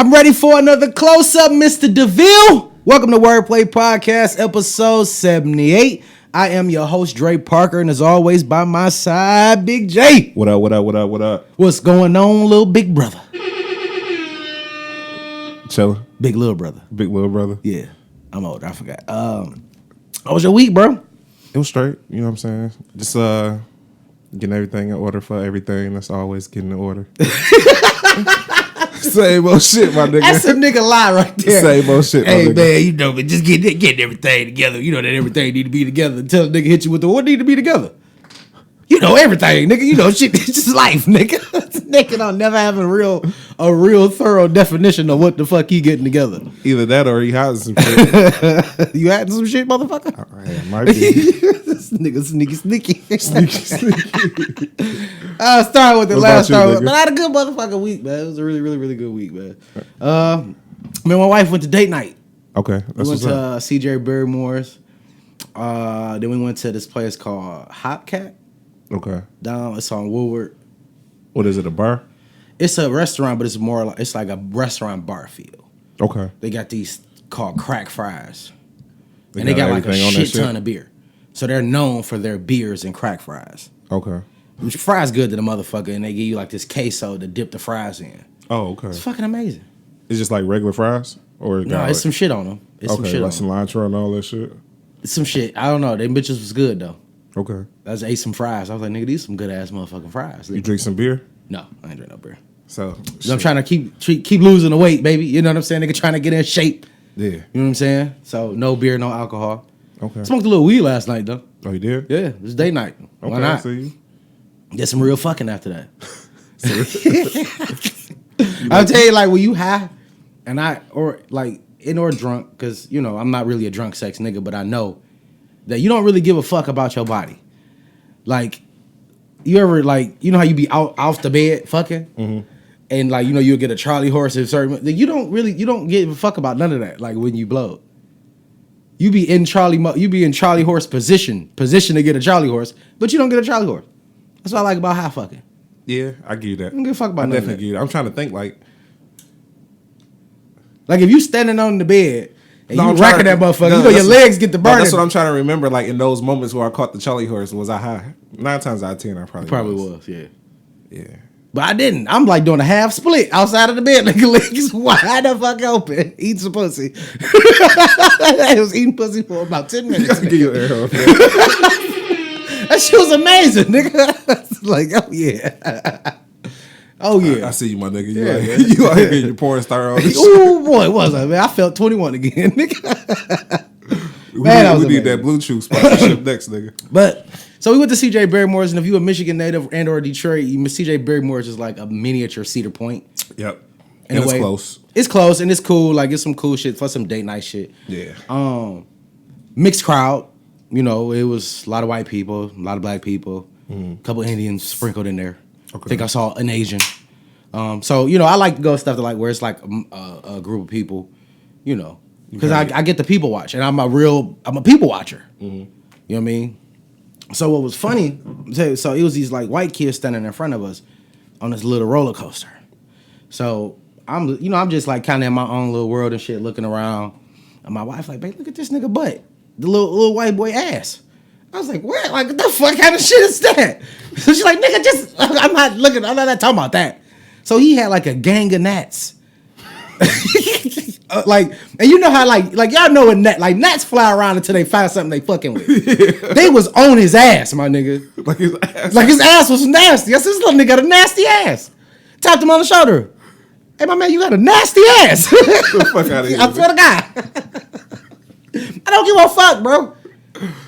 I'm ready for another close-up, Mr. DeVille. Welcome to Wordplay Podcast, episode 78. I am your host, Dre Parker, and as always, by my side, Big J. What up, what up, what up, what up? What's going on, little big brother? Chillin'. Big little brother. Big little brother. Yeah, I'm older. I forgot. How was your week, bro? It was straight, you know what I'm saying? Just getting everything in order for everything. That's always getting in order. Same old shit, my nigga. That's a nigga lie right there. Same old shit, my hey, nigga. man, you know, but just getting everything together. You know that everything need to be together until a nigga hit you with the what need to be together. You know everything, nigga. You know shit. It's just life, nigga. Nigga don't never have a real thorough definition of what the fuck he getting together. Either that or he hiding some shit. You hiding some shit, motherfucker? Yeah, might be. This nigga sneaky. I'll start with the last time. But I had a good motherfucking week, man. It was a really good week, man. Me and my wife went to date night. Okay. We went to CJ Barrymore's. Then we went to this place called Hop Cat. Okay. It's on Woodward. What is it, a bar? It's a restaurant, but it's like a restaurant bar feel. Okay. They got these called crack fries. And they got like a shit ton of beer. So they're known for their beers and crack fries. Okay. Which fries good to the motherfucker, and they give you like this queso to dip the fries in. Oh, okay. It's fucking amazing. It's just like regular fries? Or No, it's some shit on them. It's some shit like on them. cilantro and all that shit? It's some shit. I don't know. Them bitches was good, though. Okay. I just ate some fries. I was like, nigga, these some good-ass motherfucking fries. You drink some beer? No, I ain't drink no beer. So I'm trying to keep losing the weight, baby. You know what I'm saying? Nigga trying to get in shape. Yeah. You know what I'm saying? So no beer, no alcohol. Okay. Smoked a little weed last night, though. Oh, you did? Yeah, it was date night. Okay, Why not? I see you. Get some real fucking after that. I'll tell you, like, when you high and or drunk, because, you know, I'm not really a drunk sex nigga, but I know that you don't really give a fuck about your body. Like, you ever, like, you know how you be off the bed fucking? Mm-hmm. And, like, you know, you'll get a Charlie horse in certain... You don't give a fuck about none of that, like, when you blow. You be in Charlie horse position to get a Charlie horse, but you don't get a Charlie horse. That's what I like about high fucking. Yeah, I give you that. I don't give a fuck about I none of definitely that. give you that. I'm trying to think like if you standing on the bed and you I'm rocking that motherfucker, you know your legs get the burn. That's what I'm trying to remember. Like in those moments where I caught the Charlie horse, was I high? 9 times out of 10, I probably was. Yeah. Yeah. But I didn't. I'm like doing a half split outside of the bed, like legs wide the fuck open, eating some pussy. I was eating pussy for about 10 minutes. Give you an air horn. That shit was amazing, nigga. Like, oh yeah. Oh yeah. I see you, my nigga. You out here getting your porn star on. Oh boy, it was man. I felt 21 again, nigga. We need that Blue Chew sponsorship next, nigga. But so we went to CJ Barrymore's, and if you a Michigan native and or Detroit, CJ Barrymore's is like a miniature Cedar Point. Yep. And it's close. It's close and it's cool. Like it's some cool shit for some date night shit. Yeah. Mixed crowd. You know, it was a lot of white people, a lot of black people, a couple Indians sprinkled in there. Okay. I think I saw an Asian. So, you know, I like to go stuff to like where it's like a group of people, you know, because I get the people watch, and I'm a people watcher. Mm-hmm. You know what I mean? So what was funny, so it was these like white kids standing in front of us on this little roller coaster. So I'm just like kind of in my own little world and shit, looking around, and my wife like, babe, look at this nigga butt. The little white boy ass. I was like, what? Like, what the fuck kind of shit is that? So she's like, nigga, I'm not talking about that. So he had like a gang of gnats. And you know how like y'all know when gnats fly around until they find something they fucking with. Yeah. They was on his ass, my nigga. Like his ass was nasty. I said, this little nigga got a nasty ass. Tapped him on the shoulder. Hey, my man, you got a nasty ass. Get the fuck out of here. I swear to God. I don't give a fuck, bro.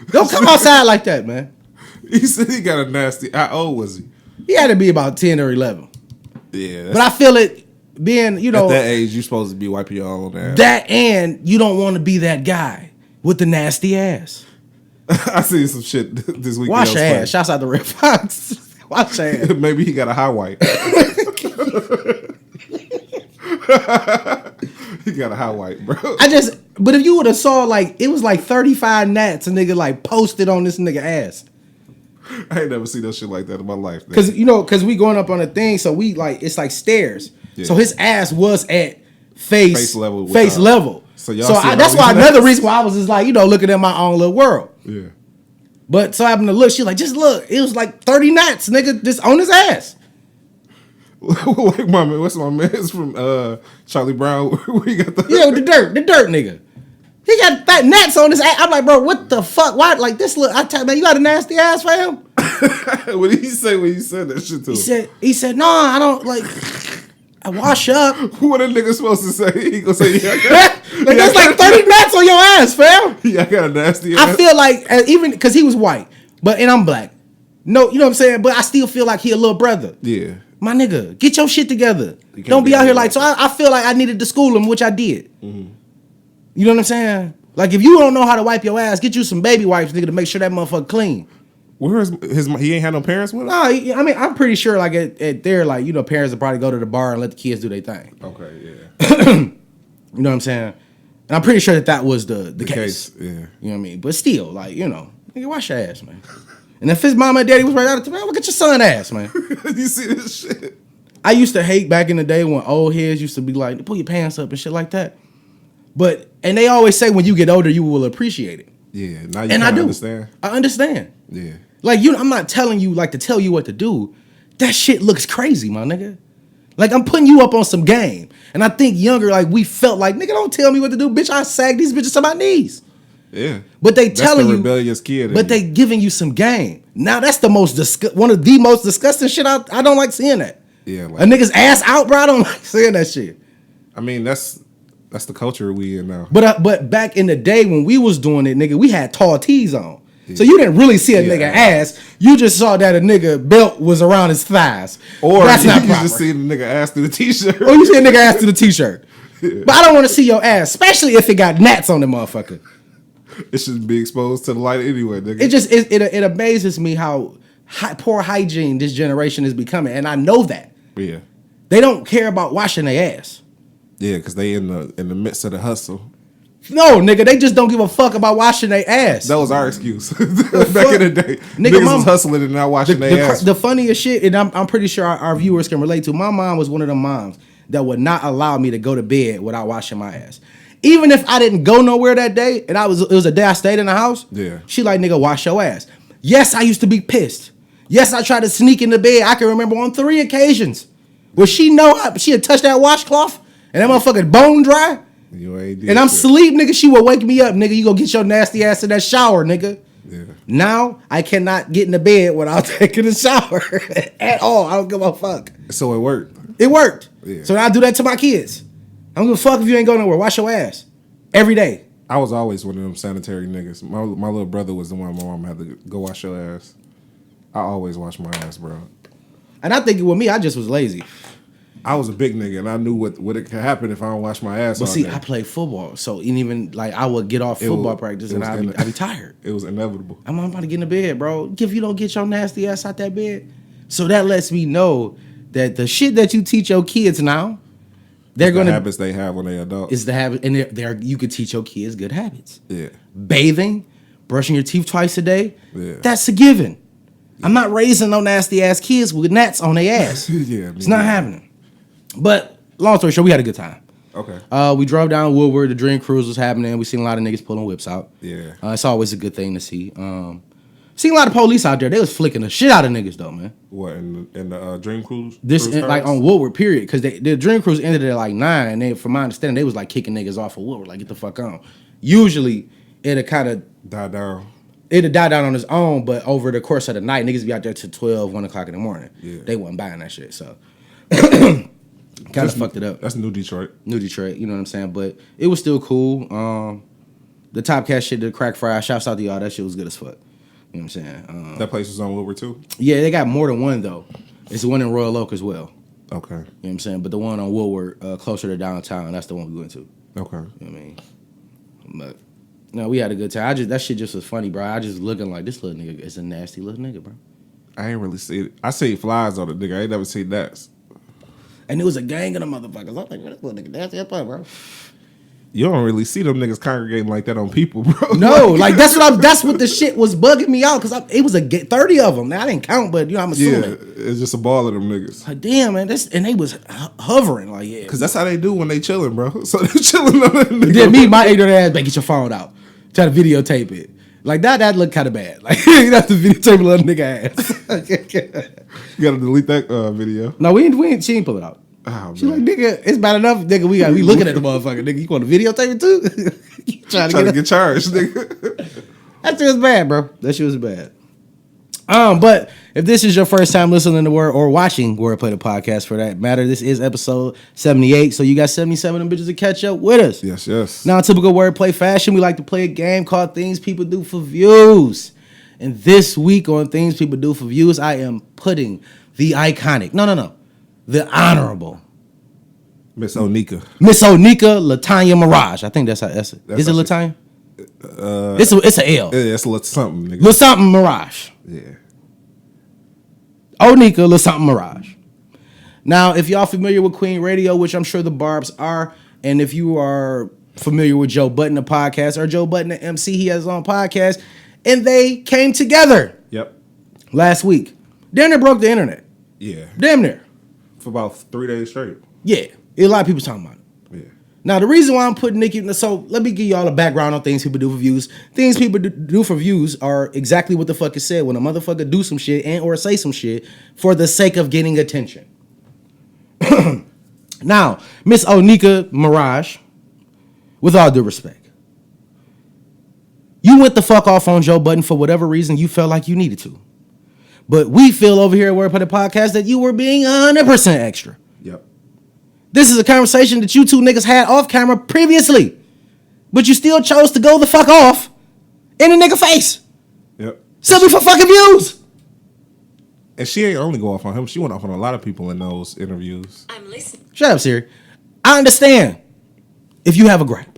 Don't come outside like that, man. He said he got a nasty. How old was he? He had to be about 10 or 11. Yeah. But I feel it being, you know. At that age, you're supposed to be wiping your own ass. That and you don't want to be that guy with the nasty ass. I seen some shit this weekend. Wash your ass. Shouts out to Red Fox. Wash your ass. Maybe he got a high white. He got a high white, bro. But if you would have saw like it was like 35 gnats, a nigga like posted on this nigga ass. I ain't never seen no shit like that in my life. Cause we going up on a thing, so we like it's like stairs. Yeah. So his ass was at face level. So that's why another reason why I was just like, looking at my own little world. Yeah. But so I happened to look. She's like, just look. It was like 30 gnats, nigga, just on his ass. Like my man, what's my man's from Charlie Brown? Where he got the the dirt nigga. He got fat gnats on his ass. I'm like, bro, what the fuck? Why? Like this look? I tell you, man, you got a nasty ass, fam. What did he say when you said that shit to him? He said, no, I don't like. I wash up. What a nigga supposed to say? He gonna say, there's like 30 gnats on your ass, fam. Yeah, I got a nasty ass. I feel like even because he was white, and I'm black. No, you know what I'm saying? But I still feel like he a little brother. Yeah. My nigga, get your shit together. Don't be out here like, so I feel like I needed to school him, which I did. Mm-hmm. You know what I'm saying? Like, if you don't know how to wipe your ass, get you some baby wipes, nigga, to make sure that motherfucker clean. Where is he ain't had no parents with him? No, I mean, I'm pretty sure, like, at their, like, parents will probably go to the bar and let the kids do their thing. Okay, yeah. You know what I'm saying? And I'm pretty sure that was the case. Yeah. You know what I mean? But still, like, nigga, wash your ass, man. And if his mama and daddy was right out of town, look at your son ass, man. You see this shit? I used to hate back in the day when old heads used to be like, pull your pants up and shit like that. And they always say when you get older, you will appreciate it. Yeah, now you kind of understand. I understand. Yeah. Like, I'm not telling you, like, to tell you what to do. That shit looks crazy, my nigga. Like, I'm putting you up on some game. And I think younger, like, we felt like, nigga, don't tell me what to do. Bitch, I sag these bitches to my knees. Yeah. But they telling you. Rebellious kid. But they giving you some game. Now, that's one of the most disgusting shit. I don't like seeing that. Yeah. Like, a nigga's ass out, bro. I don't like seeing that shit. I mean, that's the culture we in now. But back in the day when we was doing it, nigga, we had tall tees on. Yeah. So you didn't really see a nigga ass. You just saw that a nigga belt was around his thighs. Or that's not proper. You just see a nigga ass through the t-shirt. Or you see a nigga ass through the t-shirt. Yeah. But I don't want to see your ass, especially if it got gnats on the motherfucker. It should be exposed to the light anyway, nigga. It amazes me how poor hygiene this generation is becoming, and I know that. Yeah. They don't care about washing their ass. Yeah, because they in the midst of the hustle. No, nigga, they just don't give a fuck about washing their ass. That was our excuse back in the day. Niggas was hustling and not washing their ass. The funniest shit, and I'm pretty sure our viewers can relate to. My mom was one of the moms that would not allow me to go to bed without washing my ass. Even if I didn't go nowhere that day, and it was a day I stayed in the house. Yeah. She like, nigga, wash your ass. Yes, I used to be pissed. Yes, I tried to sneak in the bed. I can remember on 3 occasions where she had touched that washcloth and that motherfucker bone dry. And I'm asleep, nigga. She would wake me up, nigga. You go get your nasty ass in that shower, nigga. Yeah. Now I cannot get in the bed without taking a shower at all. I don't give a fuck. So it worked. It worked. Yeah. So now I do that to my kids. I don't give a fuck if you ain't going nowhere. Wash your ass every day. I was always one of them sanitary niggas. My little brother was the one my mom had to go wash your ass. I always wash my ass, bro. And I think with me, I just was lazy. I was a big nigga, and I knew what it could happen if I don't wash my ass. But see, day. I played football, so even like I would get off football practice and I'd be tired. It was inevitable. I'm about to get in the bed, bro. If you don't get your nasty ass out that bed, so that lets me know that the shit that you teach your kids now, they're gonna habits they have when they're adults. Is the habit, and you could teach your kids good habits. Yeah, bathing, brushing your teeth twice a day. Yeah, that's a given. I'm not raising no nasty ass kids with gnats on their ass. Yeah, it's not happening. But long story short, we had a good time. Okay. We drove down Woodward. The Dream Cruise was happening. We seen a lot of niggas pulling whips out. Yeah. It's always a good thing to see. Seen a lot of police out there. They was flicking the shit out of niggas though, man. What in the Dream Cruise? Like on Woodward, period. Because the Dream Cruise ended at like 9, and they, from my understanding, they was like kicking niggas off of Woodward, like get the fuck on. Usually, it'll kind of die down. It'll die down on its own, but over the course of the night, niggas be out there till 12, 1 o'clock in the morning. Yeah. They wasn't buying that shit, so kind of fucked it up. That's New Detroit. New Detroit, you know what I'm saying? But it was still cool. The Top Cat shit, the crack fry, shouts out to y'all. That shit was good as fuck. You know what I'm saying? That place was on Woodward too? Yeah, they got more than one though. It's one in Royal Oak as well. Okay. You know what I'm saying? But the one on Woodward, closer to downtown, that's the one we went to. Okay. You know what I mean? But no, we had a good time. That shit just was funny, bro. I just looking like this little nigga is a nasty little nigga, bro. I ain't really see it. I see flies on the nigga. I ain't never seen that. And it was a gang of the motherfuckers. I was like, this little nigga nasty up, bro. You don't really see them niggas congregating like that on people, bro. No, like that's what the shit was bugging me out because it was 30 of them. Now I didn't count, but I'm assuming. Yeah, it's just a ball of them niggas. Like damn, man, and they was hovering like yeah. Because that's how they do when they chilling, bro. So they chilling on that nigga. Then me, my ignorant ass, get your phone out, try to videotape it. Like that looked kind of bad. Like you have to videotape a little nigga ass. You gotta delete that video. No, she ain't pull it out. Oh, She's like, nigga, it's bad enough, nigga. We looking at the motherfucker, nigga. You want to videotape it too? You trying to get charged, nigga. That shit was bad, bro. That shit was bad. But if this is your first time listening to or watching Wordplay the Podcast for that matter, this is episode 78. So you got 77 of them bitches to catch up with us. Yes. Now, in typical wordplay fashion, we like to play a game called Things People Do for Views. And this week on Things People Do for Views, I am putting the iconic, the honorable Miss Onika Latanya Mirage. I think that's it. Is it Latanya? It's an L. Yeah, it's a something, nigga. Lil something Mirage. Yeah. Onika Lil something Mirage. Now, if y'all familiar with Queen Radio, which I'm sure the Barbs are, and if you are familiar with Joe Budden, the podcast, or Joe Budden, the MC, he has his own podcast, and they came together. Yep. Last week. Damn near broke the internet. Yeah. Damn near. For about 3 days straight. Yeah. A lot of people talking about it. Yeah. Now, the reason why I'm putting Nicki... So, let me give y'all a background on Things People Do for Views. Things People Do for Views are exactly what the fuck it said. When a motherfucker do some shit and or say some shit for the sake of getting attention. Now, Miss Onika Mirage, with all due respect, you went the fuck off on Joe Budden for whatever reason you felt like you needed to. But we feel over here at Wordplay the Podcast that you were being 100% extra. Yep. This is a conversation that you two niggas had off camera previously. But you still chose to go the fuck off in a nigga face. Yep. Simply for fucking views. And she ain't only go off on him. She went off on a lot of people in those interviews. I'm listening. Shut up, Siri. I understand if you have a gripe.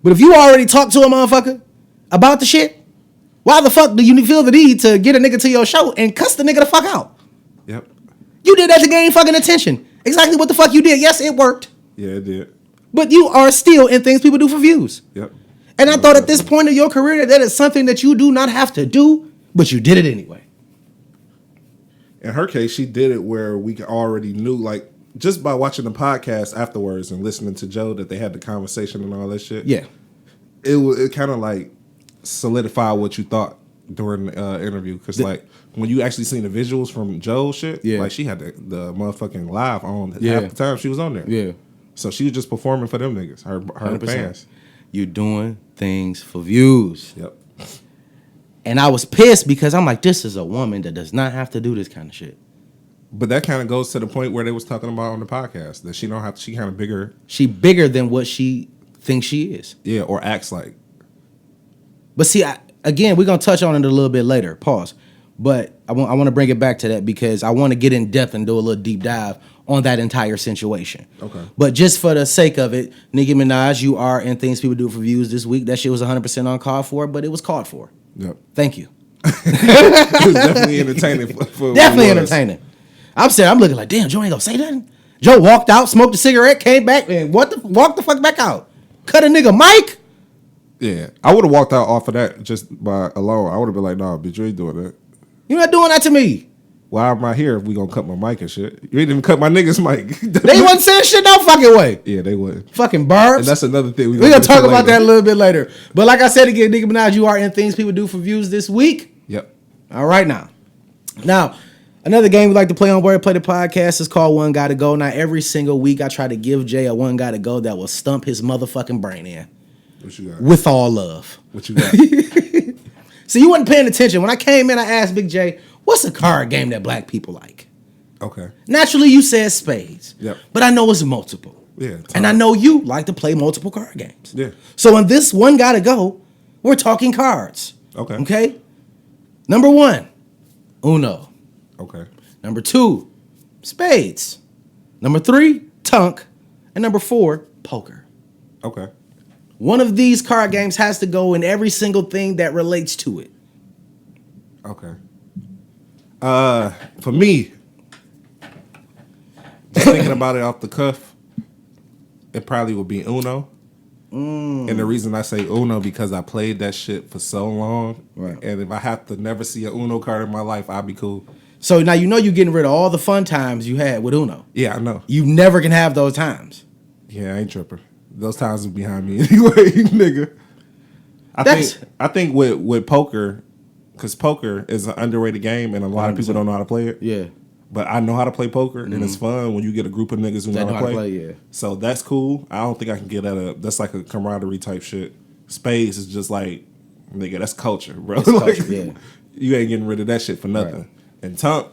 But if you already talked to a motherfucker about the shit, why the fuck do you feel the need to get a nigga to your show and cuss the nigga the fuck out? Yep. You did that to gain fucking attention. Exactly what the fuck you did. Yes, it worked. Yeah, it did. But you are still in Things People Do for Views. Yep. And I thought at this point of your career that is something that you do not have to do, but you did it anyway. In her case, she did it where we already knew, like, just by watching the podcast afterwards and listening to Joe that they had the conversation and all that shit. Yeah. It kind of like solidified what you thought during the interview. Because, like, when you actually seen the visuals from Joe's shit, like, she had the motherfucking live on half the time she was on there. Yeah. So she was just performing for them niggas, her 100%. Fans. You're doing things for views. Yep. And I was pissed because I'm like, this is a woman that does not have to do this kind of shit. But that kind of goes to the point where they was talking about on the podcast that she don't have. She kind of bigger. She bigger than what she thinks she is. Yeah, or acts like. But see, again, we're gonna touch on it a little bit later. Pause. But I want to bring it back to that because I want to get in depth and do a little deep dive on that entire situation. Okay. But just for the sake of it, Nicki Minaj, you are in Things People Do for Views this week. That shit was 100% uncalled for, but it was called for. Yep. Thank you. It was definitely entertaining. Definitely entertaining. I'm looking like, damn, Joe ain't gonna say nothing. Joe walked out, smoked a cigarette, came back, and walked the fuck back out. Cut a nigga mic. Yeah, I would have walked out off of that just by alone. I would have been like, nah, bitch, you ain't doing that. You're not doing that to me. Why am I here if we gonna cut my mic and shit? You ain't even cut my niggas mic. They wasn't saying shit no fucking way. Yeah, they wouldn't. Fucking barbs. And that's another thing. We're gonna talk about that a little bit later. But like I said again, Nicki Minaj, you are in Things People Do for Views this week. Yep. All right now. Now, another game we like to play on Wordplay the Podcast is called One Gotta Go. Now, every single week I try to give Jay a One Gotta Go that will stump his motherfucking brain in. What you got? With all love. What you got? So you wasn't paying attention. When I came in, I asked Big J, what's a card game that black people like? Okay. Naturally, you said spades. Yep. But I know it's multiple. Yeah. And I know you like to play multiple card games. Yeah. So in this One Gotta Go, we're talking cards. Okay. Okay? Number 1, Uno. Okay. Number 2, spades. Number 3, tunk. And number 4, poker. Okay. One of these card games has to go in every single thing that relates to it. Okay. For me, just thinking about it off the cuff, it probably would be Uno. And the reason I say Uno because I played that shit for so long. Right. And if I have to never see a Uno card in my life, I'll be cool. So now you know you're getting rid of all the fun times you had with Uno. Yeah, I know. You never can have those times. Yeah, I ain't tripping. Those times are behind me anyway, nigga. I think with poker, because poker is an underrated game and a lot of people don't know how to play it. Yeah. But I know how to play poker, and it's fun when you get a group of niggas who know how to play. Yeah. So that's cool. I don't think I can get that up. That's like a camaraderie type shit. Spades is just like, nigga, that's culture, bro. Culture, yeah. You ain't getting rid of that shit for nothing. Right. And Tunk,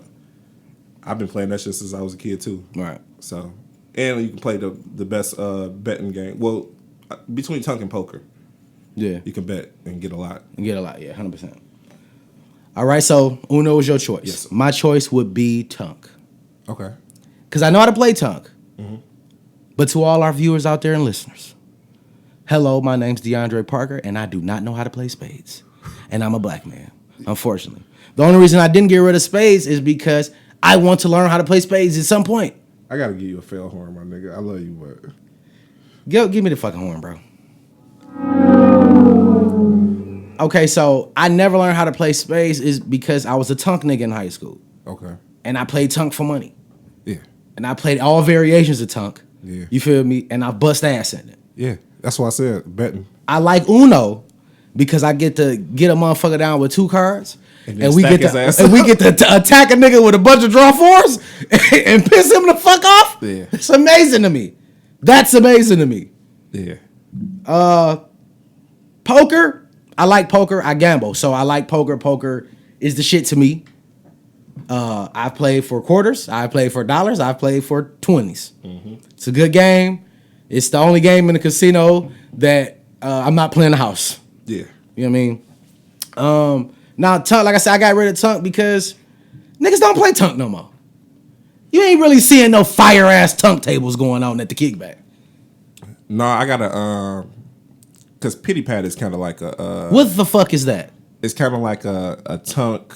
I've been playing that shit since I was a kid too. Right. So, and you can play the best betting game. Well, between Tunk and poker, yeah, you can bet and get a lot. Yeah, 100%. All right, so Uno is your choice. Yes, sir. My choice would be Tunk. Okay. Because I know how to play Tunk. Mm-hmm. But to all our viewers out there and listeners, hello, my name's DeAndre Parker, and I do not know how to play spades. And I'm a black man, unfortunately. The only reason I didn't get rid of spades is because I want to learn how to play spades at some point. I got to give you a fail horn, my nigga. I love you, but... Give me the fucking horn, bro. Okay, so I never learned how to play spades is because I was a Tunk nigga in high school. Okay. And I played Tunk for money. Yeah. And I played all variations of Tunk. Yeah. You feel me? And I bust ass in it. Yeah. That's why I said betting. I like Uno because I get to get a motherfucker down with 2 cards. And we get to attack a nigga with a bunch of draw 4s and piss him the fuck off. Yeah. It's amazing to me. That's amazing to me. Yeah. Poker. I like poker. I gamble, so I like poker. Poker is the shit to me. I've played for quarters. I've played for dollars. I've played for 20s. Mm-hmm. It's a good game. It's the only game in the casino that I'm not playing the house. Yeah. You know what I mean? Now, Tunk, like I said, I got rid of Tunk because niggas don't play Tunk no more. You ain't really seeing no fire-ass Tunk tables going on at the kickback. No, I got to... Because Pity Pat is kind of like a... what the fuck is that? It's kind of like a Tunk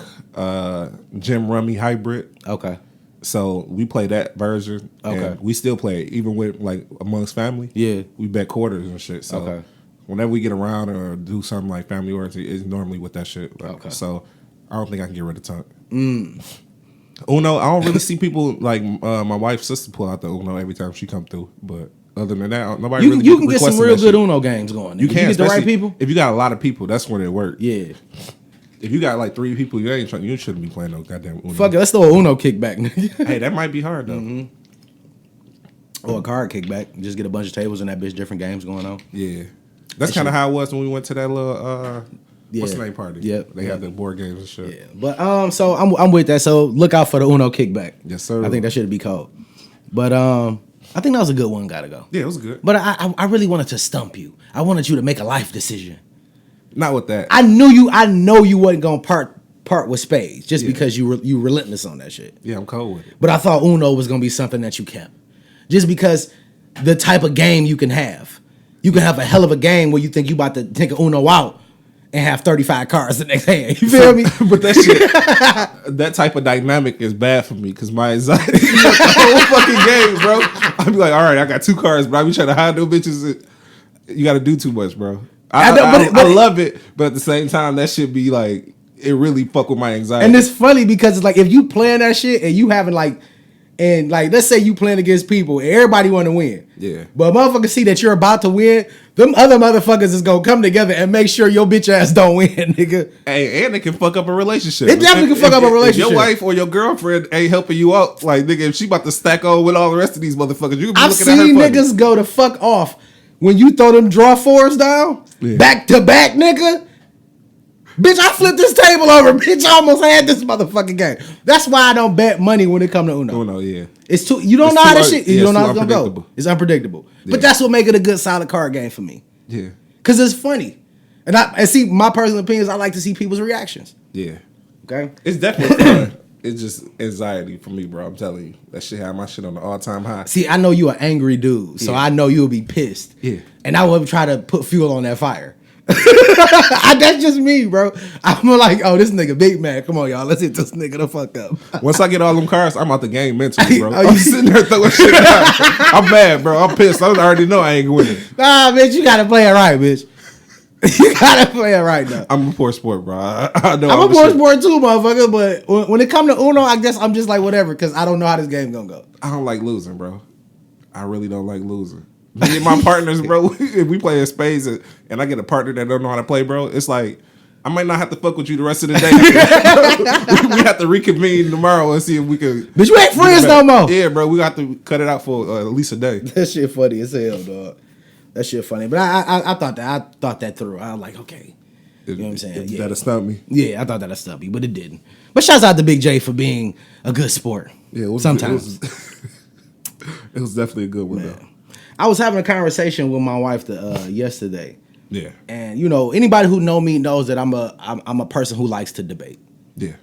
Jim Rummy hybrid. Okay. So we play that version. Okay. And we still play it, even with like amongst family. Yeah. We bet quarters and shit. So okay. Whenever we get around or do something like family oriented, it's normally with that shit. Like, okay. So I don't think I can get rid of Tunk. Uno, I don't really see people like my wife's sister pull out the Uno every time she come through, but... Other than that, nobody really you can get some real good Uno games going. You can get the right people. If you got a lot of people, that's when it works. Yeah. If you got like 3 people, you shouldn't be playing no goddamn Uno. Fuck it, let's throw a Uno kickback. Hey, that might be hard though. Mm-hmm. Or a card kickback. Just get a bunch of tables and that bitch different games going on. Yeah. That's kind of how it was when we went to that little what's the name party? Yep. They had the board games and shit. Yeah. But so I'm with that. So look out for the Uno kickback. Yes, sir. I think that should be called. But I think that was a good one. Gotta go. Yeah, it was good. But I really wanted to stump you. I wanted you to make a life decision. Not with that. I know you wasn't gonna part with spades just because you relentless on that shit. Yeah, I'm cold with it. But I thought Uno was gonna be something that you kept, just because the type of game you can have. You can have a hell of a game where you think you about to take an Uno out and have 35 cards the next hand. You feel me? But that shit, that type of dynamic is bad for me because my anxiety the whole fucking game, bro. I be like, all right, I got 2 cards, but I be trying to hide those bitches. You got to do too much, bro. I love it, but at the same time, that shit be like, it really fuck with my anxiety. And it's funny because it's like if you playing that shit and you having like, and like let's say you playing against people and everybody want to win. Yeah. But motherfuckers see that you're about to win, them other motherfuckers is gonna come together and make sure your bitch ass don't win, nigga. Hey, and it can fuck up a relationship. It definitely can fuck up a relationship. If your wife or your girlfriend ain't helping you out, like nigga, if she about to stack on with all the rest of these motherfuckers, you can be I've looking at her seen funny. niggas go to fuck off when you throw them draw 4s down, back to back, nigga. Bitch, I flipped this table over. Bitch, I almost had this motherfucking game. That's why I don't bet money when it come to Uno. Uno, yeah. It's too. You don't know how this shit. You don't know how it's gonna go. It's unpredictable. Yeah. But that's what make it a good solid card game for me. Yeah. Cause it's funny, and see my personal opinion is I like to see people's reactions. Yeah. Okay. It's definitely fun. It's just anxiety for me, bro. I'm telling you, that shit had my shit on the all-time high. See, I know you an angry dude, so I know you'll be pissed. Yeah. And I will try to put fuel on that fire. That's just me, bro. I'm like, oh, this nigga big man. Come on, y'all. Let's hit this nigga the fuck up. Once I get all them cards, I'm out the game mentally, bro. I'm sitting there throwing shit out. I'm mad, bro. I'm pissed. I already know I ain't winning. Nah, bitch, you gotta play it right, bitch. You gotta play it right now. I'm a poor sport, bro. I know I'm a poor sport too, motherfucker. But when it come to Uno, I guess I'm just like whatever, because I don't know how this game gonna go. I don't like losing, bro. I really don't like losing. Me and my partners, bro, if we play in spades and I get a partner that don't know how to play, bro, it's like I might not have to fuck with you the rest of the day. We have to reconvene tomorrow and see if we can. But you ain't friends no more. Yeah, bro, we got to cut it out for at least a day. That shit funny as hell, dog. That shit funny. But I thought that through. I was like, okay. You know what I'm saying? That'll stop me. Yeah, I thought that'll stop me, but it didn't. But shouts out to Big J for being a good sport. Yeah, sometimes. It was definitely a good one, though. I was having a conversation with my wife yesterday. Yeah. And you know, anybody who know me knows that I'm a person who likes to debate. Yeah.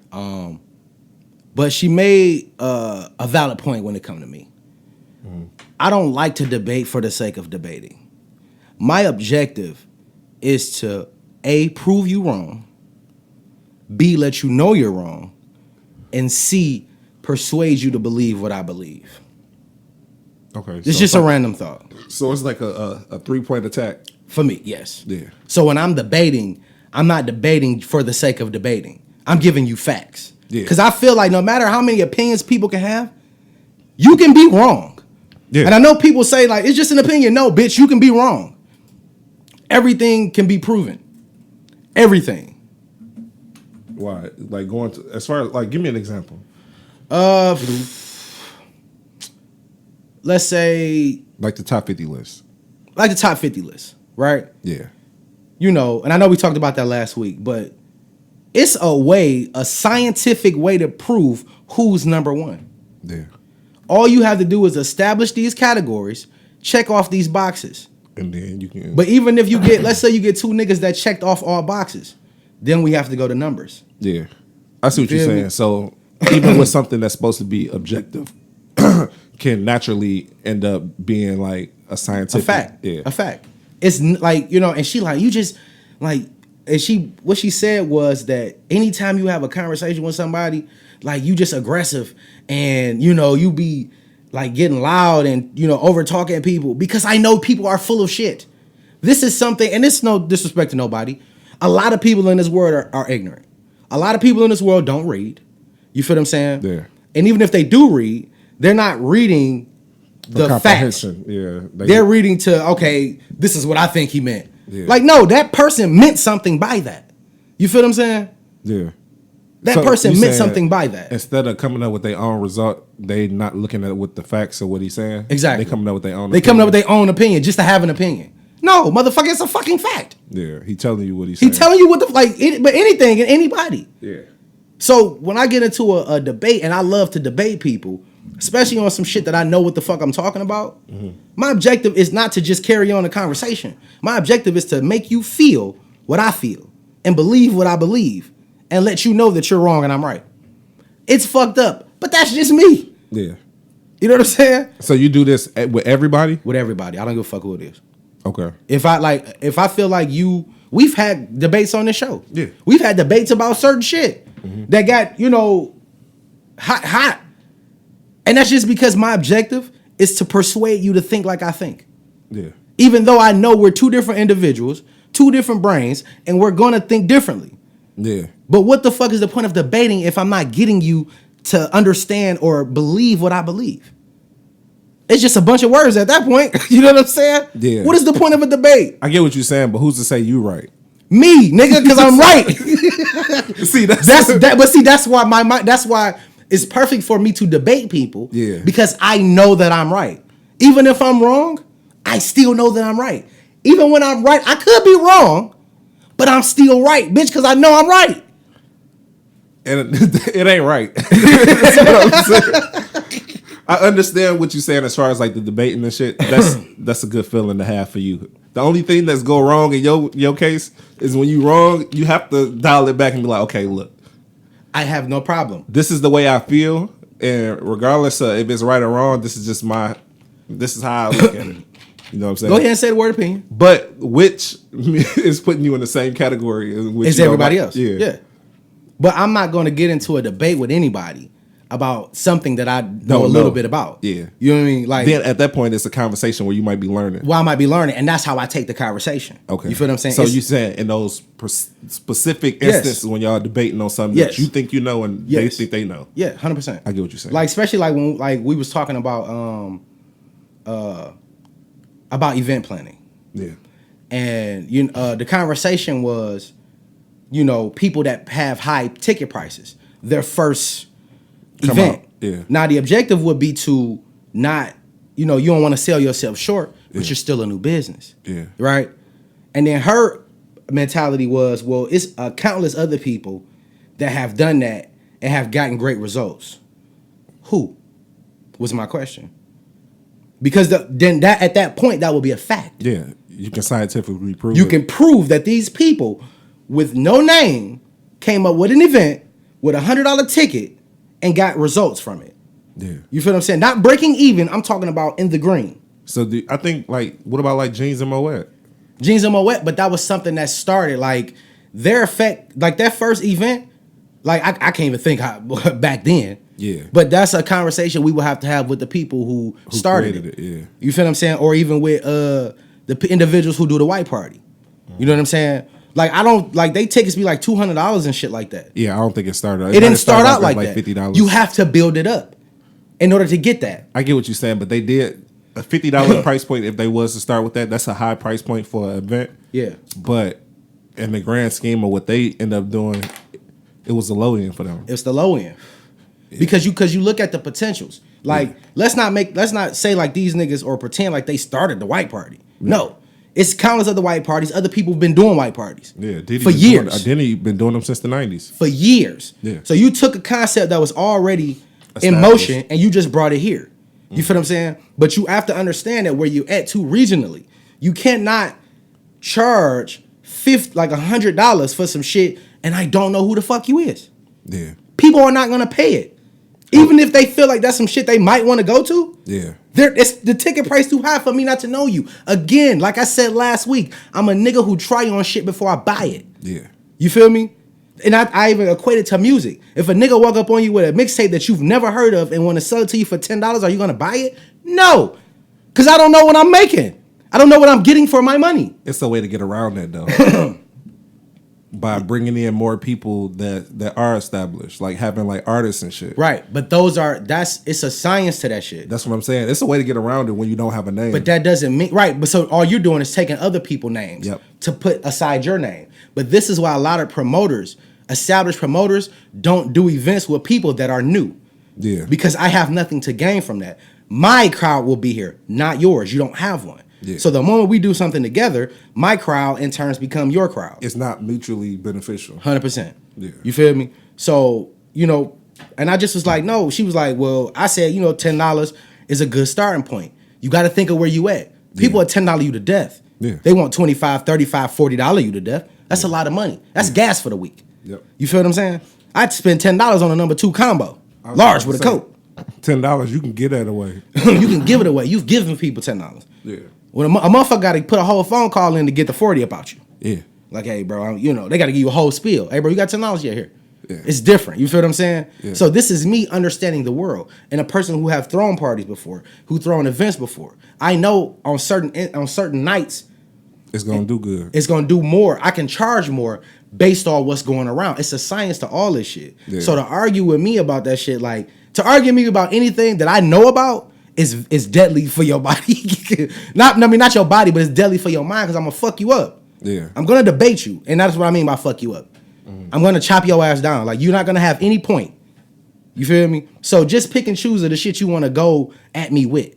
But she made a valid point when it comes to me. I don't like to debate for the sake of debating. My objective is to A, prove you wrong, B, let you know you're wrong, and C, persuade you to believe what I believe. Okay. It's just a random thought. So it's like a 3-point attack? For me, yes. Yeah. So when I'm debating, I'm not debating for the sake of debating. I'm giving you facts. Yeah. Because I feel like no matter how many opinions people can have, you can be wrong. Yeah. And I know people say, like, it's just an opinion. No, bitch, you can be wrong. Everything can be proven. Everything. Why? Like going to, as far as, like, give me an example. Let's say like the top 50 list. Like the top 50 list, right? Yeah. You know, and I know we talked about that last week, but it's a scientific way to prove who's number one. Yeah. All you have to do is establish these categories, check off these boxes. And then you can. But even if you get, let's say you get two niggas that checked off all boxes, then we have to go to numbers. Yeah. I see what you're saying. So even with something that's supposed to be objective, can naturally end up being like a scientific fact. Yeah. A fact. It's like, you know, and she like, you just like, and what she said was that anytime you have a conversation with somebody, like you just aggressive and, you know, you be like getting loud and, you know, over talking people because I know people are full of shit. This is something, and it's no disrespect to nobody. A lot of people in this world are ignorant. A lot of people in this world don't read. You feel what I'm saying? Yeah. And even if they do read, they're not reading the facts. Yeah. They're reading to, okay, this is what I think he meant. Yeah. Like, no, that person meant something by that. You feel what I'm saying? Yeah. That person meant something by that. Instead of coming up with their own result, they not looking at it with the facts of what he's saying. Exactly. They coming up with their own opinion. Coming up with their own opinion just to have an opinion. No, motherfucker, it's a fucking fact. Yeah, he telling you what he's saying. He telling you what but anything and anybody. Yeah. So when I get into a debate, and I love to debate people, especially on some shit that I know what the fuck I'm talking about, my objective is not to just carry on the conversation. My objective is to make you feel what I feel and believe what I believe and let you know that you're wrong and I'm right. It's fucked up, but that's just me. Yeah. You know what I'm saying? So you do this with everybody? With everybody. I don't give a fuck who it is. Okay. If I feel like we've had debates on this show. Yeah. We've had debates about certain shit that got, you know, hot. And that's just because my objective is to persuade you to think like I think. Yeah. Even though I know we're two different individuals, two different brains, and we're going to think differently. Yeah. But what the fuck is the point of debating if I'm not getting you to understand or believe what I believe? It's just a bunch of words at that point. You know what I'm saying? Yeah. What is the point of a debate? I get what you're saying, but who's to say you right? Me, nigga, because I'm right. See, that's why that's why it's perfect for me to debate people. Yeah. Because I know that I'm right. Even if I'm wrong, I still know that I'm right. Even when I'm right, I could be wrong, but I'm still right, bitch, because I know I'm right. And it ain't right. That's what I'm saying. I understand what you're saying as far as like the debating and shit. That's a good feeling to have for you. The only thing that's go wrong in your case is when you wrong, you have to dial it back and be like, okay, look. I have no problem. This is the way I feel, and regardless of if it's right or wrong, this is how I look at it. You know what I'm saying? Go ahead and say the word opinion. But which is putting you in the same category as everybody else. Yeah. But I'm not going to get into a debate with anybody about something that I know a little bit about. Yeah. You know what I mean? Like, then at that point, it's a conversation where you might be learning. Well, I might be learning, and that's how I take the conversation. Okay. You feel what I'm saying? So you saying in those specific instances when y'all debating on something that you think you know and they think they know. Yeah, 100%. I get what you're saying. Like, especially like when we was talking about event planning. Yeah. And the conversation was, people that have high ticket prices, their first event. Yeah. Now the objective would be to not, you don't want to sell yourself short, but you're still a new business. Yeah. Right? And then her mentality was, well, it's countless other people that have done that and have gotten great results. Who? Was my question. Because then that at that point, that would be a fact. Yeah. You can scientifically prove You can prove that these people with no name came up with an event with $100 ticket and got results from it. Yeah. You feel what I'm saying? Not breaking even. I'm talking about in the green. So I think, like, what about like Jeans and Moet? Jeans and Moet, but that was something that started, like, their effect, like that first event, like, I can't even think how back then. Yeah. But that's a conversation we will have to have with the people who started it. Yeah. You feel what I'm saying? Or even with the individuals who do the white party. You know what I'm saying? Like, I don't, like, they tickets be like $200 and shit like that. Yeah, I don't think it started. It didn't start out like that. $50. You have to build it up in order to get that. I get what you're saying, but they did a $50 price point. If they was to start with that, that's a high price point for an event. Yeah. But in the grand scheme of what they end up doing, it was the low end for them. It's the low end. Yeah. Because you look at the potentials. Like, let's not say like these niggas or pretend like they started the white party. Yeah. No. It's countless other white parties. Other people have been doing white parties. Yeah, for years. Diddy been doing them since the 90s. For years. Yeah. So you took a concept that was already in motion and you just brought it here. You feel what I'm saying? But you have to understand that where you at too regionally. You cannot charge $100 for some shit and I don't know who the fuck you is. Yeah. People are not gonna pay it. Even if they feel like that's some shit they might want to go to. Yeah. It's the ticket price too high for me not to know you. Again, like I said last week, I'm a nigga who try on shit before I buy it. Yeah. You feel me? And I even equate it to music. If a nigga walk up on you with a mixtape that you've never heard of and want to sell it to you for $10, are you going to buy it? No. Because I don't know what I'm making. I don't know what I'm getting for my money. It's a way to get around that, though. By bringing in more people that are established, like having like artists and shit. Right. But it's a science to that shit. That's what I'm saying. It's a way to get around it when you don't have a name. But that doesn't mean, right. But so all you're doing is taking other people's names to put aside your name. But this is why a lot of promoters, established promoters, don't do events with people that are new. Yeah. Because I have nothing to gain from that. My crowd will be here, not yours. You don't have one. Yeah. So the moment we do something together, my crowd in turns become your crowd. It's not mutually beneficial. 100%. Yeah. You feel me? So, and I just was like, no. She was like, well, I said, $10 is a good starting point. You got to think of where you at. People are $10 you to death. Yeah. They want $25, $35, $40 you to death. That's a lot of money. That's gas for the week. Yep. You feel what I'm saying? I'd spend $10 on a number 2 combo. Large with a coat. $10, you can get that away. You can give it away. You've given people $10. Yeah. When a motherfucker got to put a whole phone call in to get the 40 about you. Yeah. Like, hey, bro, they got to give you a whole spiel. Hey, bro, you got $10 yet here? Yeah. It's different. You feel what I'm saying? Yeah. So this is me understanding the world and a person who have thrown parties before, who thrown events before. I know on certain nights, it's gonna do good. It's gonna do more. I can charge more based on what's going around. It's a science to all this shit. Yeah. So to argue with me about that shit, like to argue with me about anything that I know about is deadly for your body. not your body, but it's deadly for your mind because I'm gonna fuck you up. Yeah. I'm gonna debate you, and that's what I mean by fuck you up. I'm gonna chop your ass down. Like, you're not gonna have any point. You feel me? So just pick and choose of the shit you want to go at me with,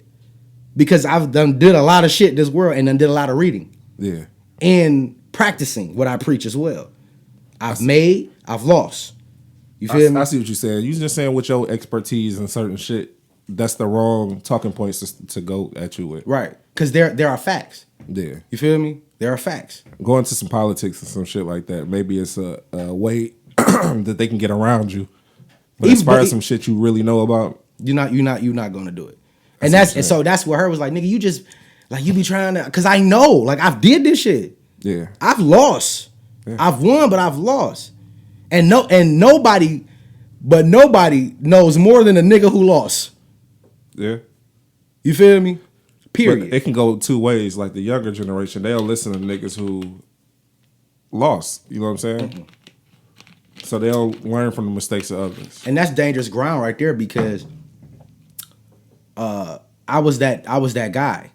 because I've did a lot of shit in this world and then did a lot of reading. Yeah. And practicing what I preach as well. I've lost. You feel me? I see what you're saying. You're just saying with your expertise and certain shit, that's the wrong talking points to go at you with. Right. Because there are facts. Yeah. You feel me? There are facts. Going to some politics and some shit like that, maybe it's a way that they can get around you. But as far as some shit you really know about, you're not gonna do it. And so that's where her was like, nigga, you just Like you be trying to, cause I know, like I've did this shit. Yeah. I've lost. Yeah. I've won, but I've lost. And nobody knows more than a nigga who lost. Yeah. You feel me? Period. But it can go two ways. Like the younger generation, they'll listen to niggas who lost. You know what I'm saying? Mm-hmm. So they'll learn from the mistakes of others. And that's dangerous ground right there because I was that guy.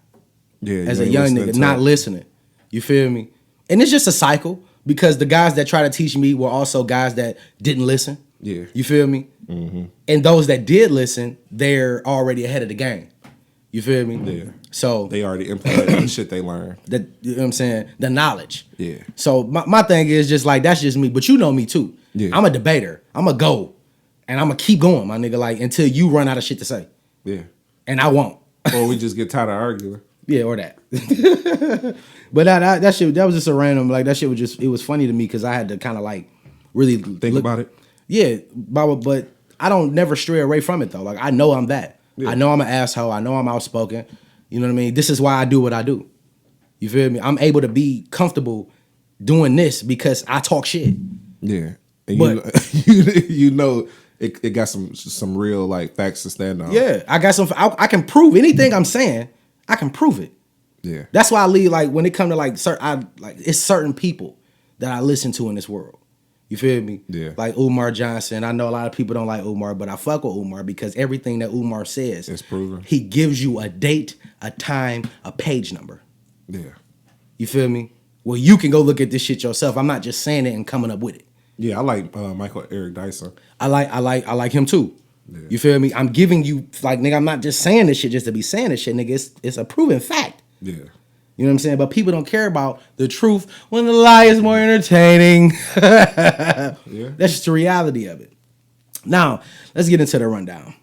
Yeah. As a young nigga, not listening. You feel me? And it's just a cycle because the guys that try to teach me were also guys that didn't listen. Yeah. You feel me? Mm-hmm. And those that did listen, they're already ahead of the game. You feel me? Yeah. So they already implemented the shit they learned. You know what I'm saying? The knowledge. Yeah. So my thing is just like, that's just me. But you know me too. Yeah. I'm a debater. I'm a go. And I'm going to keep going, my nigga, like until you run out of shit to say. Yeah. And I won't. Or we just get tired of arguing. Yeah, or that. But that shit, that was just a random, like that shit was just, it was funny to me because I had to kind of like really think about it. Yeah, but I don't never stray away from it though. Like I know I'm that. Yeah. I know I'm an asshole. I know I'm outspoken. You know what I mean? This is why I do what I do. You feel me? I'm able to be comfortable doing this because I talk shit. Yeah. And you know it got some real like facts to stand on. Yeah, I got some. I can prove anything I'm saying. I can prove it. Yeah, that's why I leave. Like when it comes to like it's certain people that I listen to in this world. You feel me? Yeah. Like Umar Johnson. I know a lot of people don't like Umar, but I fuck with Umar because everything that Umar says, it's proven. He gives you a date, a time, a page number. Yeah. You feel me? Well, you can go look at this shit yourself. I'm not just saying it and coming up with it. Yeah, I like Michael Eric Dyson. I like him too. Yeah. You feel me? I'm giving you like nigga. I'm not just saying this shit just to be saying this shit, nigga. It's a proven fact. Yeah. You know what I'm saying? But people don't care about the truth when the lie is more entertaining. Yeah. That's just the reality of it. Now let's get into the rundown.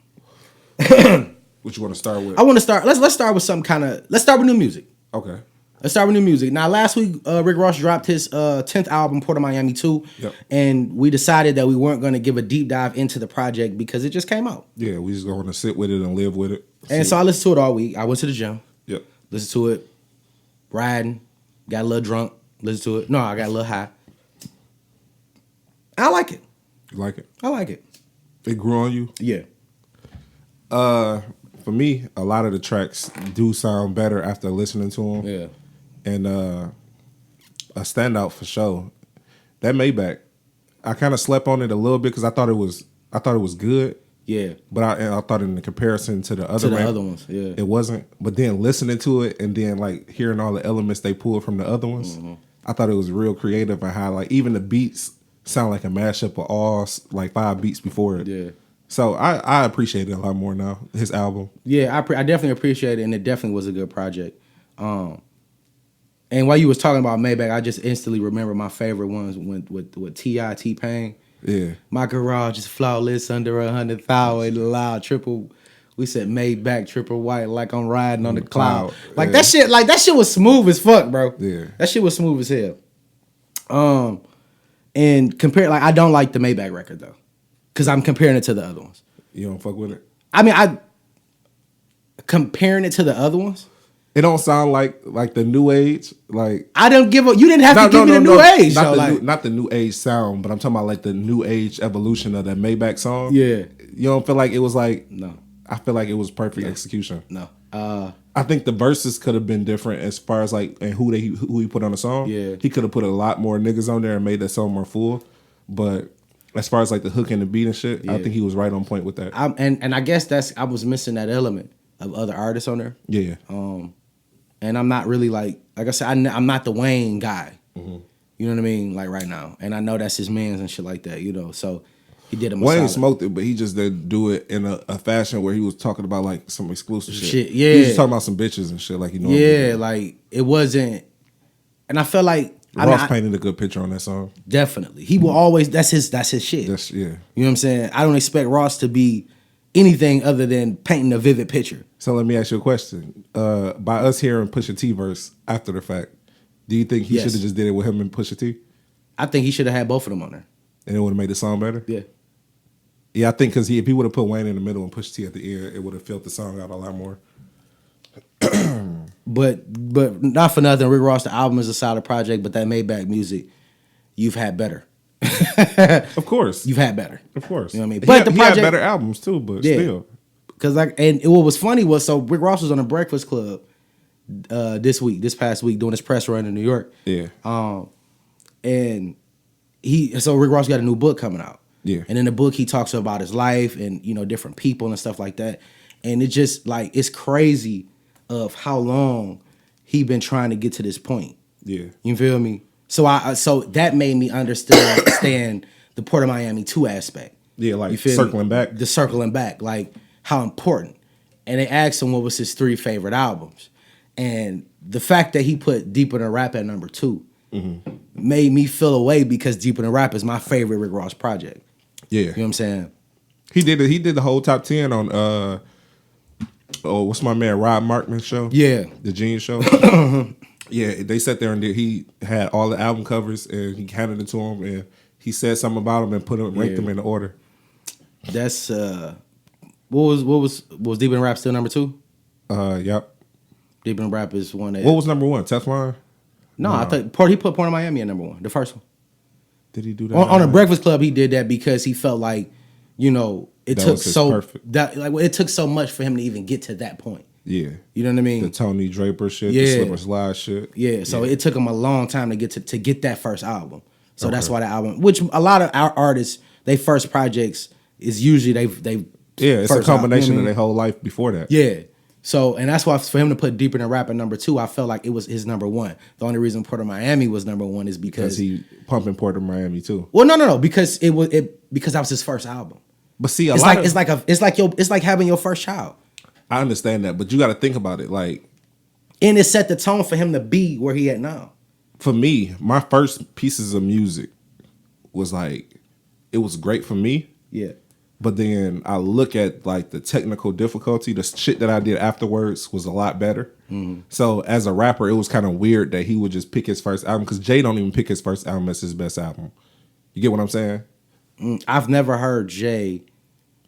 What you want to start with? I want to start. Let's start with some kind of. Let's start with new music. Okay. Let's start with new music. Now, last week, Rick Ross dropped his 10th album, Port of Miami 2. Yep. And we decided that we weren't going to give a deep dive into the project because it just came out. Yeah, we just going to sit with it and live with it. And so I listened to it all week. I went to the gym. Yep. Listened to it. Riding. Got a little drunk. Listened to it. No, I got a little high. I like it. You like it? I like it. It grew on you? Yeah. For me, a lot of the tracks do sound better after listening to them. Yeah. And a standout for sure, that Maybach. I kind of slept on it a little bit because I thought it was good. Yeah. But I thought in the comparison to the other ones, yeah, it wasn't. But then listening to it and then like hearing all the elements they pulled from the other ones, I thought it was real creative and how like even the beats sound like a mashup of all like 5 beats before it. Yeah. So I appreciate it a lot more now. His album. Yeah, I definitely appreciate it, and it definitely was a good project. And while you was talking about Maybach, I just instantly remember my favorite ones with T.I. T-Pain. Yeah. My garage is flawless under 100,000 loud triple. We said Maybach triple white like I'm riding on the cloud. Like that shit was smooth as fuck, bro. Yeah. That shit was smooth as hell. And compare like I don't like the Maybach record though. Cause I'm comparing it to the other ones. You don't fuck with it? I mean comparing it to the other ones. It don't sound like the new age. Like I don't give a. You didn't have to give me the new age. Not the new age sound, but I'm talking about like the new age evolution of that Maybach song. Yeah, you don't feel like it was like no. I feel like it was perfect execution. No, I think the verses could have been different as far as like and who he put on the song. Yeah, he could have put a lot more niggas on there and made that song more full. But as far as like the hook and the beat and shit, yeah. I think he was right on point with that. And I guess I was missing that element of other artists on there. Yeah. And I'm not really like I said, I'm not the Wayne guy. Mm-hmm. You know what I mean? Like right now. And I know that's his man's and shit like that, you know. So he did him a Wayne solid. smoked it, but he just didn't do it in a fashion where he was talking about like some exclusive shit. Yeah. He was just talking about some bitches and shit like he normally did. Like it wasn't. And I felt like Ross painted a good picture on that song. Definitely. He will always that's his shit. Yeah. You know what I'm saying? I don't expect Ross to be anything other than painting a vivid picture. So let me ask you a question. By us hearing Pusha T verse after the fact, do you think he should have just did it with him and Pusha T? I think he should have had both of them on there. And it would have made the song better? Yeah. Yeah, I think because if he would have put Wayne in the middle and Pusha T at the end, it would have filled the song out a lot more. But not for nothing. Rick Ross, the album is a solid project, but that Maybach music, you've had better. Of course, you've had better. Of course, you know what I mean. But the project he had better albums too. But still, because and what was funny was Rick Ross was on the Breakfast Club this past week doing his press run in New York. Yeah. And Rick Ross got a new book coming out. Yeah. And in the book he talks about his life and different people and stuff like that. And it just like it's crazy of how long he been trying to get to this point. Yeah. You feel me? So that made me understand the Port of Miami 2 aspect. Yeah, like you feel circling me? back. The circling back, like how important. And they asked him what was his 3 favorite albums. And the fact that he put Deeper Than Rap at number 2 made me feel away because Deeper Than Rap is my favorite Rick Ross project. Yeah. You know what I'm saying? He did the whole top 10 on what's my man Rob Markman's show? Yeah. The Gene Show. Yeah, they sat there and he had all the album covers and he handed it to him and he said something about them and ranked them in the order. That's what was Deeper Than Rap still number 2? Yep. Deeper Than Rap is one that. What was number 1? Teflon? No, I thought he put Port of Miami at number 1, the first one. Did he do that? On the Breakfast Club, he did that because he felt like, it took so much for him to even get to that point. Yeah. You know what I mean? The Tony Draper shit, the Slipper Slide shit. Yeah, so it took him a long time to get that first album. So that's why the album, which a lot of our artists, they first projects is usually they it's a combination of their whole life before that. Yeah. So, and that's why for him to put Deeper Than Rap at number 2, I felt like it was his number 1. The only reason Port of Miami was number 1 is because he pumping Port of Miami too. Well, no, because because that was his first album. But see, it's like having your first child. I understand that, but you got to think about it, like, and it set the tone for him to be where he at now. For me, my first pieces of music was like, it was great for me. Yeah. But then I look at like the technical difficulty, the shit that I did afterwards was a lot better. Mm-hmm. So as a rapper, it was kind of weird that he would just pick his first album because Jay don't even pick his first album as his best album. You get what I'm saying? I've never heard Jay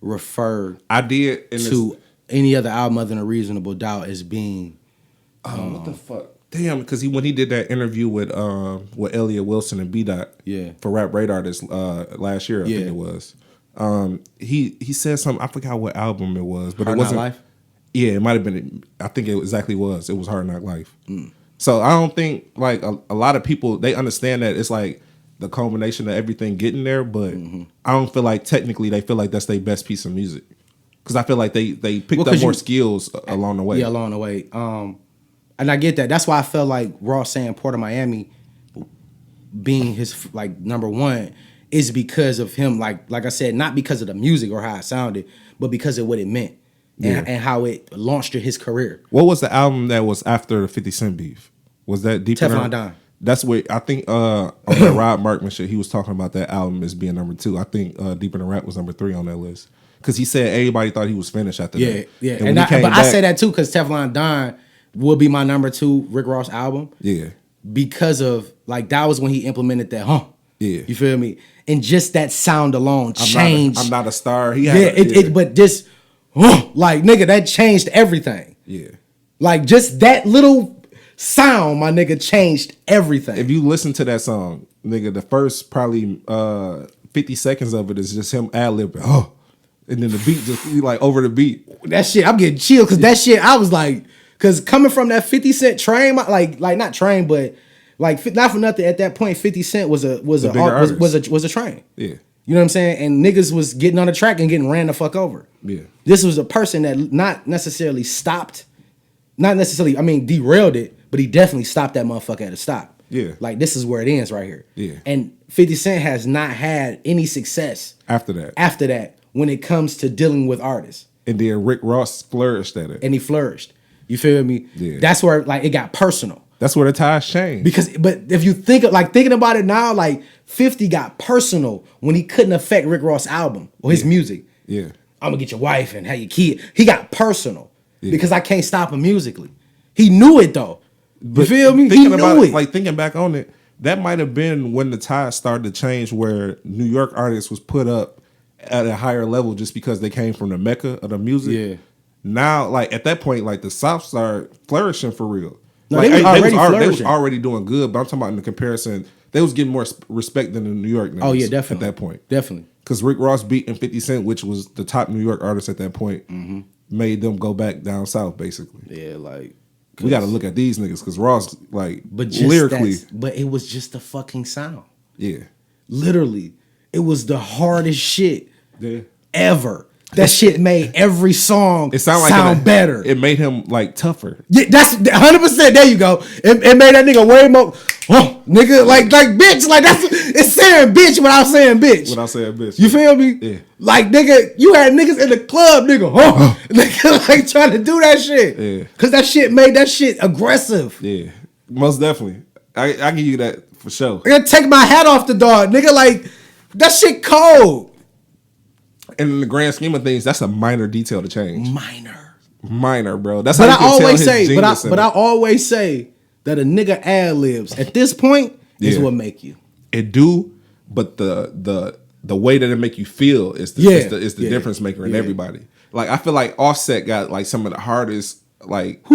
refer to any other album other than A Reasonable Doubt as being what the fuck? Damn, because when he did that interview with Elliot Wilson and B-Dot for Rap Radar this last year, I think it was. He said something, I forgot what album it was, but Hard it wasn't Knock Life? Yeah, it might have been. I think it exactly was. It was Hard Knock Life. So I don't think like a lot of people, they understand that it's like the culmination of everything getting there, but I don't feel like technically they feel like that's their best piece of music. Because I feel like they picked up more skills along the way. Yeah, along the way. And I get that. That's why I felt like Ross saying Port of Miami being his like number 1 is because of him. Like I said, not because of the music or how it sounded, but because of what it meant and how it launched his career. What was the album that was after the 50 Cent beef? Was that Deeper Teflon Don? That's what I think. On the Rob Markman shit, he was talking about that album as being number 2. I think Deeper Than Rap was number 3 on that list because he said everybody thought he was finished after that. Yeah. And I say that too because Teflon Don will be my number 2 Rick Ross album. Yeah. Because of like that was when he implemented that Yeah. You feel me? And just that sound alone changed. I'm not a star. But this like nigga, that changed everything. Yeah. Like just that little sound, my nigga, changed everything. If you listen to that song, nigga, the first probably 50 seconds of it is just him ad-libbing. And then the beat just like over the beat. That shit, I'm getting chilled because that shit, I was like, because coming from that 50 Cent train, like not train, but like not for nothing. At that point, 50 Cent was a train. Yeah, you know what I'm saying. And niggas was getting on the track and getting ran the fuck over. Yeah, this was a person that not necessarily derailed it, but he definitely stopped that motherfucker at a stop. Yeah, like this is where it ends right here. Yeah, and 50 Cent has not had any success after that. When it comes to dealing with artists. And then Rick Ross flourished at it. And he flourished. You feel me? Yeah. That's where like it got personal. That's where the ties changed. But if you thinking about it now, like 50 got personal when he couldn't affect Rick Ross' album or his music. Yeah. I'm gonna get your wife and have your kid. He got personal because I can't stop him musically. He knew it though. You feel me? He knew it. Like thinking back on it, that might have been when the tide started to change where New York artists was put up at a higher level just because they came from the mecca of the music. Yeah. Now, like at that point, like the South started flourishing for real. No, like, they was already doing good, but I'm talking about in the comparison, they was getting more respect than the New York niggas. Oh yeah, definitely. At that point, definitely. Because Rick Ross beating 50 Cent, which was the top New York artist at that point, made them go back down south, basically. Yeah, like we got to look at these niggas because Ross, like, but lyrically, but it was just the fucking sound. Yeah, literally, it was the hardest shit ever. That shit made every song sound better. It made him like tougher. Yeah, that's 100%. There you go. It made that nigga way more. Oh, nigga, like bitch, like it's saying bitch without saying bitch. Without saying bitch. You feel me? Yeah. Like nigga, you had niggas in the club, nigga. Nigga, like trying to do that shit. Yeah. Cause that shit made that shit aggressive. Yeah, most definitely. I give you that for sure. I gotta take my hat off the dog, nigga. Like that shit cold. And in the grand scheme of things, that's a minor detail to change. Minor, bro. That's but how you I can always tell his say, but I always say that a nigga ad libs at this point is what make you. It do, but the way that it make you feel is the difference maker in everybody. Like I feel like Offset got like some of the hardest like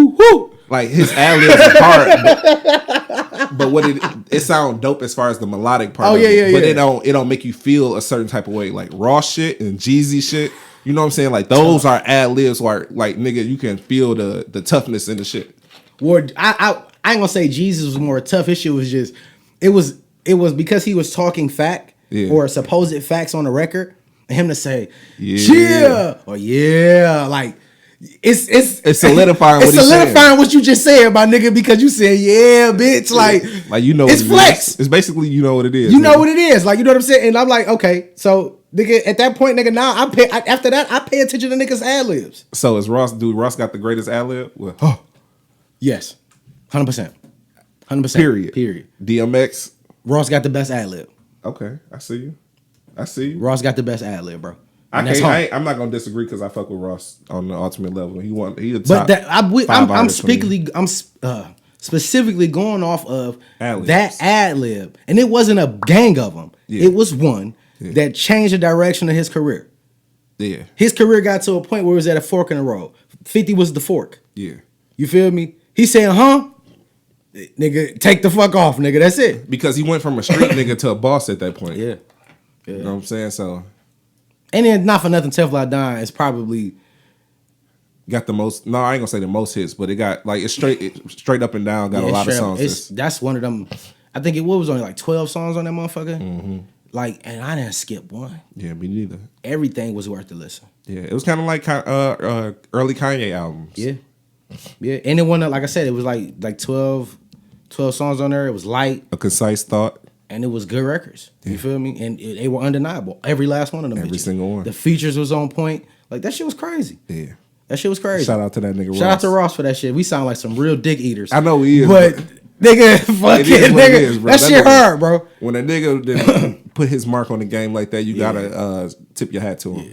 like his ad libs are hard, but what it sound dope as far as the melodic part. But it don't make you feel a certain type of way. Like Raw shit and Jeezy shit. You know what I'm saying? Like those are ad libs where like nigga you can feel the toughness in the shit. Well, I ain't gonna say Jesus was more tough. His shit was just it was because he was talking fact or supposed facts on the record, and him to say or like. It's solidifying. It's solidifying what you just said, my nigga, because you said bitch. Like you know, it's flex. It's basically you know what it is. You know what it is. Like you know what I'm saying. And I'm like, okay, so nigga, at that point, nigga, now after that, I pay attention to niggas' ad libs. So is Ross got the greatest ad lib? Well, yes, 100%. Period. DMX, Ross got the best ad lib. Okay, I see you. Ross got the best ad lib, bro. I'm not gonna disagree because I fuck with Ross on the ultimate level. He a top. But I'm specifically going off of ad-libs. That ad lib, and it wasn't a gang of them. Yeah. It was one that changed the direction of his career. Yeah, his career got to a point where it was at a fork in the road. 50 was the fork. Yeah, you feel me? He saying, nigga, take the fuck off, nigga. That's it. Because he went from a street nigga to a boss at that point. Yeah. You know what I'm saying? So. And then not for nothing, Teflon Don is probably got the most. No, I ain't gonna say the most hits, but it got like it's straight up and down. Got a lot of songs. That's one of them. I think it was only like 12 songs on that motherfucker. Mm-hmm. Like, and I didn't skip one. Yeah, me neither. Everything was worth the listen. Yeah, it was kind of like early Kanye albums. Yeah, and it wasn't like I said. It was like 12 songs on there. It was light, a concise thought. And it was good records. You feel me? And they were undeniable. Every last one of them. Every single one. The features was on point. Like, that shit was crazy. Yeah. That shit was crazy. Shout out to that nigga Ross. Shout out to Ross for that shit. We sound like some real dick eaters. I know he is. But, nigga, fuck it, nigga. That shit hard, bro. When a nigga didn't put his mark on the game like that, you gotta tip your hat to him.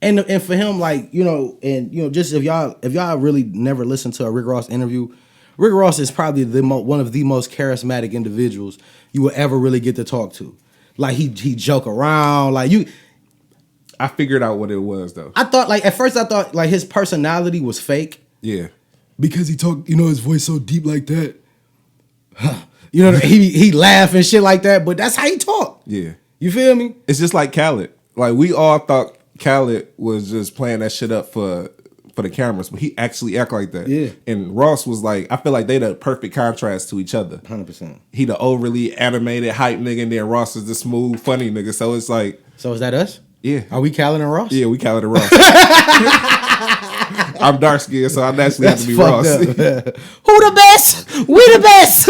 Yeah. And for him, like, just if y'all really never listened to a Rick Ross interview, Rick Ross is probably one of the most charismatic individuals you will ever really get to talk to. Like he joke around, like you. I figured out what it was though. At first I thought his personality was fake. Yeah, because he talked, his voice so deep like that. He laugh and shit like that, but that's how he talk. Yeah, you feel me? It's just like Khaled. Like we all thought Khaled was just playing that shit up for the cameras, but he actually act like that. Yeah. And Ross was like, I feel like they the perfect contrast to each other. 100%. He the overly animated hype nigga, and then Ross is the smooth, funny nigga. So it's like, so is that us? Yeah. Are we Khaled and Ross? Yeah, we Khaled and Ross. I'm dark skinned, so I naturally have to be Ross. Who the best? We the best.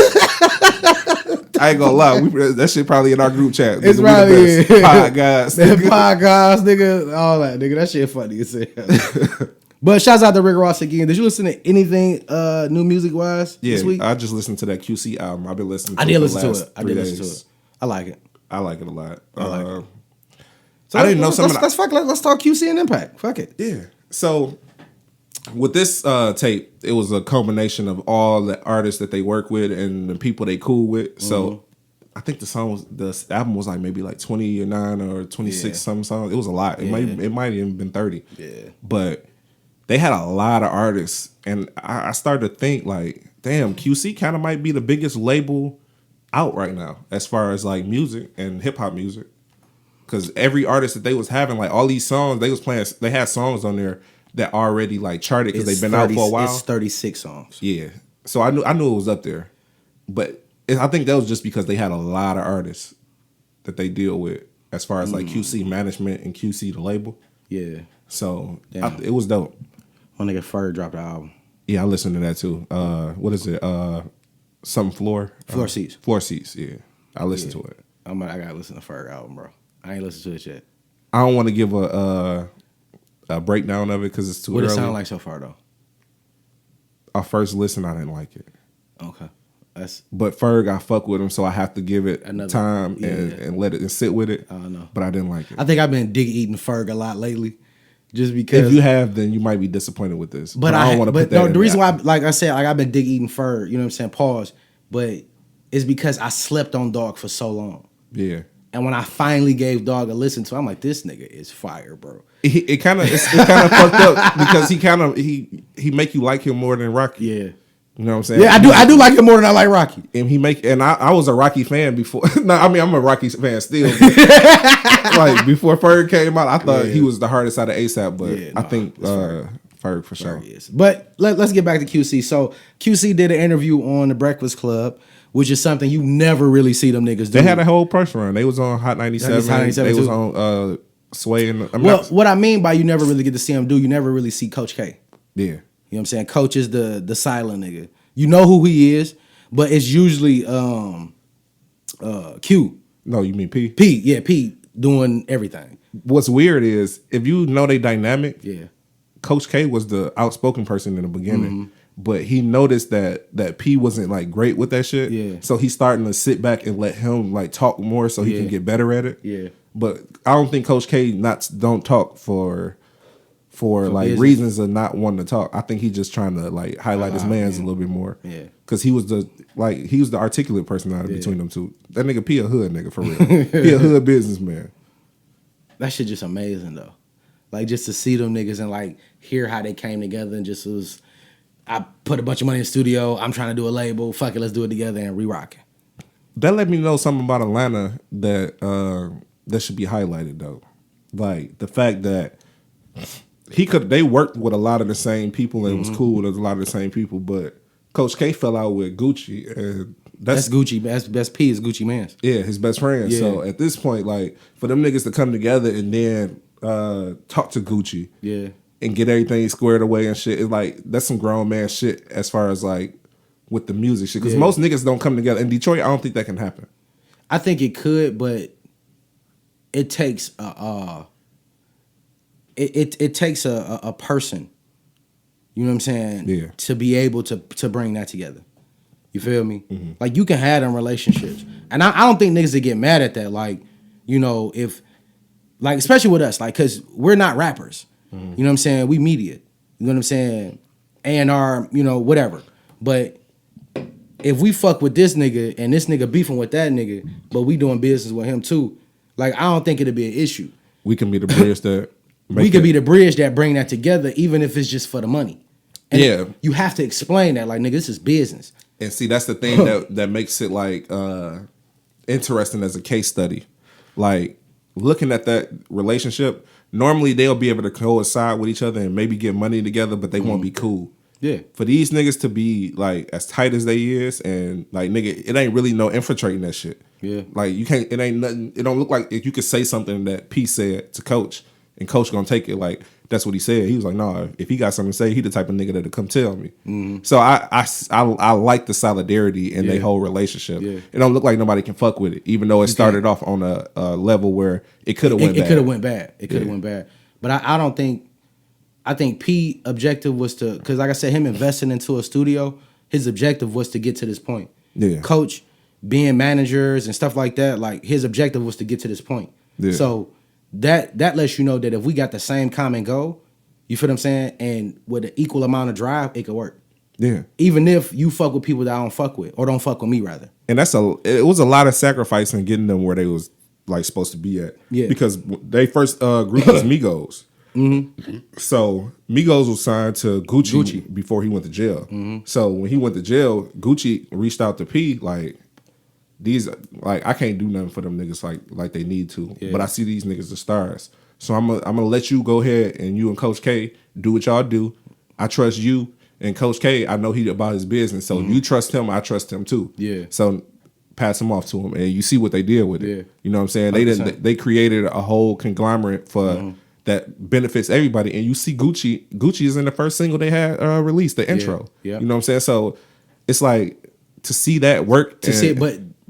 I ain't gonna lie, that shit probably in our group chat. It's probably pod guys, nigga, all that nigga. That shit funny as hell. But shouts out to Rick Ross again. Did you listen to anything new music wise this week? I just listened to that QC album. I've been listening to it. I did listen to it. I like it. I like it a lot. So I didn't know some of Let's talk QC and Impact. Fuck it. Yeah. So with this tape, it was a culmination of all the artists that they work with and the people they cool with. Mm-hmm. So I think the album was like maybe like 29 or 26 some songs. It was a lot. It might have even been 30. Yeah. But they had a lot of artists, and I started to think like, damn, QC kind of might be the biggest label out right now as far as like music and hip hop music. Because every artist that they was having, like all these songs they was playing, they had songs on there that already like charted because they've been out for a while. It's 36 songs. Yeah, so I knew it was up there, but I think that was just because they had a lot of artists that they deal with as far as like QC management and QC the label. Yeah. So it was dope. One nigga Ferg dropped the album. Yeah, I listened to that too. What is it? Something Floor Seats. Floor Seats. Yeah, I listened to it. I gotta listen to the Ferg album, bro. I ain't listened to it yet. I don't want to give a breakdown of it because it's too early. What it sound like so far though? Our first listen, I didn't like it. Okay. But Ferg, I fuck with him, so I have to give it time and let it and sit with it. I don't know. But I didn't like it. I think I've been eating Ferg a lot lately. Just because if you have, then you might be disappointed with this. But I don't want to put that. No, the reason why, like I said, like I've been eating Ferg, you know what I'm saying? Pause. But it's because I slept on Dog for so long. Yeah. And when I finally gave Dog a listen to, I'm like, this nigga is fire, bro. It kind of fucked up because he make you like him more than Rocky. Yeah. You know what I'm saying? Yeah, I do like him more than I like Rocky. And I was a Rocky fan before. No, I mean I'm a Rocky fan still. Like before Ferg came out, I thought he was the hardest out of ASAP, but I think Ferg for sure. Is. But let's get back to QC. So QC did an interview on the Breakfast Club, which is something you never really see them niggas do. They had a whole press run. They was on Hot 97. They was on Sway. What I mean by you never really get to see them do, you never really see Coach K. Yeah. You know what I'm saying? Coach is the silent nigga. You know who he is, but it's usually Q. No, you mean P? P, yeah, P doing everything. What's weird is if you know they dynamic, yeah. Coach K was the outspoken person in the beginning, but he noticed that P wasn't like great with that shit. Yeah. So he's starting to sit back and let him like talk more so he can get better at it. Yeah. But I don't think Coach K don't talk for like business. Reasons of not wanting to talk. I think he's just trying to like highlight his mans a little bit more. Yeah. Cause he was the articulate personality between them two. That nigga P a hood nigga for real. He a hood businessman. That shit just amazing though. Like just to see them niggas and like hear how they came together and just was, I put a bunch of money in the studio. I'm trying to do a label. Fuck it, let's do it together and re-rocking. That let me know something about Atlanta that should be highlighted though. Like the fact that they worked with a lot of the same people and it was cool with a lot of the same people, but Coach K fell out with Gucci, and that's Gucci. Best P is Gucci Mance. Yeah, his best friend. Yeah. So at this point, like for them niggas to come together and then talk to Gucci, and get everything squared away and shit, it's like that's some grown man shit as far as like with the music shit. Because most niggas don't come together in Detroit. I don't think that can happen. I think it could, but it takes it takes a person, you know what I'm saying, to be able to bring that together. You feel me? Mm-hmm. Like you can have them relationships, and I don't think niggas that get mad at that. Like, you know, if like especially with us, like because we're not rappers. Mm-hmm. You know what I'm saying? We media. You know what I'm saying? A&R, you know, whatever. But if we fuck with this nigga and this nigga beefing with that nigga, but we doing business with him too, like I don't think it'll be an issue. We can be the bridge that. We could be the bridge that bring that together, even if it's just for the money. And you have to explain that, like, nigga, this is business. And see, that's the thing that makes it like interesting as a case study. Like looking at that relationship, normally they'll be able to coincide with each other and maybe get money together, but they won't be cool. Yeah. For these niggas to be like as tight as they is, and like nigga, it ain't really no infiltrating that shit. Yeah. Like you can't. It ain't nothing. It don't look like if you could say something that P said to Coach. And Coach gonna take it like that's what he said. He was like, "No, if he got something to say, he the type of nigga that'll come tell me." Mm-hmm. So I like the solidarity in their whole relationship. Yeah. It don't look like nobody can fuck with it, even though it started off on a level where it could have went bad. It could have went bad. It could have went bad. But I don't think. I think P objective was to, because like I said, him investing into a studio, his objective was to get to this point. Yeah. Coach being managers and stuff like that, like his objective was to get to this point. Yeah. So. That lets you know that if we got the same common goal, you feel what I'm saying, and with an equal amount of drive, it could work. Yeah. Even if you fuck with people that I don't fuck with, or don't fuck with me rather. And it was a lot of sacrifice in getting them where they was like supposed to be at. Yeah. Because they first group was Migos. So Migos was signed to Gucci before he went to jail. So when he went to jail, Gucci reached out to P like, these like I can't do nothing for them niggas like they need to, but I see these niggas as stars. So I'm gonna let you go ahead and you and Coach K do what y'all do. I trust you and Coach K. I know he about his business, so you trust him. I trust him too. Yeah. So pass him off to him, and you see what they did with it. Yeah. You know what I'm saying? 100%. They created a whole conglomerate for that benefits everybody. And you see Gucci is in the first single they had released, the intro. Yeah. You know what I'm saying? So it's like to see that work. To see it,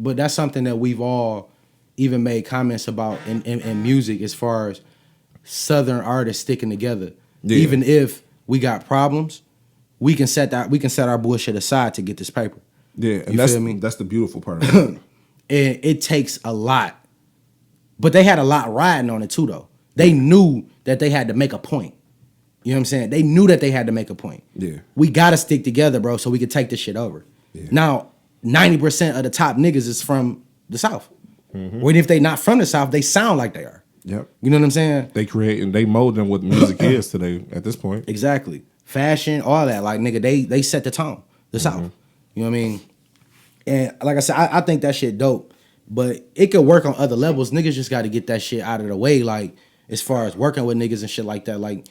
but that's something that we've all even made comments about in music as far as Southern artists sticking together. Yeah. Even if we got problems, we can set our bullshit aside to get this paper. Yeah, and that's the beautiful part of it. And it takes a lot. But they had a lot riding on it too, though. They knew that they had to make a point. You know what I'm saying? They knew that they had to make a point. Yeah. We got to stick together, bro, so we could take this shit over. Yeah. Now, 90% of the top niggas is from the South. Mm-hmm. Or if they not from the South, they sound like they are. Yep. You know what I'm saying? They create and they mold them what music is today at this point. Exactly. Fashion, all that. Like, nigga, they set the tone. The South. You know what I mean? And like I said, I think that shit dope. But it could work on other levels. Niggas just got to get that shit out of the way. Like, as far as working with niggas and shit like that. Like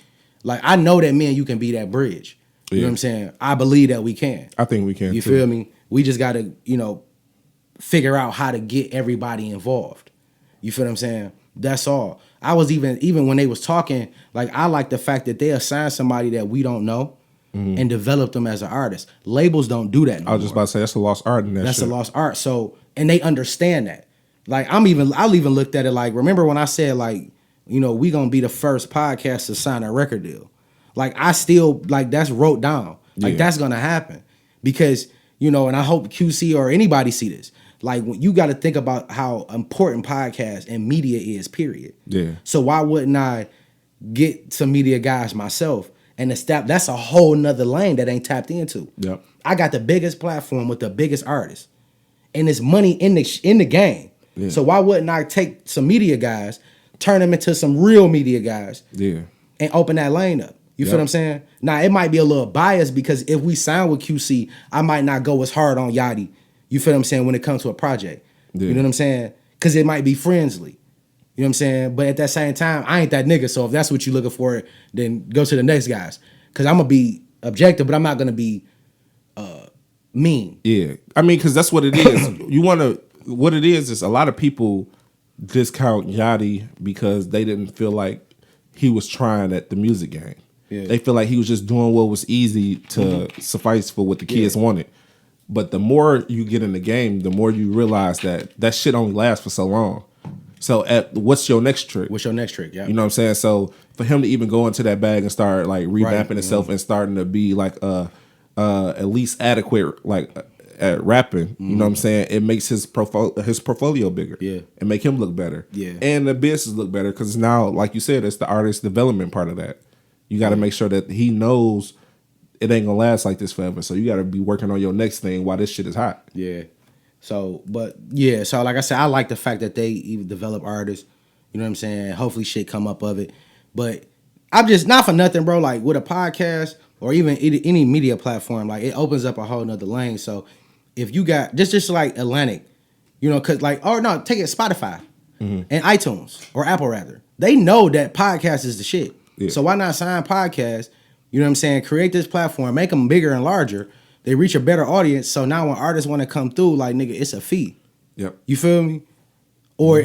I know that me and you can be that bridge. You know what I'm saying? I believe that we can. I think we can, You feel me? We just got to, figure out how to get everybody involved. You feel what I'm saying? That's all. I was even when they was talking, like, I like the fact that they assign somebody that we don't know and develop them as an artist. Labels don't do that no I was just about to say, that's a lost art in that That's shit. A lost art. So, and they understand that. Like, I'll even looked at it like, remember when I said, like, we gonna be the first podcast to sign a record deal. Like, I still, like, that's wrote down. Like, that's gonna happen. Because, and I hope QC or anybody see this. Like, you got to think about how important podcast and media is, period. Yeah. So why wouldn't I get some media guys myself and that's a whole nother lane that ain't tapped into. Yep. I got the biggest platform with the biggest artists. And it's money in the game. Yeah. So why wouldn't I take some media guys, turn them into some real media guys, and open that lane up? You feel what I'm saying? Now, it might be a little biased because if we sign with QC, I might not go as hard on Yachty. You feel what I'm saying? When it comes to a project. Yeah. You know what I'm saying? Because it might be friendly. You know what I'm saying? But at that same time, I ain't that nigga. So if that's what you're looking for, then go to the next guys. Because I'm going to be objective, but I'm not going to be mean. Yeah. I mean, because that's what it is. What it is a lot of people discount Yachty because they didn't feel like he was trying at the music game. Yeah. They feel like he was just doing what was easy to suffice for what the kids wanted. But the more you get in the game, the more you realize that shit only lasts for so long. So what's your next trick? What's your next trick? Yeah. You know what I'm saying? So for him to even go into that bag and start like revamping himself and starting to be like at least adequate like at rapping, you know what I'm saying? It makes his portfolio bigger. Yeah. And make him look better. Yeah. And the business look better because now, like you said, it's the artist development part of that. You got to make sure that he knows it ain't gonna last like this forever. So you got to be working on your next thing while this shit is hot. Yeah. So like I said, I like the fact that they even develop artists. You know what I'm saying? Hopefully shit come up of it. But I'm just, not for nothing, bro, like with a podcast or even any media platform, like it opens up a whole nother lane. So if you got, just like Atlantic, cause like, or no, take it Spotify and iTunes or Apple rather. They know that podcast is the shit. Yeah. So why not sign podcasts? You know what I'm saying? Create this platform, make them bigger and larger. They reach a better audience. So now when artists want to come through, like, nigga, it's a fee. Yep. You feel me? Or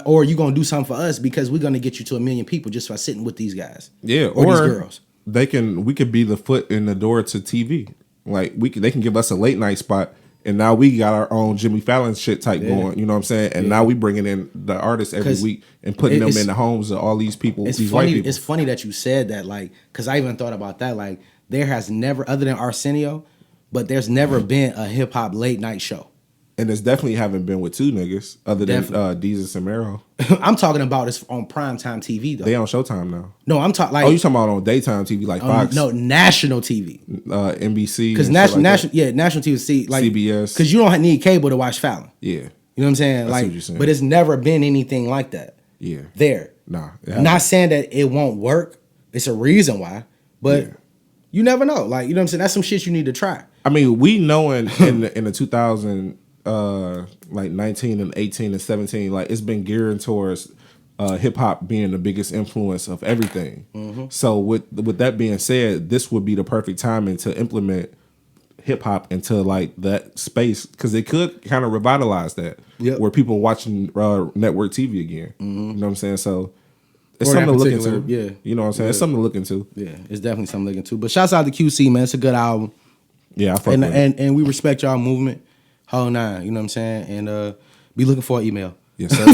or you gonna do something for us because we're gonna get you to 1 million people just by sitting with these guys. Yeah. Or these girls. We could be the foot in the door to TV. Like they can give us a late night spot. And now we got our own Jimmy Fallon shit type going, you know what I'm saying? And now we bringing in the artists every week and putting them in the homes of all these people, these white people. It's funny that you said that, like, because I even thought about that. Like, there has never, other than Arsenio, but there's never been a hip hop late night show. And there's definitely haven't been with two niggas other than Deezus and Mero. I'm talking about it's on primetime TV though. They on Showtime now. No, I'm talking like. Oh, you talking about on daytime TV like Fox? No, national TV. NBC. Because national TV, like CBS. Because you don't need cable to watch Fallon. Yeah. You know what I'm saying? That's what you're saying. But it's never been anything like that. Yeah. There. Nah. Not saying that it won't work, It's a reason why, but you never know. Like, you know what I'm saying? That's some shit you need to try. I mean, we know in the 2000 like 19 and 18 and 17, like it's been geared towards hip hop being the biggest influence of everything. Mm-hmm. So with that being said, this would be the perfect timing to implement hip hop into like that space, because it could kind of revitalize that, where people watching network TV again. Mm-hmm. You know what I'm saying? So it's something to look into. Yeah, you know what I'm saying? It's something to look into. Yeah, it's definitely something to look into. But shouts out to QC, man. It's a good album. Yeah, I fuck with it. And we respect y'all movement. Whole nine, you know what I'm saying? And be looking for an email. Yes, sir.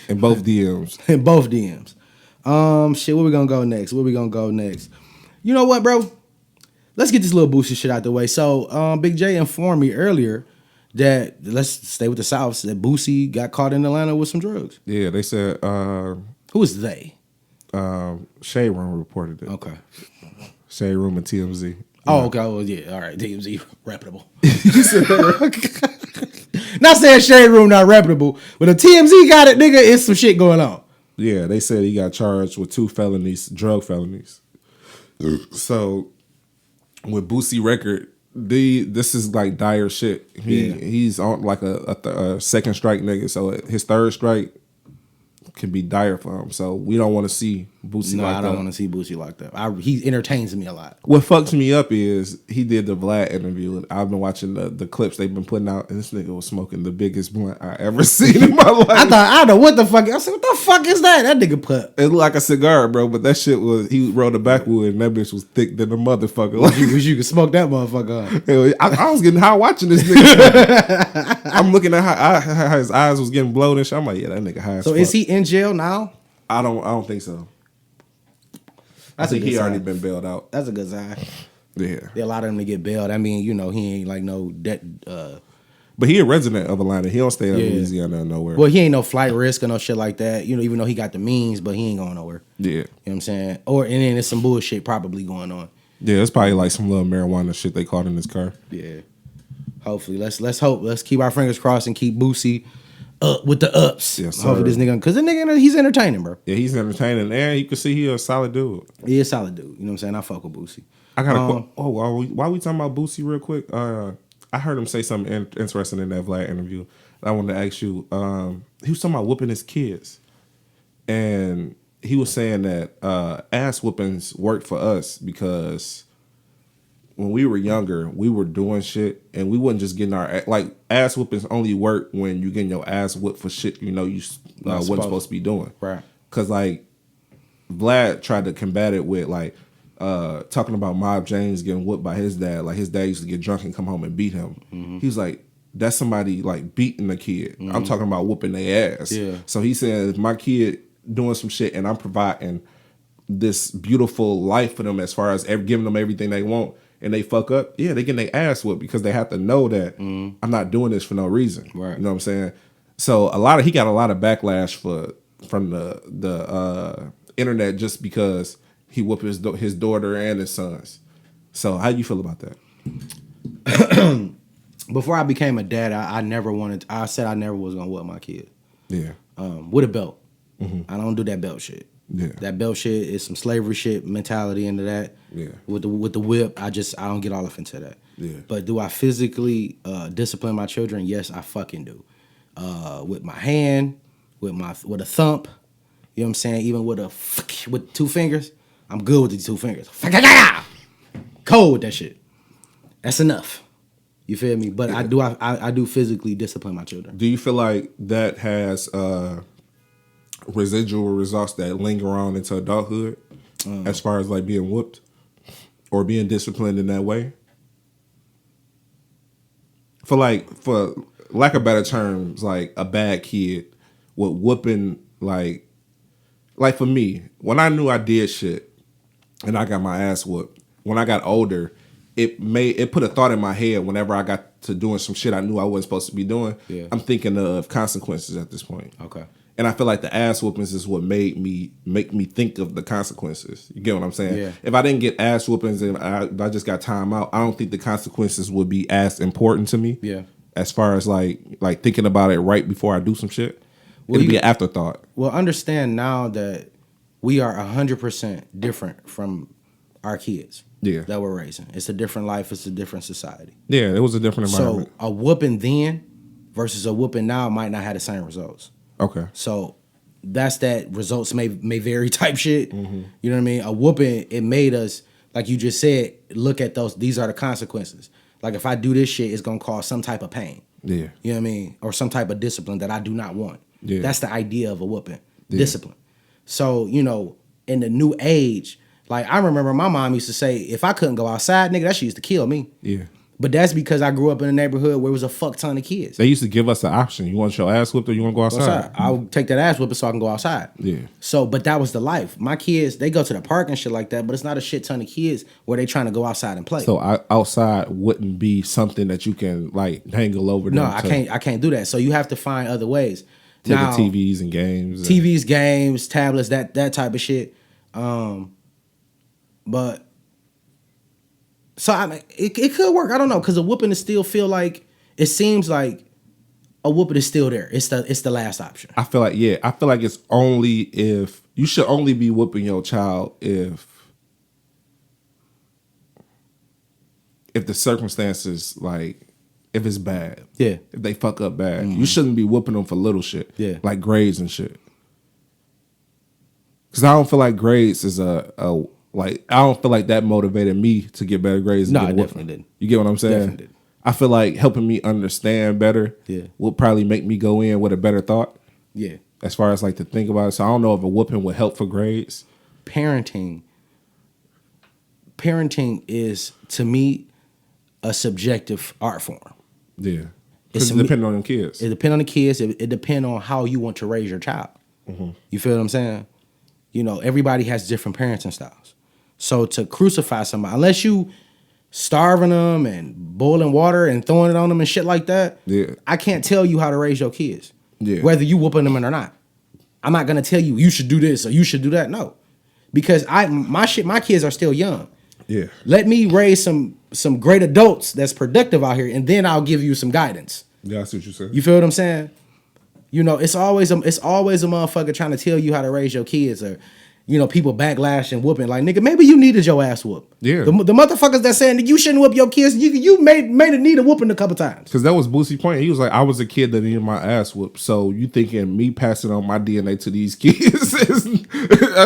In both DMs. In both DMs. Shit, where we gonna go next? You know what, bro? Let's get this little Boosie shit out the way. So, Big J informed me earlier that, let's stay with the South, that Boosie got caught in Atlanta with some drugs. Yeah, they said... Who is they? Shade Room reported it. Okay. Shade Room and TMZ. Oh, okay. Well, yeah. All right. TMZ, reputable. Not saying Shade Room not reputable, but if TMZ got it, nigga, it's some shit going on. Yeah, they said he got charged with 2 felonies, drug felonies. So, with Boosie record, this is like dire shit. He's on like a second strike nigga, so his third strike can be dire for him. So we don't want to see Boosie locked up. I don't want to see Boosie locked up. He entertains me a lot. What fucks me up is he did the Vlad interview, and I've been watching the clips they've been putting out, and this nigga was smoking the biggest blunt I ever seen in my life. I don't know what the fuck. I said, what the fuck is that? That nigga put. It looked like a cigar, bro, but that shit was, he rolled a backwood, and that bitch was thick than a motherfucker. Like, you could smoke that motherfucker. I was getting high watching this nigga. I'm looking at how his eyes was getting blown and shit. I'm like, yeah, that nigga high as fuck. So is he in jail now? I don't think so. I think he already been bailed out. That's a good sign. Yeah. There are a lot of them to get bailed. I mean, you know, he ain't like no debt. But he a resident of Atlanta. He don't stay in Louisiana or nowhere. Well, he ain't no flight risk or no shit like that. You know, even though he got the means, but he ain't going nowhere. Yeah. You know what I'm saying? And then there's some bullshit probably going on. Yeah, it's probably like some little marijuana shit they caught in his car. Yeah. Hopefully. Let's hope. Let's keep our fingers crossed and keep Boosie up with the ups. Yes, sir. Hopefully this nigga, because the nigga, he's entertaining, bro. Yeah, he's entertaining. And you can see he a solid dude. He is a solid dude. You know what I'm saying? I fuck with Boosie. I got a why we talking about Boosie real quick? I heard him say something interesting in that Vlad interview. I wanted to ask you. He was talking about whooping his kids. And he was saying that ass whoopings worked for us because when we were younger, we were doing shit and we wasn't just getting our, like, ass whoopings only work when you getting your ass whooped for shit you know you wasn't supposed to be doing. Right. Because, like, Vlad tried to combat it with, like, talking about Mob James getting whooped by his dad. Like, his dad used to get drunk and come home and beat him. Mm-hmm. He was like, that's somebody, like, beating a kid. Mm-hmm. I'm talking about whooping their ass. Yeah. So he said, if my kid doing some shit and I'm providing this beautiful life for them as far as giving them everything they want, and they fuck up, yeah, they getting their ass whooped because they have to know that I'm not doing this for no reason. Right. You know what I'm saying? So he got a lot of backlash from the internet just because he whooped his daughter and his sons. So how you feel about that? Before I became a dad, I said I never was gonna whoop my kid. Yeah. With a belt. Mm-hmm. I don't do that belt shit. Yeah. That belt shit is some slavery shit mentality into that. Yeah. With the whip, I don't get all up into that. Yeah. But do I physically discipline my children? Yes, I fucking do. With my hand, with a thump, you know what I'm saying? Even with 2 fingers, I'm good with the 2 fingers. Cold with that shit. That's enough. You feel me? But yeah. I do physically discipline my children. Do you feel like that has residual results that linger on into adulthood as far as like being whooped or being disciplined in that way? For lack of better terms, like a bad kid with whooping, like for me, when I knew I did shit and I got my ass whooped, when I got older, it put a thought in my head whenever I got to doing some shit I knew I wasn't supposed to be doing. Yeah. I'm thinking of consequences at this point. Okay. And I feel like the ass whoopings is what make me think of the consequences. You get what I'm saying? Yeah. If I didn't get ass whoopings and I just got time out, I don't think the consequences would be as important to me. Yeah. As far as like thinking about it right before I do some shit. It'll be an afterthought. Well, understand now that we are 100% different from our kids. Yeah. That we're raising. It's a different life. It's a different society. Yeah, it was a different environment. So a whooping then versus a whooping now might not have the same results. Okay. So that's that results may vary type shit. Mm-hmm. You know what I mean? A whooping, it made us, like you just said, look at those. These are the consequences. Like if I do this shit, it's gonna cause some type of pain. Yeah. You know what I mean? Or some type of discipline that I do not want. Yeah. That's the idea of a whooping. Yeah. Discipline. So, you know, in the new age, like I remember my mom used to say, if I couldn't go outside, nigga, that shit used to kill me. Yeah. But that's because I grew up in a neighborhood where it was a fuck ton of kids. They used to give us the option. You want your ass whipped or you want to go outside? I'll take that ass whipping so I can go outside. Yeah. So, but that was the life. My kids, they go to the park and shit like that, but it's not a shit ton of kids where they trying to go outside and play. So outside wouldn't be something that you can like dangle over them. No, I can't do that. So you have to find other ways. Take the TVs and games. TVs, games, tablets, that type of shit. But so I mean, it could work. I don't know, because a whooping is still feel like, it seems like a whooping is still there. It's the last option. I feel like it's only if you should only be whooping your child if the circumstances, like if it's bad. Yeah. If they fuck up bad. Mm-hmm. You shouldn't be whooping them for little shit. Yeah. Like grades and shit. Cause I don't feel like grades is like, I don't feel like that motivated me to get better grades. No, I definitely didn't. You get what I'm saying? Definitely didn't. I feel like helping me understand better will probably make me go in with a better thought. Yeah. As far as like to think about it. So I don't know if a whooping would help for grades. Parenting is, to me, a subjective art form. Yeah. Because it depends on the kids. It depends on the kids. It depends on how you want to raise your child. Mm-hmm. You feel what I'm saying? You know, everybody has different parenting styles. So to crucify somebody, unless you starving them and boiling water and throwing it on them and shit like that, I can't tell you how to raise your kids. Yeah. Whether you whooping them or not. I'm not gonna tell you you should do this or you should do that. No. Because my kids are still young. Yeah. Let me raise some great adults that's productive out here, and then I'll give you some guidance. Yeah, I see what you're saying. You feel what I'm saying? You know, it's always a motherfucker trying to tell you how to raise your kids, or, you know, people backlash and whooping. Like, nigga, maybe you needed your ass whooped. Yeah. The motherfuckers that saying that you shouldn't whoop your kids, you made a need a whooping a couple times. Because that was Boosie's point. He was like, I was a kid that needed my ass whooped. So you thinking me passing on my DNA to these kids is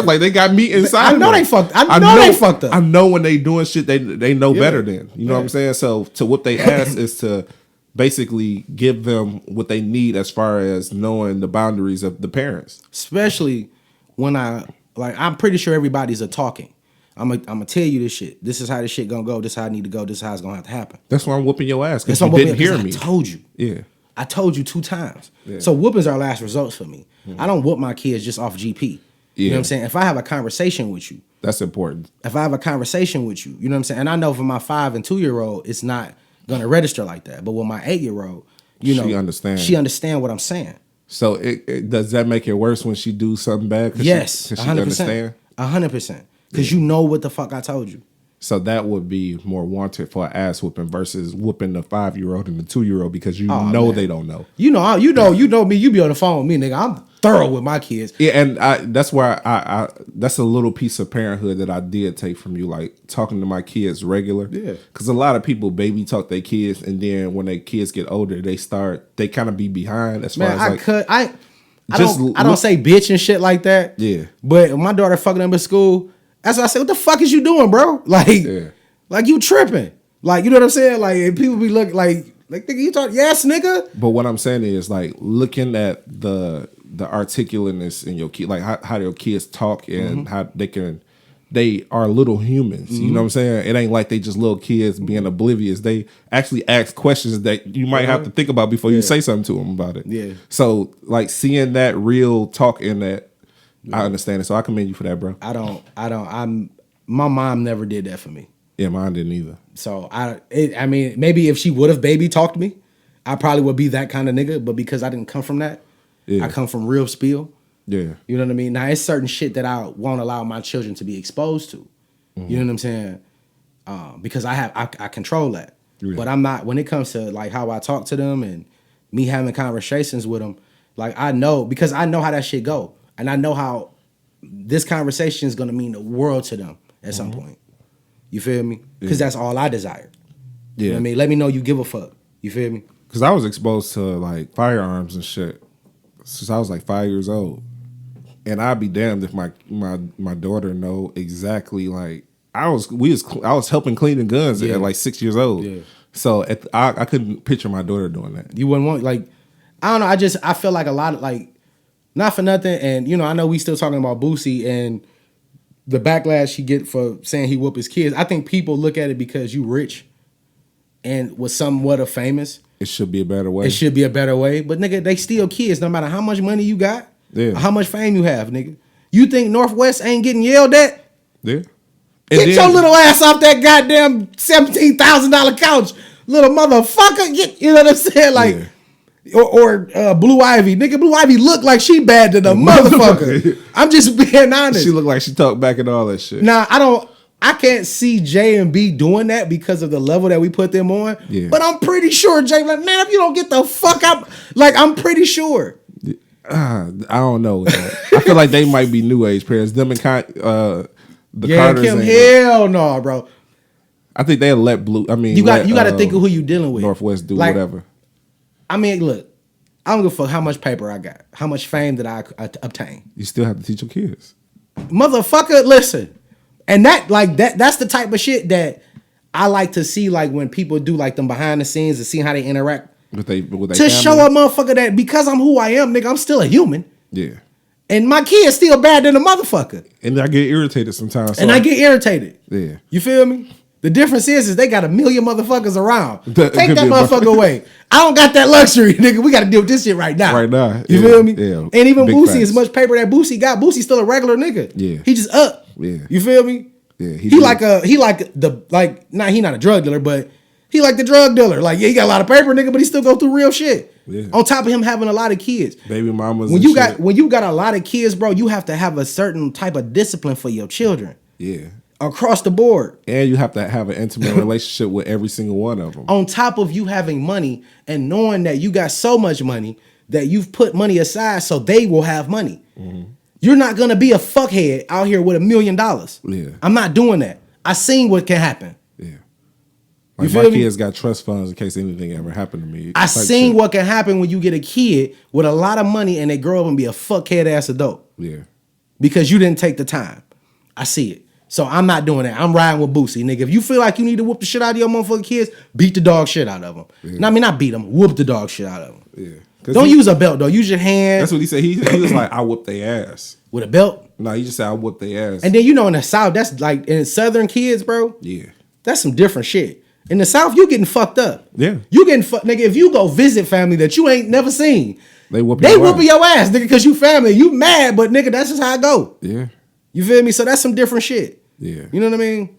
like they got me inside. I know they fucked. I know they fucked up. I know when they doing shit they know better than. You know what I'm saying? So to whoop they ass is to basically give them what they need as far as knowing the boundaries of the parents. Especially when I'm pretty sure everybody's a talking. I'm gonna tell you this shit. This is how this shit gonna go. This is how I need to go. This is how it's gonna have to happen. That's why I'm whooping your ass, because you didn't hear me. I told you. Yeah. I told you 2 times. Yeah. So whoopings are last results for me. Mm-hmm. I don't whoop my kids just off GP. You know what I'm saying? If I have a conversation with you. That's important. If I have a conversation with you, you know what I'm saying? And I know for my 5 and 2-year-old, it's not gonna register like that. But with my 8-year-old, you know, she understand what I'm saying. So it does that make it worse when she do something bad? Yes, 'cause she understand? 100%. Because you know what the fuck I told you. So that would be more wanted for an ass whooping versus whooping the 5-year-old and the 2-year-old, because you know they don't know. You know me. You be on the phone with me, nigga. I'm thorough with my kids. Yeah, and that's where I that's a little piece of parenthood that I did take from you, like talking to my kids regular. Yeah. Because a lot of people baby talk their kids, and then when their kids get older, they kind of be behind as far as I don't say bitch and shit like that. Yeah. But when my daughter fucking up at school, that's why I say, what the fuck is you doing, bro? Like you tripping. Like, you know what I'm saying? Like, people be looking like nigga, you talk, yes, nigga. But what I'm saying is, like, looking at the articulateness in your kid, like how your kids talk and how they are little humans. You know what I'm saying? It ain't like they just little kids being oblivious. They actually ask questions that you might have to think about before you say something to them about it. Yeah. So, like, seeing that real talk in that, I understand it. So I commend you for that, bro. My mom never did that for me. Yeah, mine didn't either. So I mean, maybe if she would have baby talked me, I probably would be that kind of nigga. But because I didn't come from that, I come from real spiel. Yeah. You know what I mean? Now, it's certain shit that I won't allow my children to be exposed to. You know what I'm saying? Because I control that. Yeah. But I'm not, when it comes to like how I talk to them and me having conversations with them, like I know, because I know how that shit go. And I know how this conversation is gonna mean the world to them at some point. You feel me? Because that's all I desire. Yeah. You know what I mean? Let me know you give a fuck. You feel me? Because I was exposed to like firearms and shit since I was like 5 years old, and I'd be damned if my daughter know exactly like I was helping clean the guns at like 6 years old. Yeah. So I couldn't picture my daughter doing that. You wouldn't want like I don't know. I feel like a lot of like not for nothing, and you know I know we still talking about Boosie and the backlash he get for saying he whoop his kids. I think people look at it because you rich and was somewhat of famous. It should be a better way. It should be a better way. But nigga, they still kids no matter how much money you got, or how much fame you have, nigga. You think Northwest ain't getting yelled at? Yeah. Get your little ass off that goddamn $17,000 couch, little motherfucker. You know what I'm saying? Like, or Blue Ivy. Nigga, Blue Ivy look like she bad to the motherfucker. I'm just being honest. She look like she talk back and all that shit. Nah, I can't see J and B doing that because of the level that we put them on. Yeah. But I'm pretty sure Jay, like, man, if you don't get the fuck out, like, I'm pretty sure. I don't know. I feel like they might be new age parents. Them and the Carters. Kim, hell no, bro. I think they'll let Blue. I mean, you got to think of who you dealing with. Northwest do like, whatever. I mean, look, I don't give a fuck how much paper I got, how much fame that I obtain. You still have to teach your kids, motherfucker. Listen. And that's the type of shit that I like to see, like when people do like them behind the scenes and see how they interact. With they to show a motherfucker that because I'm who I am, nigga, I'm still a human. Yeah. And my kid's still bad than a motherfucker. And I get irritated sometimes. And I get irritated. Yeah. You feel me? The difference is they got a million motherfuckers around. Take that motherfucker away. I don't got that luxury, nigga. We got to deal with this shit right now. Right now. You feel me? Yeah. And even Boosie, as much paper that Boosie got, Boosie's still a regular nigga. Yeah. He just up. Yeah. You feel me? Yeah. He not a drug dealer, but he like the drug dealer. Like, yeah, he got a lot of paper, nigga, but he still go through real shit. Yeah. On top of him having a lot of kids. Baby mamas. When you got a lot of kids, bro, you have to have a certain type of discipline for your children. Yeah. Across the board. And you have to have an intimate relationship with every single one of them. On top of you having money and knowing that you got so much money that you've put money aside so they will have money. Mm-hmm. You're not going to be a fuckhead out here with $1 million. Yeah. I'm not doing that. I seen what can happen. Yeah. Like my kids got trust funds in case anything ever happened to me. I seen what can happen when you get a kid with a lot of money and they grow up and be a fuckhead ass adult. Yeah. Because you didn't take the time. I see it. So I'm not doing that. I'm riding with Boosie, nigga. If you feel like you need to whoop the shit out of your motherfucking kids, beat the dog shit out of them. Yeah. No, I mean, not beat them. Whoop the dog shit out of them. Yeah. Don't use a belt, though. Use your hand. That's what he said. He was like, I whoop their ass. With a belt? No, he just said, I whoop their ass. And then, you know, in the South, that's like, in Southern kids, bro. Yeah. That's some different shit. In the South, you getting fucked up. Yeah. You getting fucked. Nigga, if you go visit family that you ain't never seen, they whooping your ass, nigga, because you family. You mad, but nigga, that's just how it go. Yeah. You feel me? So that's some different shit. Yeah. You know what I mean?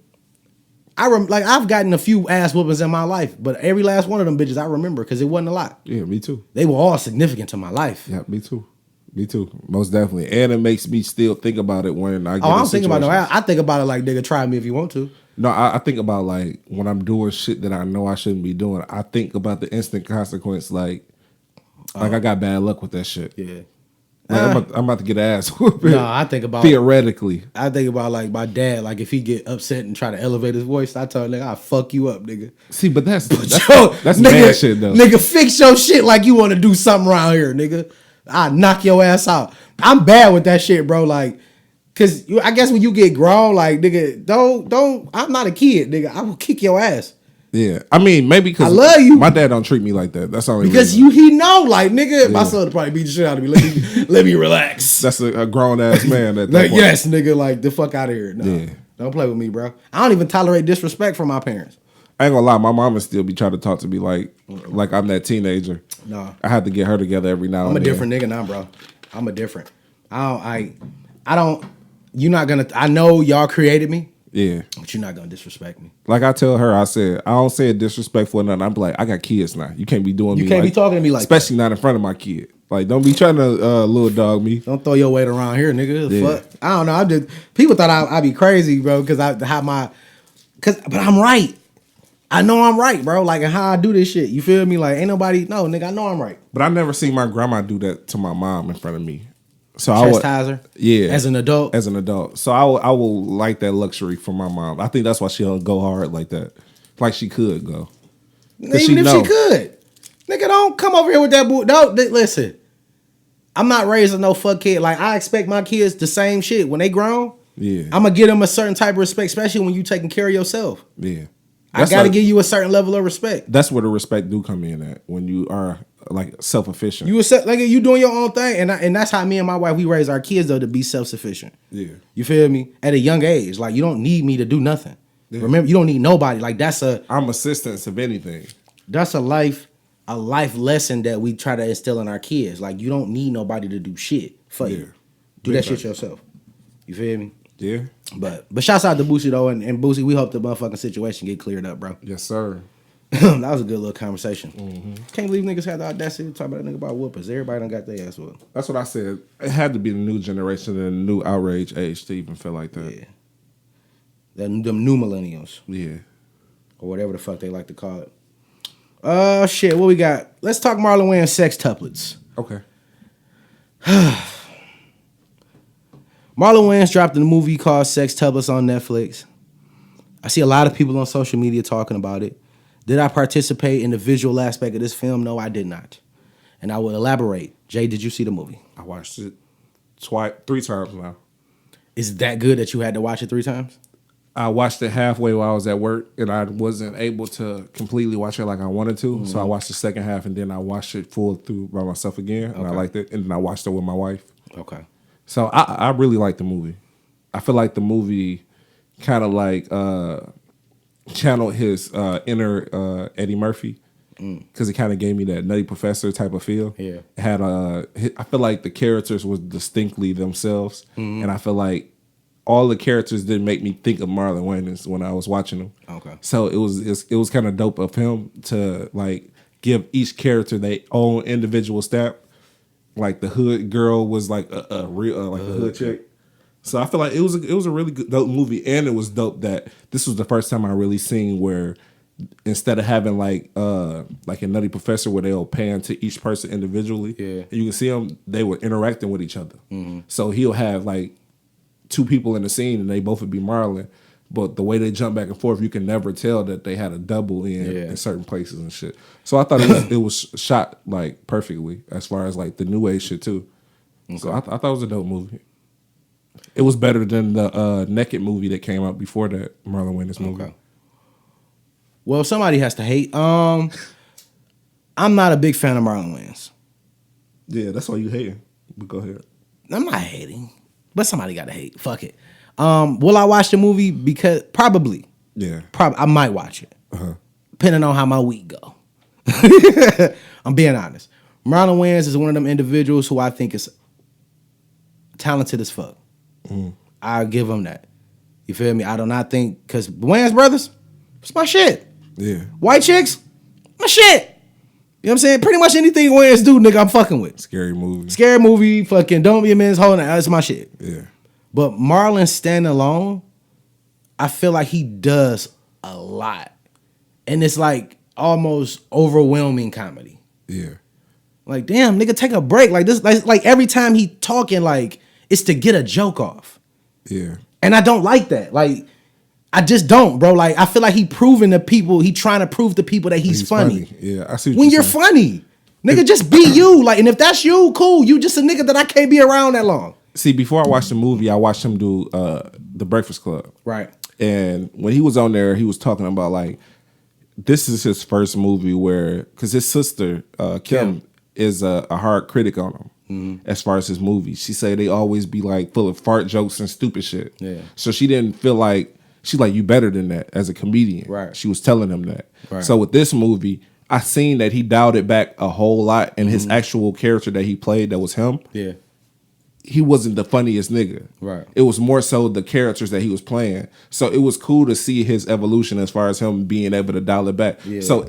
I've gotten a few ass whoopings in my life, but every last one of them bitches I remember because it wasn't a lot. Yeah, me too. They were all significant to my life. Yeah, me too. Me too. Most definitely. And it makes me still think about it when I get I don't think about it. I think about it like, nigga, try me if you want to. No, I think about like when I'm doing shit that I know I shouldn't be doing. I think about the instant consequence, like I got bad luck with that shit. Yeah. Like I'm about to get ass whooping. No, I think about theoretically. I think about like my dad. Like if he get upset and try to elevate his voice, I tell him, "Nigga, I'll fuck you up, nigga." See, but that's nigga, bad shit though. Nigga, fix your shit like you want to do something around here, nigga. I knock your ass out. I'm bad with that shit, bro. Like, cause I guess when you get grown, like nigga, don't. I'm not a kid, nigga. I will kick your ass. Yeah, I mean maybe because I love you. My dad don't treat me like that. That's all. Because he know, like nigga, my son would probably beat the shit out of me. Let me relax. That's a grown ass man. Like yes, nigga, like the fuck out of here. No, don't play with me, bro. I don't even tolerate disrespect from my parents. I ain't gonna lie, my mama still be trying to talk to me like I'm that teenager. No, I had to get her together every now and then. I'm a different nigga now, bro. I'm a different. I don't. You're not gonna. I know y'all created me. Yeah. But you're not gonna disrespect me. Like I tell her, I said, I don't say it disrespectful or nothing. I'm like, I got kids now. You can't be doing me. You can't be talking to me like especially that. Not in front of my kid. Like, don't be trying to little dog me. Don't throw your weight around here, nigga. Yeah. Fuck. I don't know. People thought I'd be crazy, bro, because I have but I'm right. I know I'm right, bro. Like how I do this shit. You feel me? Like ain't nobody. No, nigga. I know I'm right. But I never seen my grandma do that to my mom in front of me. So chastiser. Yeah. As an adult. So I will like that luxury from my mom. I think that's why she'll go hard like that. Like she could go. Even if she could. Nigga, don't come over here with that bull. No, listen. I'm not raising no fuck kid. Like, I expect my kids the same shit. When they grown, I'm going to give them a certain type of respect, especially when you taking care of yourself. Yeah. I got to give you a certain level of respect. That's where the respect do come in at, when you are, like, self-efficient. You doing your own thing, and that's how me and my wife, we raise our kids, though, to be self-sufficient. Yeah. You feel me? At a young age. Like, you don't need me to do nothing. Yeah. Remember, you don't need nobody. Like, I'm assistance of anything. That's a life lesson that we try to instill in our kids. Like, you don't need nobody to do shit for you. Do that shit yourself. You feel me? Yeah. But shouts out to Boosie though, and Boosie, we hope the motherfucking situation get cleared up, bro. Yes, sir. That was a good little conversation. Mm-hmm. Can't believe niggas had the audacity to talk about a nigga about whoopers. Everybody done got their ass whooped. That's what I said. It had to be the new generation and the new outrage age to even feel like that. Yeah. Them new millennials. Yeah. Or whatever the fuck they like to call it. Shit, what we got? Let's talk Marlon Wayans sextuplets. Okay. Marlon Wayans dropped a movie called Sextuplets on Netflix. I see a lot of people on social media talking about it. Did I participate in the visual aspect of this film? No, I did not. And I will elaborate. Jay, did you see the movie? I watched it 3 times now. Is it that good that you had to watch it 3 times? I watched it halfway while I was at work, and I wasn't able to completely watch it like I wanted to. Mm-hmm. So I watched the second half, and then I watched it full through by myself again, and I liked it. And then I watched it with my wife. Okay. So I really like the movie. I feel like the movie kind of like channeled his inner Eddie Murphy, because it kind of gave me that Nutty Professor type of feel. Yeah. It had I feel like the characters was distinctly themselves, and I feel like all the characters didn't make me think of Marlon Wayans when I was watching them. Okay. So it was kind of dope of him to like give each character their own individual stamp. Like the hood girl was like a real like a hood chick. So I feel like it was a really good, dope movie, and it was dope that this was the first time I really seen where instead of having like a Nutty Professor where they'll pan to each person individually, and you can see them, they were interacting with each other. Mm-hmm. So he'll have like 2 people in the scene and they both would be Marlon, but the way they jump back and forth, you can never tell that they had a double in certain places and shit. So I thought it was shot like perfectly as far as like the new age shit too. Okay. So I thought it was a dope movie. It was better than the Naked movie that came out before that Marlon Wayans movie. Okay. Well, somebody has to hate. I'm not a big fan of Marlon Wayans. Yeah, that's why you hating. But go ahead. I'm not hating, but somebody got to hate. Fuck it. Will I watch the movie? Because probably. Yeah. I might watch it. Depending on how my week go. I'm being honest. Marlon Wayans is one of them individuals who I think is talented as fuck. I'll give him that. You feel me? I do not think, because Wayans brothers, it's my shit. Yeah. White chicks, my shit. You know what I'm saying? Pretty much anything Wayans do, nigga, I'm fucking with. Scary movie, fucking Don't Be a Man's Holding. That's my shit. Yeah. But Marlon standing alone, I feel like he does a lot. And it's like almost overwhelming comedy. Yeah. Like, damn, nigga, take a break. Like this, like every time he talking, like, it's to get a joke off. Yeah. And I don't like that. Like, I just don't, bro. Like, I feel like he trying to prove to people that he's funny. Yeah, I see what when you're funny. Nigga, just be you. Like, and if that's you, cool. You just a nigga that I can't be around that long. See, before I watched the movie, I watched him do The Breakfast Club. Right. And when he was on there, he was talking about, like, this is his first movie where, because his sister, Kim, is a hard critic on him. As far as his movies, she say they always be like full of fart jokes and stupid shit. Yeah. So she didn't feel like, she's like, you better than that as a comedian. Right. She was telling him that. Right. So with this movie, I seen that he dialed it back a whole lot, and his actual character that he played, that was him. Yeah. He wasn't the funniest nigga. Right. It was more so the characters that he was playing. So it was cool to see his evolution as far as him being able to dial it back. Yeah. So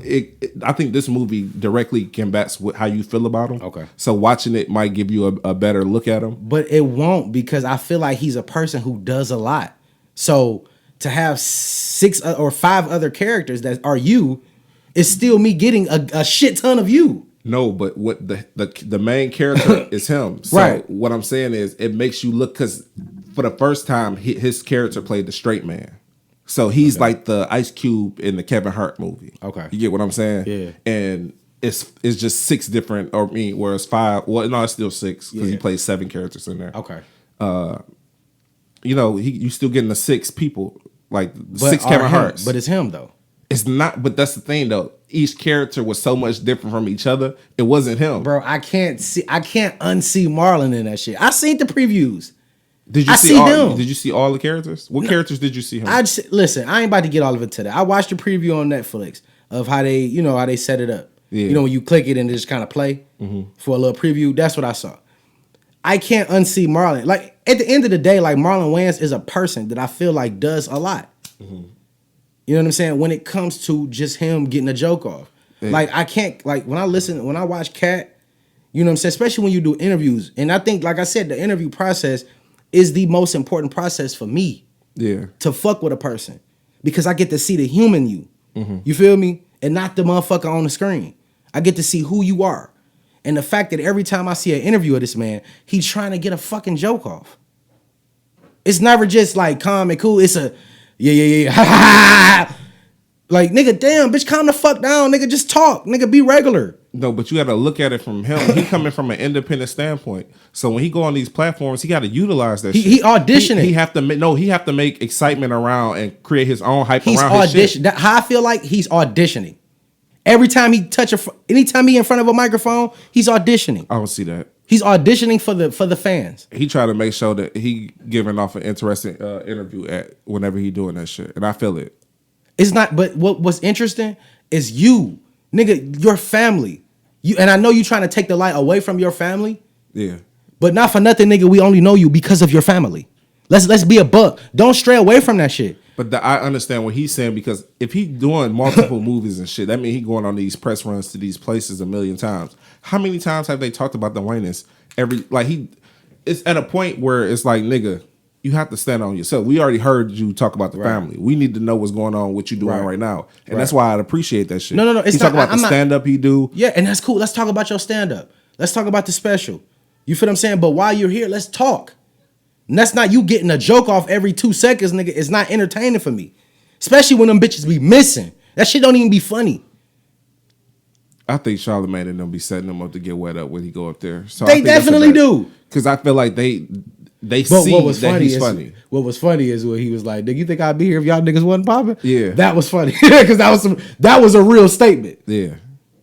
I think this movie directly combats how you feel about him. Okay. So watching it might give you a better look at him. But it won't, because I feel like he's a person who does a lot. So to have 6 or 5 other characters that are you is still me getting a shit ton of you. No, but what the main character is him. So right. What I'm saying is it makes you look, because for the first time his character played the straight man. So he's like the Ice Cube in the Kevin Hart movie. Okay. You get what I'm saying? Yeah. And it's just 6 different, or where it's 5. Well, no, it's still 6 because he plays 7 characters in there. Okay. You know, you still getting the 6 people, like 6 Kevin Harts. But it's him though. It's not, but that's the thing though. Each character was so much different from each other. It wasn't him. Bro, I can't unsee Marlon in that shit. I seen the previews. Did you see all, him. Did you see all the characters? What characters did you see him? Listen, I ain't about to get all of it today. I watched the preview on Netflix of how they set it up. Yeah. You know, when you click it and it just kind of play for a little preview, that's what I saw. I can't unsee Marlon. Like, at the end of the day, like, Marlon Wayans is a person that I feel like does a lot. You know what I'm saying? When it comes to just him getting a joke off. Yeah. Like, I can't, like, when I watch Cat, you know what I'm saying? Especially when you do interviews. And I think, like I said, the interview process is the most important process for me. Yeah. To fuck with a person. Because I get to see the human you. You feel me? And not the motherfucker on the screen. I get to see who you are. And the fact that every time I see an interview of this man, he's trying to get a fucking joke off. It's never just like calm and cool. It's a yeah. Like, nigga, damn, bitch, calm the fuck down. Nigga, just talk. Nigga, be regular. No, but you got to look at it from him. He coming from an independent standpoint. So when he go on these platforms, he got to utilize that shit. He auditioning. He have to make excitement around and create his own hype around his shit. How I feel like he's auditioning. Every time he anytime he in front of a microphone, he's auditioning. I don't see that. He's auditioning for the fans. He try to make sure that he giving off an interesting interview at whenever he doing that shit, and I feel it. It's not, but what's interesting is you, nigga, your family. And I know you trying to take the light away from your family. Yeah. But not for nothing, nigga. We only know you because of your family. Let's be a buck. Don't stray away from that shit. But I understand what he's saying, because if he doing multiple movies and shit, that means he going on these press runs to these places 1,000,000 times. How many times have they talked about the Wayans? It's at a point where it's like, nigga, you have to stand on yourself. We already heard you talk about the family. We need to know what's going on, what you doing right now. And that's why I'd appreciate that shit. No. He's talking about the stand-up he do. Yeah, and that's cool. Let's talk about your stand-up. Let's talk about the special. You feel what I'm saying? But while you're here, let's talk. And that's not you getting a joke off every 2 seconds, nigga. It's not entertaining for me. Especially when them bitches be missing. That shit don't even be funny. I think Charlamagne and them be setting them up to get wet up when he go up there. So they definitely do. Because I feel like they see that he's funny. What was funny is when he was like, nigga, you think I'd be here if y'all niggas wasn't popping? Yeah. That was funny. Because that was a real statement. Yeah.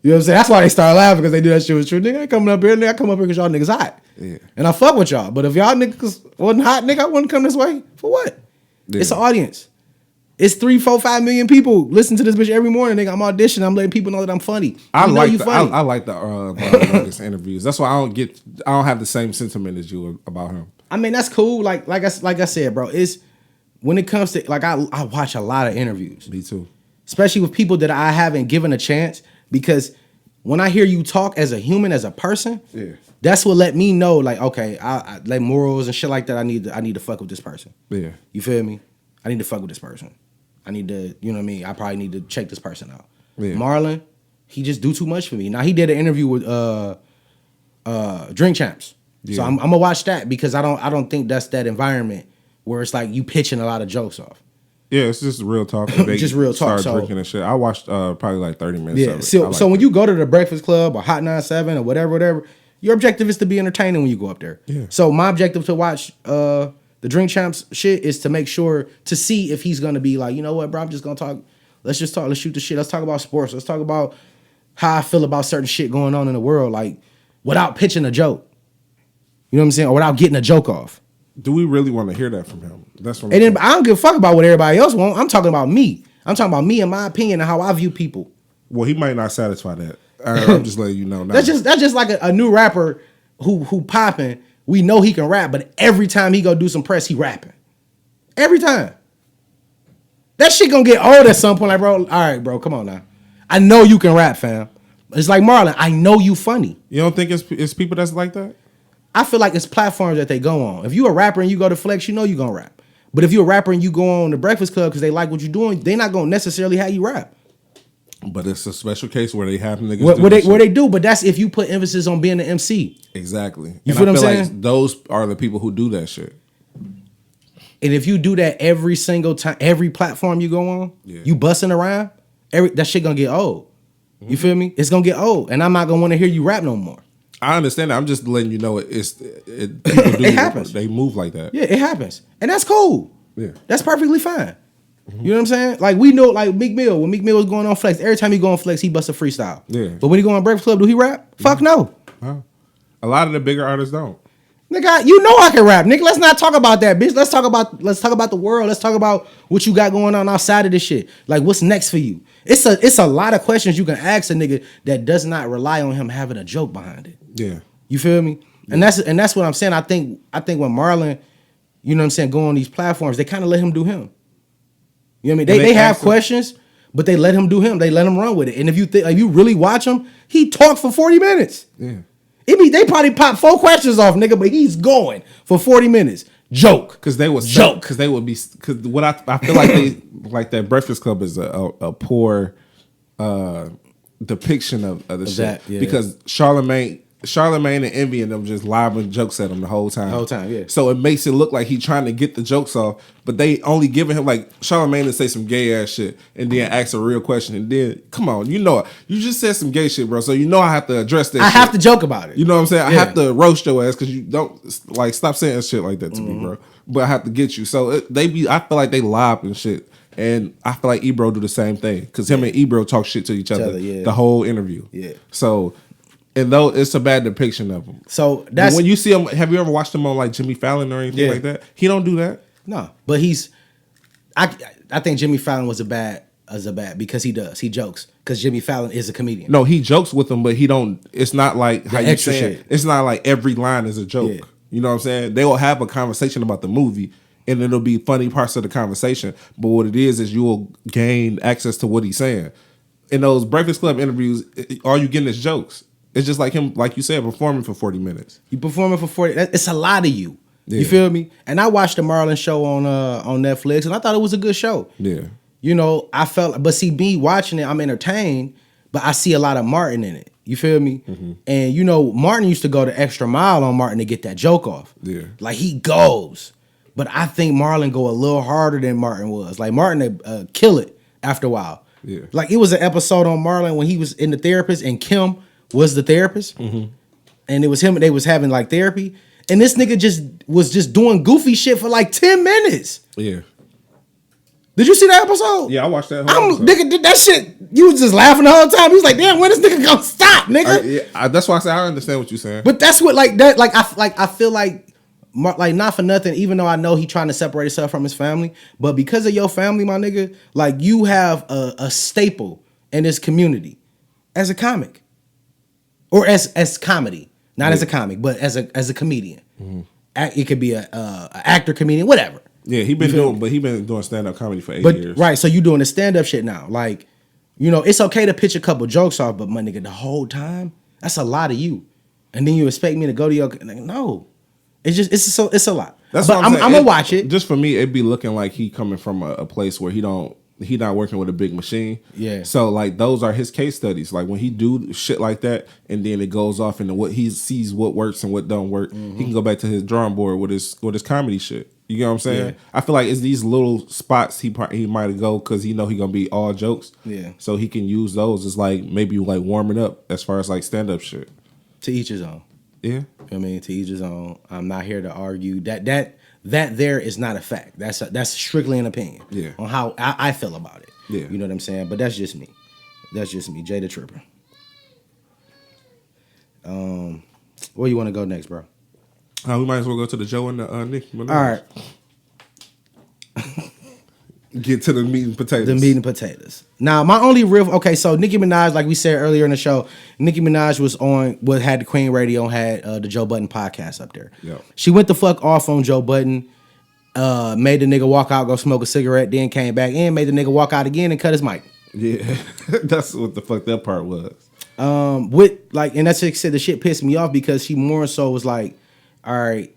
You know what I'm saying? That's why they started laughing, because they knew that shit was true. Nigga, I ain't coming up here. Nigga, I come up here because y'all niggas hot. Yeah. And I fuck with y'all. But if y'all niggas wasn't hot, nigga, I wouldn't come this way. For what? Yeah. It's an audience. It's 3, 4, 5 million people listen to this bitch every morning. Nigga, I'm auditioning. I'm letting people know that I'm funny. I like the interviews. That's why I don't have the same sentiment as you about him. I mean, that's cool. Like I said, bro, it's when it comes to, like, I watch a lot of interviews. Me too. Especially with people that I haven't given a chance, because when I hear you talk as a human, as a person, that's what let me know, like, okay, I like morals and shit like that. I need to fuck with this person. Yeah. You feel me? I need to fuck with this person. I need to, you know what I mean? I probably need to check this person out. Yeah. Marlon, he just do too much for me. Now, he did an interview with Drink Champs. Yeah. So I'm gonna watch that, because I don't think that's that environment where it's like you pitching a lot of jokes off. Yeah, it's just real talk. Just real talk. Start drinking and shit. I watched probably like 30 minutes of it. So when you go to the Breakfast Club or Hot 97 or whatever, your objective is to be entertaining when you go up there. Yeah. So my objective to watch the Drink Champs shit is to make sure to see if he's gonna be like, you know what, bro, I'm just gonna talk. Let's just talk. Let's shoot the shit. Let's talk about sports. Let's talk about how I feel about certain shit going on in the world, like, without pitching a joke. You know what I'm saying? Or without getting a joke off. Do we really want to hear that from him? That's what. And then I don't give a fuck about what everybody else wants. I'm talking about me. I'm talking about me and my opinion and how I view people. Well, he might not satisfy that. I'm just letting you know now. That's just like a new rapper who popping. We know he can rap, but every time he go do some press, he rapping. Every time. That shit gonna get old at some point. Like, bro, all right, bro, come on now. I know you can rap, fam. It's like Marlon. I know you funny. You don't think it's people that's like that? I feel like it's platforms that they go on. If you a rapper and you go to Flex, you know you gonna rap. But if you're a rapper and you go on the Breakfast Club because they like what you're doing, they not gonna necessarily have you rap. But it's a special case where they have niggas where they do, but that's if you put emphasis on being the MC. Exactly. You feel what I'm saying? Like those are the people who do that shit. And if you do that every single time, every platform you go on, you busting around, that shit gonna get old. You feel me? It's gonna get old, and I'm not gonna want to hear you rap no more. I understand that. I'm just letting you know it happens. They move like that. Yeah, it happens, and that's cool. Yeah, that's perfectly fine. You know what I'm saying? Like we know, like Meek Mill. When Meek Mill was going on Flex, every time he go on Flex, he busts a freestyle. Yeah. But when he go on Breakfast Club, do he rap? Fuck no. A lot of the bigger artists don't. Nigga, you know I can rap. Nigga, let's not talk about that, bitch. Let's talk about the world. Let's talk about what you got going on outside of this shit. Like, what's next for you? It's a lot of questions you can ask a nigga that does not rely on him having a joke behind it. Yeah. You feel me? Yeah. And that's what I'm saying. I think when Marlon, you know what I'm saying, go on these platforms, they kind of let him do him. You know what I mean? They have questions, but they let him do him. They let him run with it. And if you think, like, you really watch him, he talked for 40 minutes. Yeah. They probably pop 4 questions off, nigga, but he's going for 40 minutes. Joke. Because they would joke. Because they would be. Because what I feel like they like that Breakfast Club is a poor depiction of the shit. That, yeah. Because Charlamagne and Envy and them just lobbing jokes at him the whole time. Yeah. So it makes it look like he's trying to get the jokes off, but they only giving him like Charlamagne to say some gay ass shit and then ask a real question and then come on, you know it. You just said some gay shit, bro. So you know I have to address that. I have to joke about it. You know what I'm saying? Yeah. I have to roast your ass because you don't like stop saying shit like that to me, bro. But I have to get you. So I feel like they lob and shit. And I feel like Ebro do the same thing because him and Ebro talk shit to each other the whole interview. Yeah. So. And though it's a bad depiction of him. So that's when you see him. Have you ever watched him on like Jimmy Fallon or anything like that? He don't do that. No, but I think Jimmy Fallon was a bad because he jokes because Jimmy Fallon is a comedian. No, he jokes with them, but he don't. It's not like how you say it. It's not like every line is a joke. Yeah. You know what I'm saying? They will have a conversation about the movie, and it'll be funny parts of the conversation. But what it is you will gain access to what he's saying. In those Breakfast Club interviews, all you getting is jokes. It's just like him, like you said, performing for 40 minutes. You performing for 40. It's a lot of you. Yeah. You feel me? And I watched the Marlon show on Netflix, and I thought it was a good show. Yeah. You know, I felt, but see, me watching it, I'm entertained, but I see a lot of Martin in it. You feel me? Mm-hmm. And you know, Martin used to go the extra mile on Martin to get that joke off. Yeah. Like he goes, but I think Marlon go a little harder than Martin was. Like Martin kill it after a while. Yeah. Like it was an episode on Marlon when he was in the therapist and Kim was the therapist, and it was him. They was having like therapy, and this nigga was doing goofy shit for like 10 minutes. Yeah. Did you see that episode? Yeah, I watched that. Episode. Nigga did that shit. You was just laughing the whole time. He was like, "Damn, when this nigga gonna stop, nigga?" That's why I say I understand what you're saying. But that's what I feel like not for nothing. Even though I know he trying to separate himself from his family, but because of your family, my nigga, like you have a staple in this community as a comic. Or as comedy, not as a comic, but as a comedian. Mm-hmm. It could be a actor, comedian, whatever. Yeah, he been doing stand up comedy for 8 years. Right, so you doing the stand up shit now. Like, you know, it's okay to pitch a couple jokes off, but my nigga, the whole time, that's a lot of you. And then you expect me to go to your no. It's a lot. That's but what I'm saying. I'm gonna watch it. Just for me, it'd be looking like he coming from a place where he not working with a big machine. Yeah. So like those are his case studies. Like when he do shit like that and then it goes off into what he sees what works and what don't work, he can go back to his drawing board with his comedy shit. You get what I'm saying? Yeah. I feel like it's these little spots he might go because he know he gonna be all jokes. Yeah. So he can use those as like maybe like warming up as far as like stand up shit. To each his own. Yeah. I mean, to each his own. I'm not here to argue that there is not a fact. That's strictly an opinion. Yeah. On how I feel about it. Yeah. You know what I'm saying? But that's just me. Jay the Tripper. Where you want to go next, bro? We might as well go to the Joe and the Nicki Minaj. All right. Get to the meat and potatoes. The meat and potatoes. Now, my only real so Nicki Minaj, like we said earlier in the show, Nicki Minaj had the Queen Radio, had the Joe Budden podcast up there. Yep. She went the fuck off on Joe Budden, made the nigga walk out, go smoke a cigarette, then came back in, made the nigga walk out again and cut his mic. Yeah, that's what the fuck that part was. And that's what said the shit pissed me off because she more so was like, all right,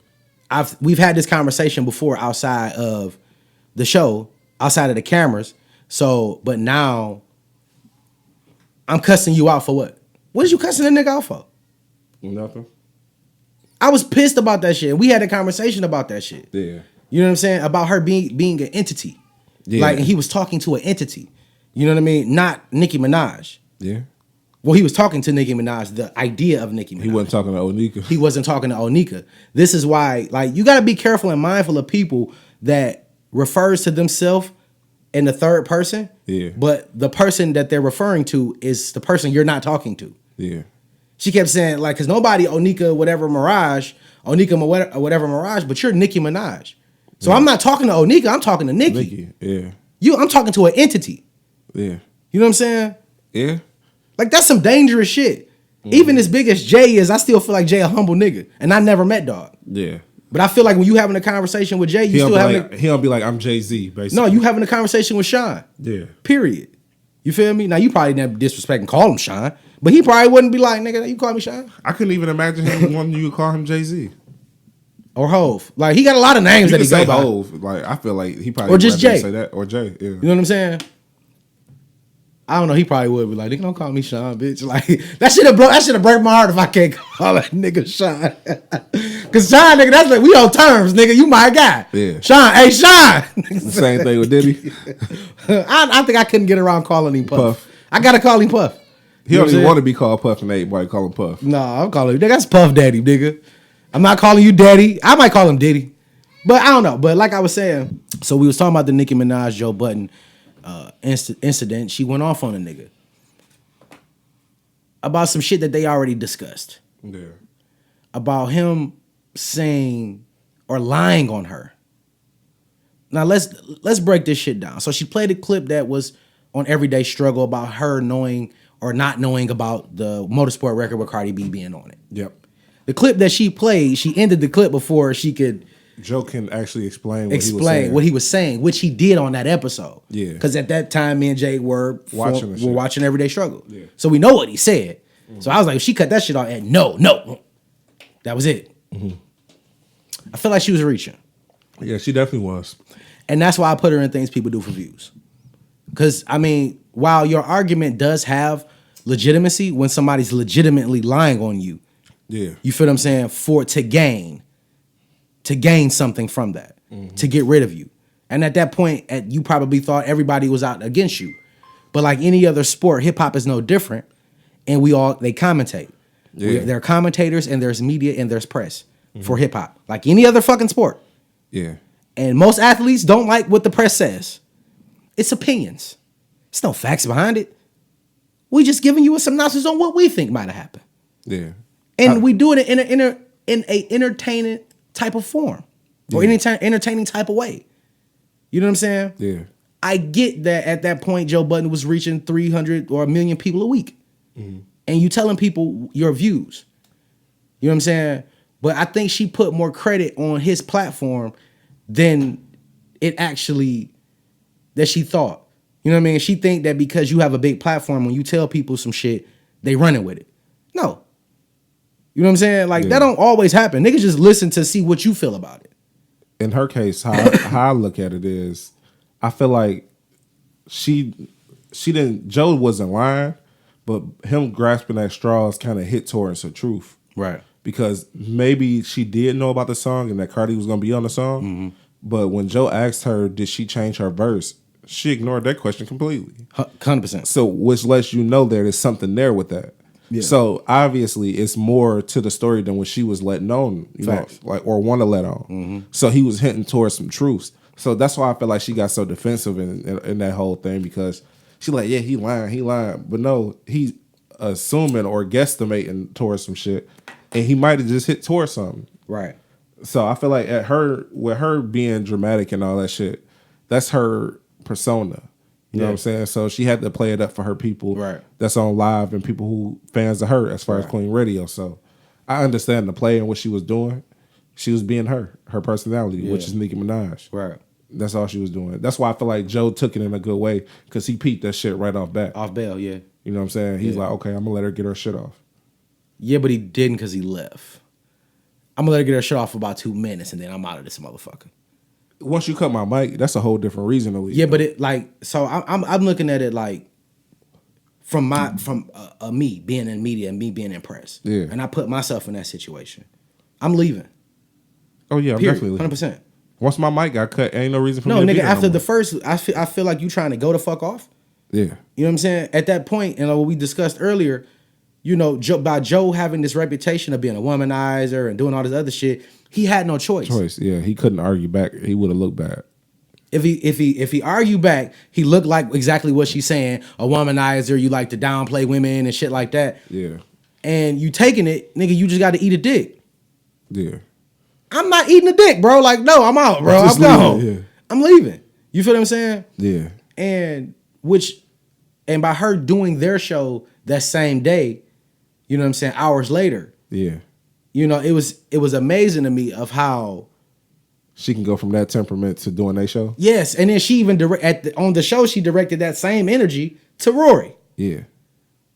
we've had this conversation before outside of the show. Outside of the cameras, but now I'm cussing you out for what? What is you cussing a nigga out for? Nothing. I was pissed about that shit. We had a conversation about that shit. Yeah. You know what I'm saying? About her being an entity. Yeah. Like, and he was talking to an entity. You know what I mean? Not Nicki Minaj. Yeah. Well, he was talking to Nicki Minaj, the idea of Nicki Minaj. He wasn't talking to Onika. He wasn't talking to Onika. This is why, like, you got to be careful and mindful of people that refers to themselves in the third person. Yeah. But the person that they're referring to is the person you're not talking to. Yeah. She kept saying, like, because nobody Onika, whatever Mirage, but you're Nicki Minaj. So I'm not talking to Onika, I'm talking to Nicki. Yeah. I'm talking to an entity. Yeah. You know what I'm saying? Yeah. Like, that's some dangerous shit. Even as big as Jay is, I still feel like Jay a humble nigga. And I never met dog. Yeah. But I feel like when you having a conversation with Jay, you still having he don't be like, I'm Jay-Z, basically. No, you having a conversation with Sean. Yeah. Period. You feel me? Now, you probably never disrespect and call him Sean. But he probably wouldn't be like, nigga, you call me Sean? I couldn't even imagine him wanting you to call him Jay-Z. Or Hove. Like, he got a lot of names that he go by. Hove. Like, I feel like he probably or just Jay. Say that. Or Jay, yeah. You know what I'm saying? I don't know. He probably would be like, nigga, don't call me Sean, bitch. Like, that should have break my heart if I can't call that nigga Sean. Because Sean, nigga, that's like, we on terms, nigga. You my guy. Yeah. Sean, hey, Sean. Same thing with Diddy. I think I couldn't get around calling him Puff. I got to call him Puff. He don't even want to be called Puff, and everybody call him Puff. No, I'm calling him. That's Puff Daddy, nigga. I'm not calling you Daddy. I might call him Diddy. But I don't know. But like I was saying, so we was talking about the Nicki Minaj, Joe Budden incident. She went off on a nigga about some shit that they already discussed. Yeah. About him saying or lying on her. Now let's break this shit down. So she played a clip that was on Everyday Struggle about her knowing or not knowing about the motorsport record with Cardi B being on it. Yep. The clip that she played, she ended the clip before she could Joe can actually explain what he was saying, which he did on that episode. Yeah. Because at that time, me and Jay were watching Everyday Struggle. Yeah. So we know what he said. So I was like, if she cut that shit off, and no. That was it. I feel like she was reaching. Yeah, she definitely was. And that's why I put her in Things People Do for Views. Because, I mean, while your argument does have legitimacy, when somebody's legitimately lying on you, yeah, you feel what I'm saying, to gain something from that, to get rid of you. And at that point, you probably thought everybody was out against you. But like any other sport, hip hop is no different. And they commentate. Yeah. There are commentators and there's media and there's press for hip hop. Like any other fucking sport. Yeah. And most athletes don't like what the press says. It's opinions. It's no facts behind it. We just giving you a synopsis on what we think might have happened. Yeah. And we do it in a entertaining type of form. Or entertaining type of way. You know what I'm saying? Yeah. I get that at that point, Joe Budden was reaching 300 or 1 million people a week. And you telling people your views. You know what I'm saying? But I think she put more credit on his platform than it actually, that she thought. You know what I mean? She think that because you have a big platform, when you tell people some shit, they running with it. No. You know what I'm saying? Like, that don't always happen. Niggas just listen to see what you feel about it. In her case, how I look at it is, I feel like Joe wasn't lying, but him grasping at straws kind of hit towards her truth. Right. Because maybe she did know about the song and that Cardi was going to be on the song. But when Joe asked her, did she change her verse? She ignored that question completely. 100%. So, which lets you know there is something there with that. Yeah. So, obviously, it's more to the story than what she was letting on, you know, like, or want to let on. So, he was hinting towards some truths. So, that's why I feel like she got so defensive in that whole thing, because she's like, yeah, he lying. But no, he's assuming or guesstimating towards some shit. And he might have just hit towards something. Right. So I feel like with her being dramatic and all that shit, that's her persona. You know what I'm saying? So she had to play it up for her people that's on live and people who fans of her as far as Queen Radio. So I understand the play and what she was doing. She was being her personality, which is Nicki Minaj. Right. That's all she was doing. That's why I feel like Joe took it in a good way, because he peeped that shit right off bat. Off bail, yeah. You know what I'm saying? He's like, okay, I'm going to let her get her shit off. Yeah, but he didn't, because he left. I'm going to let her get her shit off for about 2 minutes, and then I'm out of this motherfucker. Once you cut my mic, that's a whole different reason to leave. Yeah, but it, like, so I'm looking at it like, from me being in media and me being in press. Yeah. And I put myself in that situation. I'm leaving. Oh yeah, I'm definitely 100%. Once my mic got cut, ain't no reason for me to nigga, be there after no the first, I feel like you trying to go the fuck off. Yeah. You know what I'm saying? At that point, and what we discussed earlier, you know, by Joe having this reputation of being a womanizer and doing all this other shit, he had no choice. Yeah, he couldn't argue back. He would have looked bad. If he argued back, he looked like exactly what she's saying, a womanizer, you like to downplay women and shit like that. Yeah. And you taking it, nigga, you just got to eat a dick. Yeah. I'm not eating a dick, bro. Like, no, I'm out, bro. I'm gone. Yeah. I'm leaving. You feel what I'm saying? Yeah. And by her doing their show that same day, you know what I'm saying, hours later. Yeah. You know, it was amazing to me of how she can go from that temperament to doing their show. Yes, and then she even on the show she directed that same energy to Rory. Yeah.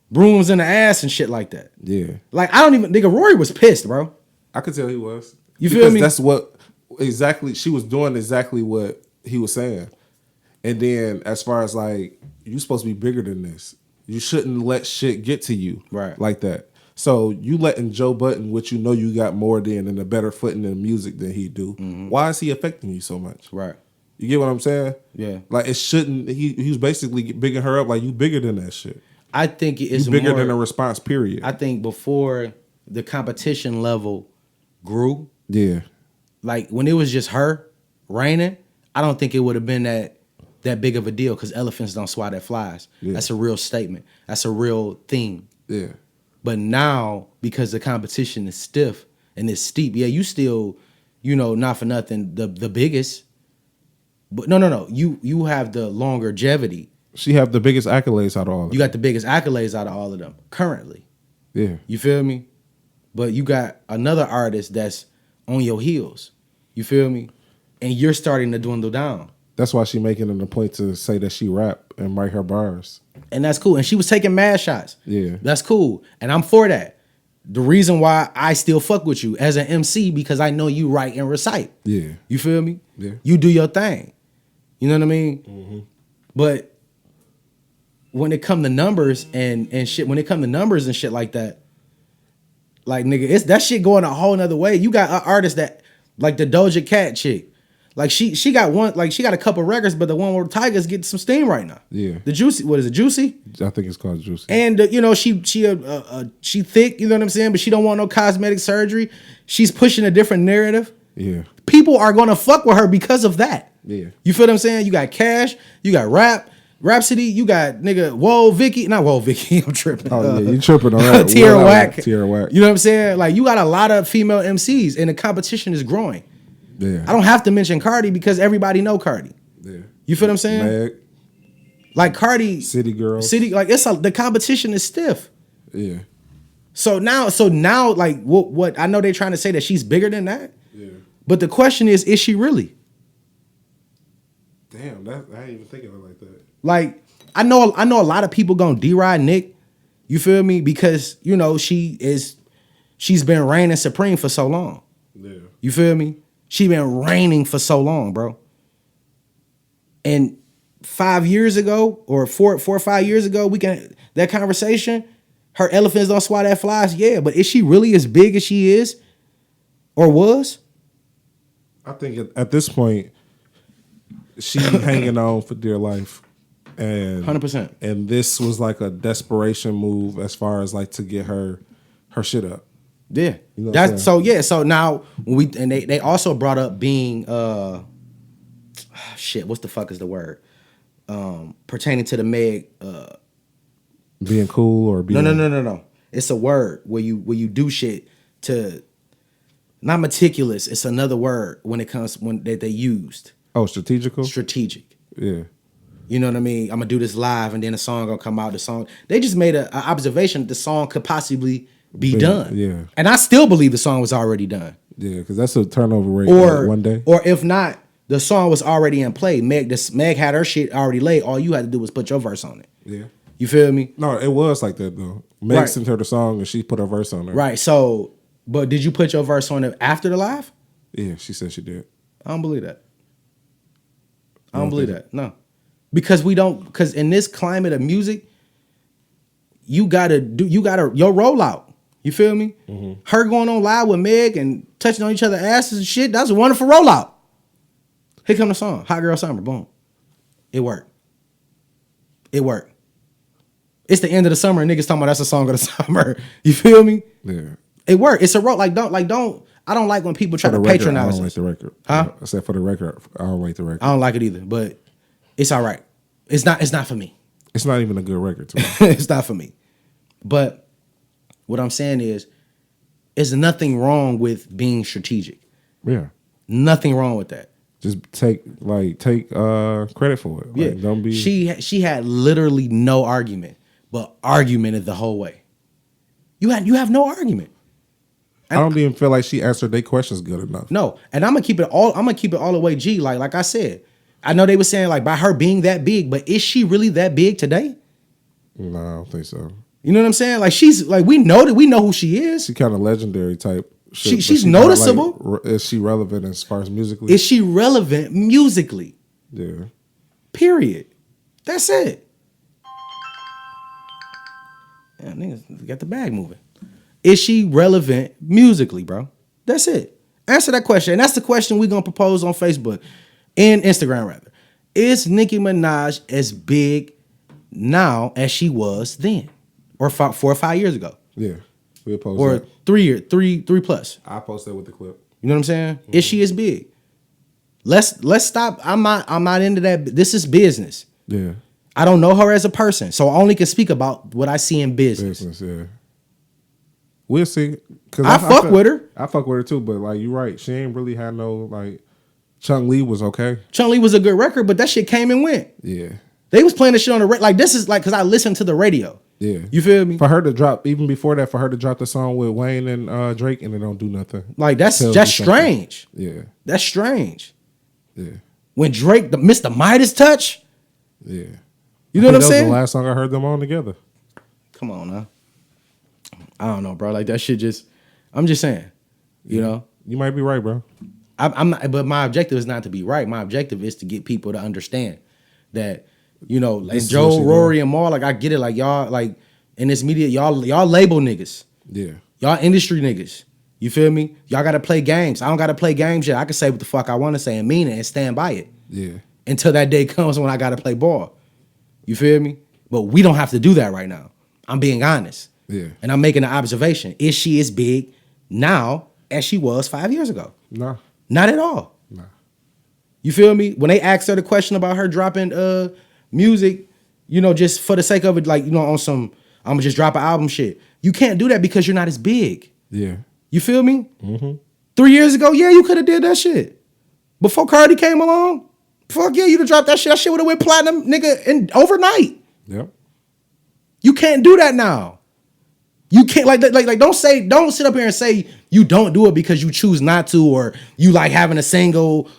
Brooms in the ass and shit like that. Yeah. Like I don't even nigga Rory was pissed, bro. I could tell he was. You feel me? That's what exactly she was doing exactly what he was saying. And then as far as like you supposed to be bigger than this. You shouldn't let shit get to you like that. So you letting Joe Budden, which you know you got more than and a better footing in music than he do. Mm-hmm. Why is he affecting you so much? Right. You get what I'm saying? Yeah. Like it shouldn't. He was basically bigging her up like you bigger than that shit. I think it's bigger than a response period. I think before the competition level grew. Yeah. Like when it was just her reigning, I don't think it would have been that big of a deal because elephants don't swat at flies. Yeah. That's a real statement. That's a real thing. Yeah. But now, because the competition is stiff and it's steep, yeah, you still, you know, not for nothing, the biggest. But no. You have the longevity. She have the biggest accolades out of all of them. You got the biggest accolades out of all of them currently. Yeah. You feel me? But you got another artist that's on your heels. You feel me? And you're starting to dwindle down. That's why she making it a point to say that she rap and write her bars. And that's cool. And she was taking mad shots. Yeah. That's cool. And I'm for that. The reason why I still fuck with you as an MC because I know you write and recite. Yeah. You feel me? Yeah. You do your thing. You know what I mean? Mm-hmm. But when it come to numbers and shit, when it come to numbers and shit like that, like nigga, it's that shit going a whole nother way. You got an artist that like the Doja Cat chick. Like she got one, like she got a couple records, but the one where Tiger's getting some steam right now. Yeah. The Juicy, what is it, Juicy? I think it's called Juicy. And you know she thick, you know what I'm saying, but she don't want no cosmetic surgery. She's pushing a different narrative. Yeah. People are gonna fuck with her because of that. Yeah. You feel what I'm saying? You got Cash, you got Rhapsody, you got nigga not Whoa Vicky. I'm tripping. Oh yeah, you tripping on that. Tierra Whack. Tierra Whack. You know what I'm saying? Like you got a lot of female MCs, and the competition is growing. Yeah. I don't have to mention Cardi because everybody know Cardi. Yeah. You feel what I'm saying? Meg. Like Cardi, City Girls. like the competition is stiff. Yeah. So now, like what I know they're trying to say that she's bigger than that. Yeah. But the question is she really? Damn, I didn't even think of it like that. Like I know a lot of people gonna deride Nick. You feel me? Because you know she's been reigning supreme for so long. Yeah. You feel me? She been reigning for so long, bro. And 5 years ago, or 4 or 5 years ago, that conversation, her elephants don't swat at flies. Yeah, but is she really as big as she is, or was? I think at this point, she hanging on for dear life, and 100%. And this was like a desperation move as far as like to get her shit up. Yeah, you know that's so. Yeah, so now when they also brought up being shit. What's the fuck is the word? Pertaining to the Meg. Being cool or being no. It's a word where you do shit to. Not meticulous. It's another word when they used. Oh, strategical. Strategic. Yeah. You know what I mean? I'm gonna do this live, and then the song gonna come out. The song they just made an observation that the song could possibly be done. Yeah. And I still believe the song was already done. Yeah, because that's a turnover rate one day. Or if not, the song was already in play. Meg had her shit already laid. All you had to do was put your verse on it. Yeah. You feel me? No, it was like that though. Meg sent her the song and she put her verse on it. Right. So, but did you put your verse on it after the live? Yeah, she said she did. I don't believe that. I don't believe that. No. Because in this climate of music, you gotta your rollout. You feel me? Mm-hmm. Her going on live with Meg and touching on each other's asses and shit. That's a wonderful rollout. Here come the song, Hot Girl Summer. Boom, it worked. It worked. It's the end of the summer, and niggas talking about that's a song of the summer. You feel me? Yeah. It worked. It's a roll. Like don't. I don't like when people try to patronize. I don't like the record. Huh? I said for the record, I don't like the record. I don't like it either, but it's all right. It's not for me. It's not even a good record to me. It's not for me. But what I'm saying is, there's nothing wrong with being strategic. Yeah. Nothing wrong with that. Just take credit for it. Like, don't be. She had literally no argument, but argumented the whole way. You have no argument. I don't even feel like she answered their questions good enough. No, and I'm gonna keep it all the way G. Like I said, I know they were saying like by her being that big, but is she really that big today? No, I don't think so. You know what I'm saying? Like she's like we know who she is. She kind of legendary type. Shit, she's noticeable. Is she relevant as far as musically? Is she relevant musically? Yeah. Period. That's it. Yeah, niggas got the bag moving. Is she relevant musically, bro? That's it. Answer that question. And that's the question we're going to propose on Facebook and Instagram, rather. Is Nicki Minaj as big now as she was then? Or 4 or 5 years ago? Yeah. We'll post or that. 3 years, three plus. I'll post that with the clip. You know what I'm saying? Mm-hmm. Is she as big? Let's stop. I'm not into that. This is business. Yeah. I don't know her as a person, so I only can speak about what I see in business. Yeah. We'll see. I fuck with her. I fuck with her too, but like you're right. She ain't really had no like. Chung Lee was okay. Chung Lee was a good record, but that shit came and went. Yeah. They was playing the shit on the radio. Like this is like because I listened to the radio. Yeah. You feel me? For her to drop, even before that, for her to drop the song with Wayne and Drake and it don't do nothing. Like that's strange. Yeah. That's strange. Yeah. When Drake missed the Midas touch. Yeah. You know what I'm saying? That was the last song I heard them on together. Come on now. I don't know, bro. Like that shit just. I'm just saying. You know. You might be right, bro. I'm not. But my objective is not to be right. My objective is to get people to understand that. You know, like Joe, Rory, and Maul, like I get it. Like y'all, like in this media, y'all label niggas. Yeah. Y'all industry niggas. You feel me? Y'all gotta play games. I don't gotta play games yet. I can say what the fuck I want to say and mean it and stand by it. Yeah. Until that day comes when I gotta play ball. You feel me? But we don't have to do that right now. I'm being honest. Yeah. And I'm making an observation. Is she as big now as she was 5 years ago? No. Not at all. No. You feel me? When they asked her the question about her dropping music, you know, just for the sake of it, like, you know, on some, I'm gonna just drop an album shit. You can't do that because you're not as big. Yeah. You feel me? Mm-hmm. 3 years ago, yeah, you could have did that shit. Before Cardi came along, fuck yeah, you'd have dropped that shit. That shit would have went platinum, nigga, in overnight. Yep. You can't do that now. You can't like don't sit up here and say you don't do it because you choose not to or you like having a single.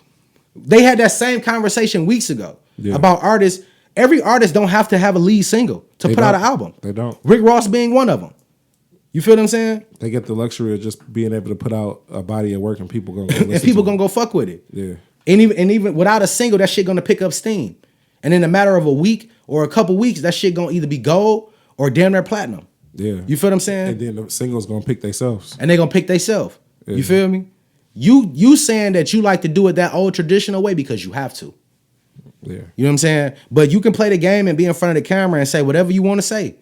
They had that same conversation weeks ago about artists. Every artist don't have to have a lead single to put out an album. They don't. Rick Ross being one of them. You feel what I'm saying? They get the luxury of just being able to put out a body of work and people gonna go listen and people gonna go fuck with it. Yeah. And even without a single, that shit gonna pick up steam. And in a matter of a week or a couple weeks, that shit gonna either be gold or damn near platinum. Yeah. You feel what I'm saying? And then the singles gonna pick themselves. And they gonna pick themselves. Yeah. You feel me? You saying that you like to do it that old traditional way because you have to. Yeah. You know what I'm saying? But you can play the game and be in front of the camera and say whatever you want to say.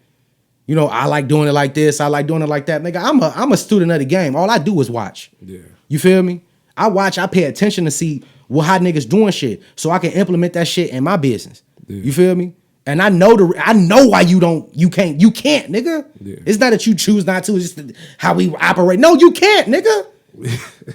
You know, I like doing it like this. I like doing it like that. Nigga, I'm a student of the game. All I do is watch. Yeah. You feel me? I watch. I pay attention to see how niggas doing shit so I can implement that shit in my business. Yeah. You feel me? And I know why you can't, nigga. Yeah. It's not that you choose not to. It's just how we operate. No, you can't, nigga.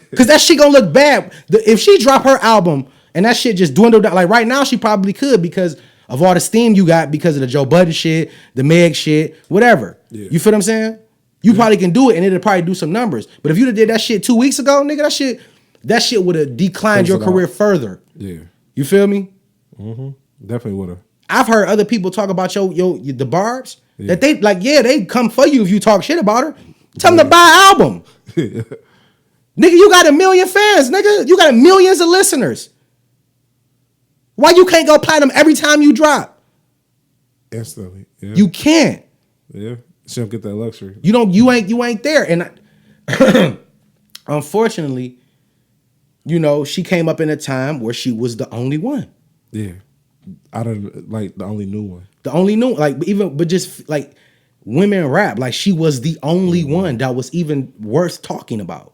Because that shit gonna look bad. If she drop her album and that shit just dwindled down, like right now she probably could because of all the steam you got because of the Joe Budden shit, the Meg shit, whatever. Yeah. You feel what I'm saying? You probably can do it and it'll probably do some numbers. But if you'd have did that shit 2 weeks ago, nigga, that shit would have declined your career further. Yeah. You feel me? Mm-hmm. Definitely would have. I've heard other people talk about the Barbs that they like, they come for you if you talk shit about her. Tell them to buy an album. Nigga, you got 1 million fans, nigga. You got millions of listeners. Why you can't go platinum every time you drop? Instantly. Yeah. You can't. Yeah, she don't get that luxury. You ain't there. And unfortunately, you know, she came up in a time where she was the only one. Yeah, out of like the only new one. The only new, like but just like women rap, like she was the only one that was even worth talking about.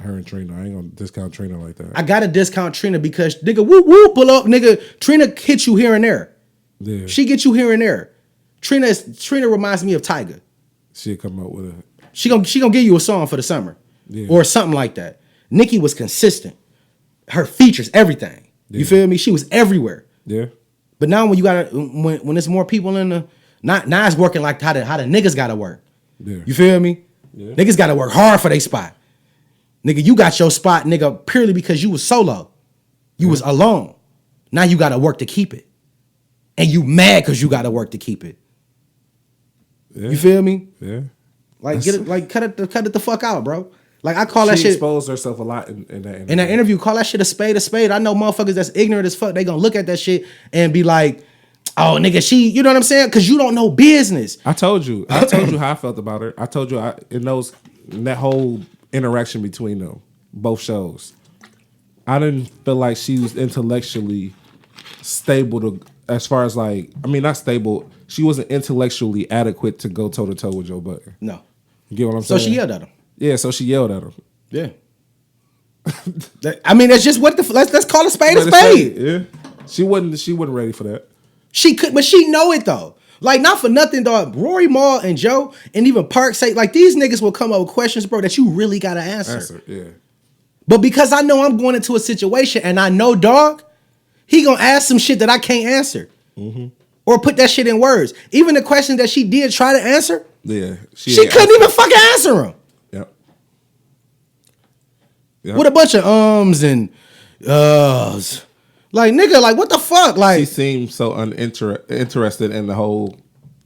Her and Trina, I ain't gonna discount Trina like that. I gotta discount Trina because nigga, whoop pull up, nigga. Trina hits you here and there. Yeah, she gets you here and there. Trina reminds me of Tyga. She'll come up with a. She gonna give you a song for the summer, or something like that. Nicki was consistent. Her features, everything. Yeah. You feel me? She was everywhere. Yeah. But now when you gotta when there's more people in the now it's working like how the niggas gotta work. Yeah. You feel me? Yeah. Niggas gotta work hard for their spot. Nigga, you got your spot, nigga, purely because you was solo. You was alone. Now you gotta work to keep it. And you mad because you gotta work to keep it. Yeah. You feel me? Yeah. Like cut it the fuck out, bro. Like I call that shit. She exposed herself a lot in that interview. In that interview, call that shit a spade a spade. I know motherfuckers that's ignorant as fuck. They gonna look at that shit and be like, "Oh, nigga, she," you know what I'm saying? Because you don't know business. I told you how I felt about her. I told you in that whole interaction between them, both shows. I didn't feel like she was intellectually stable as far as like, I mean, not stable. She wasn't intellectually adequate to go toe to toe with Joe Budden. No. You get what I'm saying? So she yelled at him. Yeah, so she yelled at him. Yeah. I mean, that's just what let's call a spade a spade. Yeah. She wasn't ready for that. She could, but she know it though. Like, not for nothing, dog. Rory Maul and Joe and even Park say, like, these niggas will come up with questions, bro, that you really gotta answer. Yeah. But because I know I'm going into a situation and I know, dog, he gonna ask some shit that I can't answer. Mm-hmm. Or put that shit in words. Even the question that she did try to answer, yeah, she couldn't even fucking answer them. Yep. With a bunch of ums and like, nigga, like, what the fuck? Like, she seems so uninterested in the whole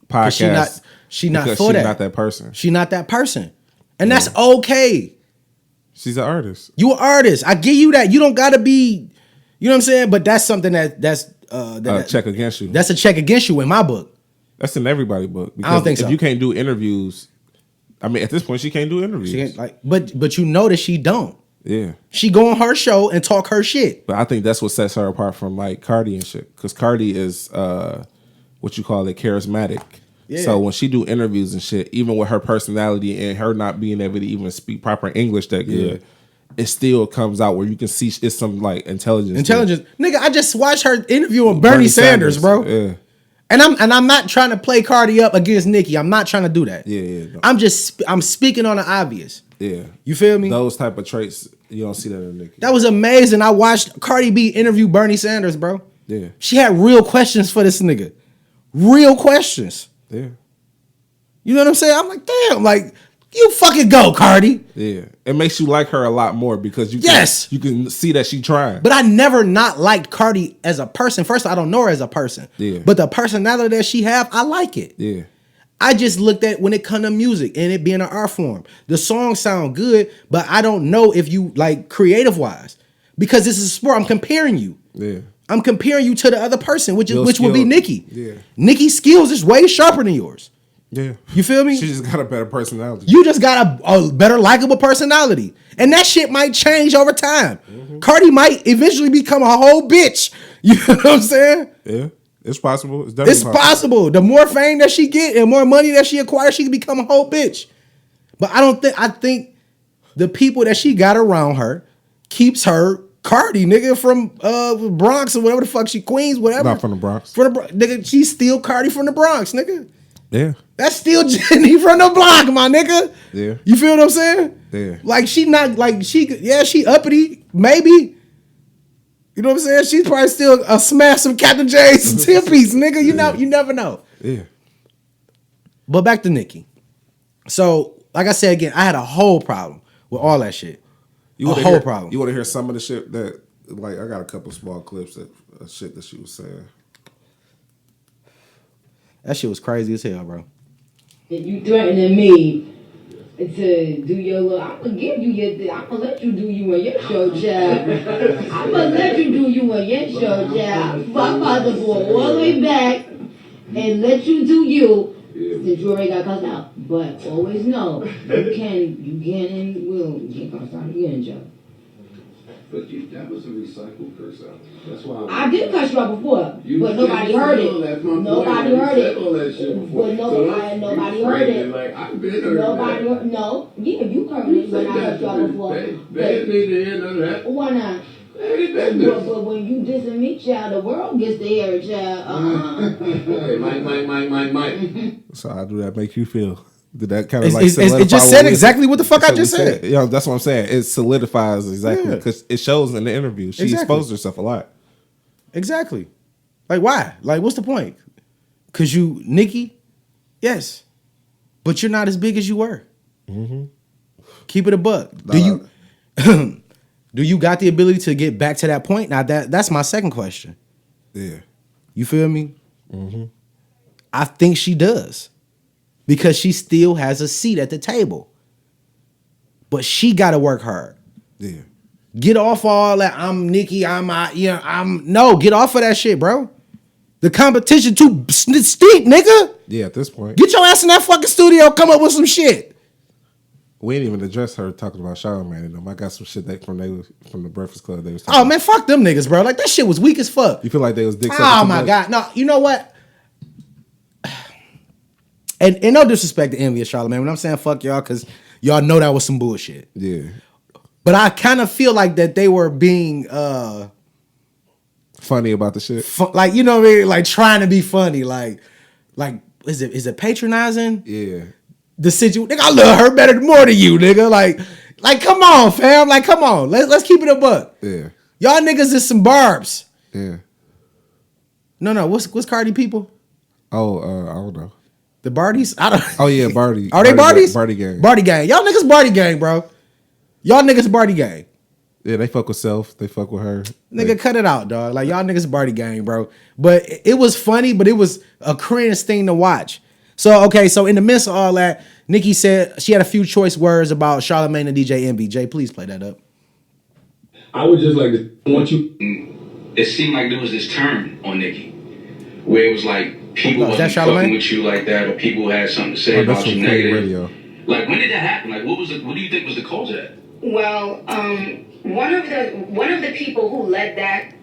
podcast. She's not that person. She not that person. And that's okay. She's an artist. You an artist. I give you that. You don't gotta be, you know what I'm saying? But that's something that's a check against you. That's a check against you in my book. That's in everybody's book. I don't think so. If you can't do interviews, I mean, at this point, she can't do interviews. She can't, like, but you know that she don't. Yeah. She go on her show and talk her shit. But I think that's what sets her apart from like Cardi and shit. Because Cardi is what you call it, charismatic. Yeah. So when she do interviews and shit, even with her personality and her not being able to even speak proper English that good, it still comes out where you can see it's some like intelligence. Nigga, I just watched her interview with Bernie Sanders, bro. Yeah. And I'm not trying to play Cardi up against Nicki. I'm not trying to do that. Yeah. No. I'm speaking on the obvious. Yeah. You feel me? Those type of traits, you don't see that in Nicki. That was amazing. I watched Cardi B interview Bernie Sanders, bro. Yeah. She had real questions for this nigga. Real questions. Yeah. You know what I'm saying? I'm like, damn, like, you fucking go, Cardi. Yeah. It makes you like her a lot more because you can see that she trying. But I never not liked Cardi as a person. First, I don't know her as a person. Yeah. But the personality that she have, I like it. Yeah. I just looked at when it come to music and it being an art form. The songs sound good, but I don't know if you like creative wise. Because this is a sport. I'm comparing you. Yeah. I'm comparing you to the other person, which would be Nicki. Yeah. Nicki's skills is way sharper than yours. Yeah. You feel me? She just got a better personality. You just got a better likable personality. And that shit might change over time. Mm-hmm. Cardi might eventually become a whole bitch. You know what I'm saying? Yeah. It's possible. It's definitely possible. The more fame that she get and more money that she acquires, she can become a whole bitch. But I think the people that she got around her keeps her Cardi, nigga, from Bronx or whatever the fuck Queens, whatever. Not from the Bronx. Nigga, she's still Cardi from the Bronx, nigga. Yeah. That's still Jenny from the block, my nigga. Yeah. You feel what I'm saying? Yeah. Like, she not, like, she uppity, maybe. You know what I'm saying? She's probably still a smash some Captain J's 10-piece, nigga. You never know. Yeah. But back to Nicki. So, like I said again, I had a whole problem with all that shit. Problem. You want to hear some of the shit that, like, I got a couple small clips of shit that she was saying. That shit was crazy as hell, bro. If you threatening me to do your little, I'm gonna give you your, I'm gonna let you do you on your show, child. I'm gonna let you do you on your show, child. I'm about to go all the way back and let you do you. since you already got cussed out. But always know, you can't cuss out, you get in jail. But that was a recycled curse out. That's why I did cuss you out before, but nobody heard it. Nobody heard it. But nobody heard it. Like, I've been heard no. Yeah, you heard it when I cussed you out before. They need to hear none of that. Why not? But when you dissing me, child, the world gets to hear it, child. Hey, Mike. So how do that make you feel? Did that kind of it just said exactly what the fuck I just said. Yeah, that's what I'm saying. It solidifies exactly because it shows in the interview. She exposed herself a lot. Exactly. Like why? Like what's the point? Cause you Nikki? Yes. But you're not as big as you were. Mm-hmm. Keep it a buck. Do you got the ability to get back to that point? Now that's my second question. Yeah. You feel me? Mm-hmm. I think she does. Because she still has a seat at the table. But she got to work hard. Yeah. Get off all that. I'm Nikki. No, get off of that shit, bro. The competition too steep, nigga. Yeah, at this point. Get your ass in that fucking studio. Come up with some shit. We ain't even address her talking about Charlamagne and them. I got some shit from the Breakfast Club. They was talking man, fuck them niggas, bro. Like that shit was weak as fuck. You feel like they was dicks? Oh my god, no. You know what? And no disrespect to Envy of Charlamagne. When I'm saying fuck y'all, because y'all know that was some bullshit. Yeah. But I kind of feel like that they were being funny about the shit. Like, you know what I mean? Like trying to be funny. Like is it patronizing? Yeah. The situation. Nigga, I love her better more than you, nigga. Like come on, fam. Like, come on. Let's keep it a buck. Yeah. Y'all niggas is some barbs. Yeah. No. What's Cardi people? Oh, I don't know. The Bardis? I don't. Oh yeah, Barty. Are they Bardis? Barty gang. Barty gang. Y'all niggas Barty gang, bro. Y'all niggas Barty gang. Yeah, they fuck with Self. They fuck with her. Nigga, cut it out, dog. Like y'all niggas Barty gang, bro. But it was funny, but it was a cringe thing to watch. So in the midst of all that, Nikki said she had a few choice words about Charlamagne and DJ Envy. Jay, please play that up. I would just like to want you. It seemed like there was this turn on Nikki, where it was like people wasn't fucking with you like that, or people had something to say about you negative. Radio. Like, when did that happen? Like, what do you think was the cause of that? Well, one of the people who led that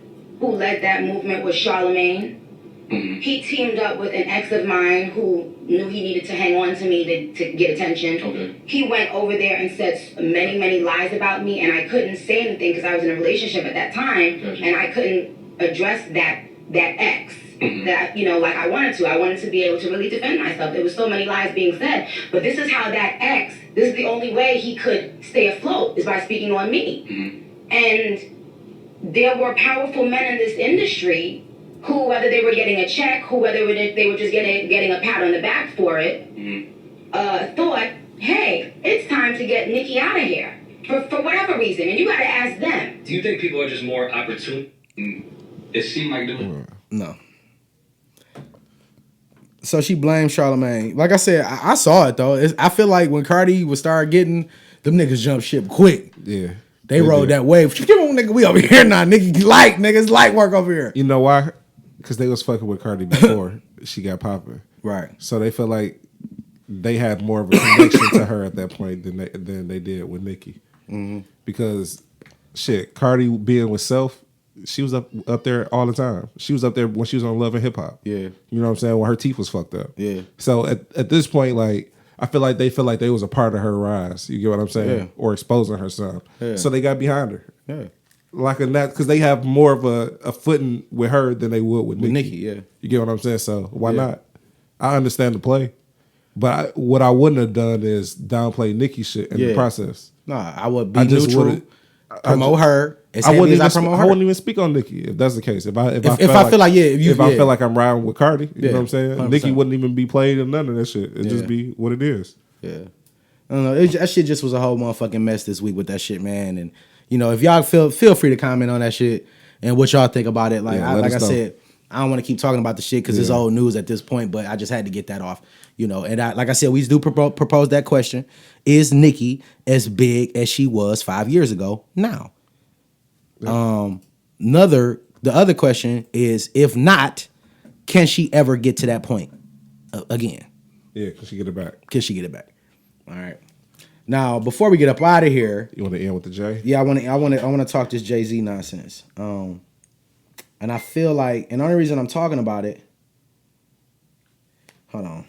movement was Charlamagne. Mm-hmm. He teamed up with an ex of mine who knew he needed to hang on to me to get attention. Okay. He went over there and said many, many lies about me, and I couldn't say anything because I was in a relationship at that time, and I couldn't address that ex. Mm-hmm. That, like I wanted to. I wanted to be able to really defend myself. There was so many lies being said. But this is how this is the only way he could stay afloat, is by speaking on me. Mm-hmm. And there were powerful men in this industry who, whether they were getting a check, who whether they were just getting a pat on the back for it, mm-hmm. Thought, hey, it's time to get Nikki out of here. For whatever reason. And you got to ask them. Do you think people are just more opportune? It seemed like doing. No. So she blamed Charlamagne. Like I said, I saw it though. I feel like when Cardi would start getting them niggas jump ship quick. Yeah, they rode that wave. Nigga, we over here now. Niggas light work over here. You know why? Because they was fucking with Cardi before she got popping. Right. So they feel like they had more of a connection to her at that point than they did with Nikki. Mm-hmm. Because shit, Cardi being with Self. She was up there all the time. She was up there when she was on Love and Hip Hop. Yeah. You know what I'm saying? When her teeth was fucked up. Yeah. So at this point, like, I feel like they was a part of her rise. You get what I'm saying? Yeah. Or exposing her son. Yeah. So they got behind her. Yeah. Like in that, because they have more of a footing with her than they would with Nikki. Yeah. You get what I'm saying? So why not? I understand the play. But what I wouldn't have done is downplay Nikki shit in the process. Nah, I would be neutral. Promote her. I wouldn't even speak on Nikki if that's the case. If I feel like I'm riding with Cardi, you know what I'm saying? 100%. Nikki wouldn't even be played in none of that shit. It'd just be what it is. Yeah. I don't know. That shit just was a whole motherfucking mess this week with that shit, man. And if y'all feel free to comment on that shit and what y'all think about it. Like I said, I don't want to keep talking about the shit because it's old news at this point, but I just had to get that off. And like I said, we do propose that question. Is Nikki as big as she was 5 years ago now? Yeah. The other question is, if not, can she ever get to that point again? Yeah, can she get it back? Can she get it back? All right. Now, before we get up out of here, you want to end with the J? Yeah, I want to talk this Jay-Z nonsense. And I feel like, and the only reason I'm talking about it, hold on.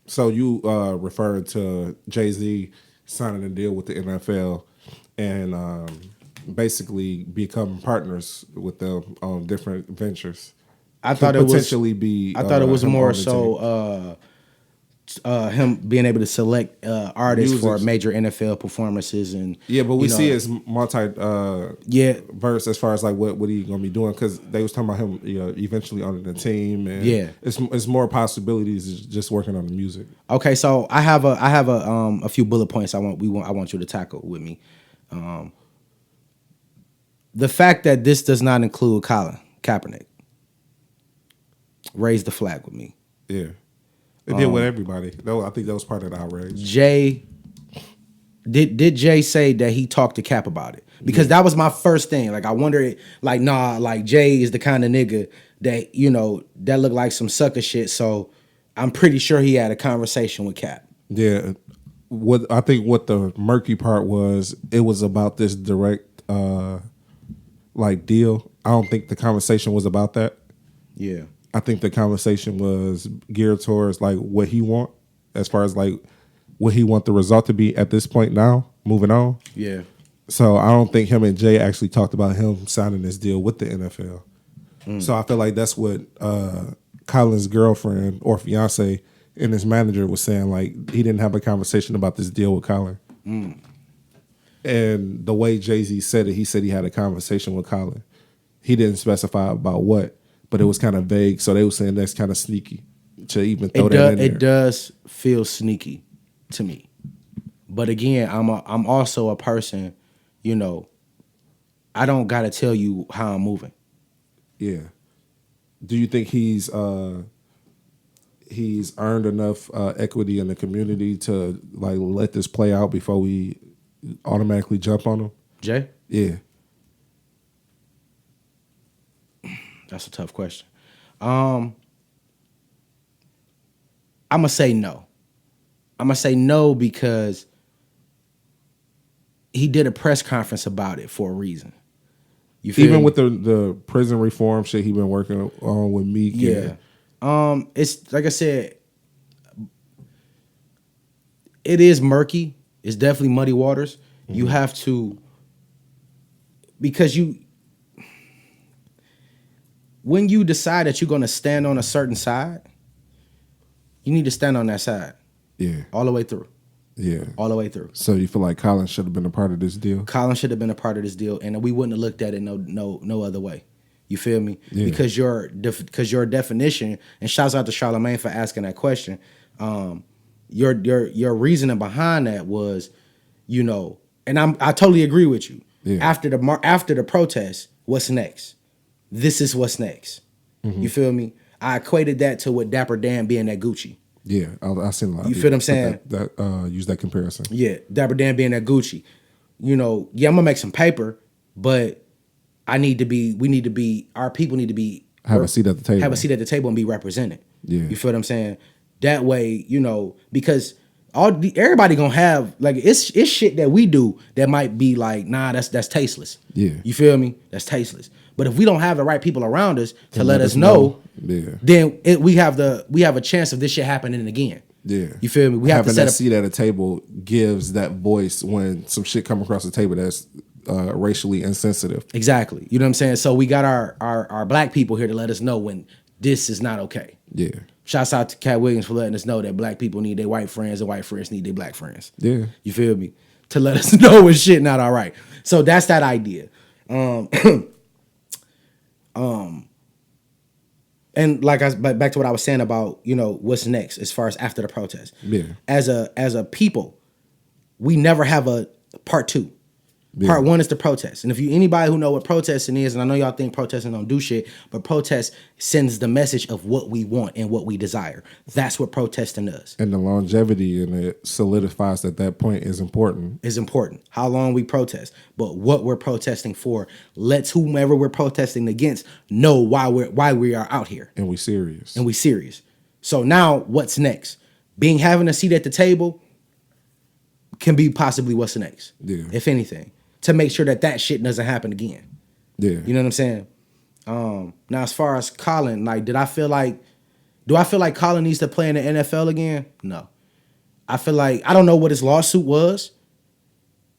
So you referred to Jay-Z signing a deal with the NFL and basically becoming partners with them on different ventures. I thought it was potentially be. I thought it was more so him being able to select artists for major NFL performances and but we see it's multi verse as far as like what he gonna be doing because they was talking about him eventually on the team and it's more possibilities just working on the music. Okay, so I have a few bullet points I want you to tackle with me. The fact that this does not include Colin Kaepernick raised the flag with me. Yeah. It did with everybody. I think that was part of the outrage. Jay, did Jay say that he talked to Cap about it? Because that was my first thing. Like I wonder, like Jay is the kind of nigga that that look like some sucker shit. So I'm pretty sure he had a conversation with Cap. Yeah, what the murky part was, it was about this direct deal. I don't think the conversation was about that. Yeah. I think the conversation was geared towards like what he want, as far as like what he want the result to be at this point now, moving on. Yeah. So I don't think him and Jay actually talked about him signing this deal with the NFL. So I feel like that's what Colin's girlfriend or fiance and his manager was saying. Like he didn't have a conversation about this deal with Colin. And the way Jay-Z said it, he said he had a conversation with Colin. He didn't specify about what. But it was kind of vague, so they were saying that's kind of sneaky to even throw that in there. It does feel sneaky to me, but again, I'm also a person, I don't gotta tell you how I'm moving. Yeah. Do you think he's earned enough equity in the community to like let this play out before we automatically jump on him? Jay? Yeah. That's a tough question. I'm gonna say no. I'm gonna say no because he did a press conference about it for a reason. You feel Even me? with the prison reform shit he been working on with Meek. Yeah. It's like I said, it is murky. It's definitely muddy waters. Mm-hmm. You have to, because when you decide that you're going to stand on a certain side, you need to stand on that side. Yeah. All the way through. Yeah. All the way through. So you feel like Colin should have been a part of this deal? Colin should have been a part of this deal, and we wouldn't have looked at it no other way. You feel me? Yeah. Because your definition, and shouts out to Charlamagne for asking that question. Your reasoning behind that was, and I totally agree with you. Yeah. After the protest, what's next? This is what's next. Mm-hmm. You feel me? I equated that to what Dapper Dan being that Gucci. Yeah, I've seen a lot. You feel what I'm saying? That use that comparison. Yeah, Dapper Dan being that Gucci. I'm gonna make some paper, but our people need to be have a seat at the table. Have a seat at the table and be represented. Yeah, you feel what I'm saying? That way, because everybody gonna have like it's shit that we do that might be like, nah, that's tasteless. Yeah, you feel me? That's tasteless. But if we don't have the right people around us to let us know, then we have a chance of this shit happening again. Yeah, you feel me? We have having that seat at a table gives that voice when some shit come across the table that's racially insensitive. Exactly. You know what I'm saying? So we got our black people here to let us know when this is not okay. Yeah. Shouts out to Cat Williams for letting us know that black people need their white friends and white friends need their black friends. Yeah. You feel me? To let us know when shit not all right. So that's that idea. And back to what I was saying about, what's next as far as after the protest. Yeah. As a people, we never have a part two. Yeah. Part one is the protest. And if anybody who know what protesting is, and I know y'all think protesting don't do shit, but protest sends the message of what we want and what we desire. That's what protesting does. And the longevity in it solidifies that point is important. Is important. How long we protest, but what we're protesting for lets whomever we're protesting against know why we are out here. And we serious. So now what's next? Having a seat at the table can be possibly what's next. Yeah. If anything, to make sure that shit doesn't happen again. Yeah. You know what I'm saying? Now as far as Colin, like, do I feel like Colin needs to play in the NFL again? No. I feel like, I don't know what his lawsuit was,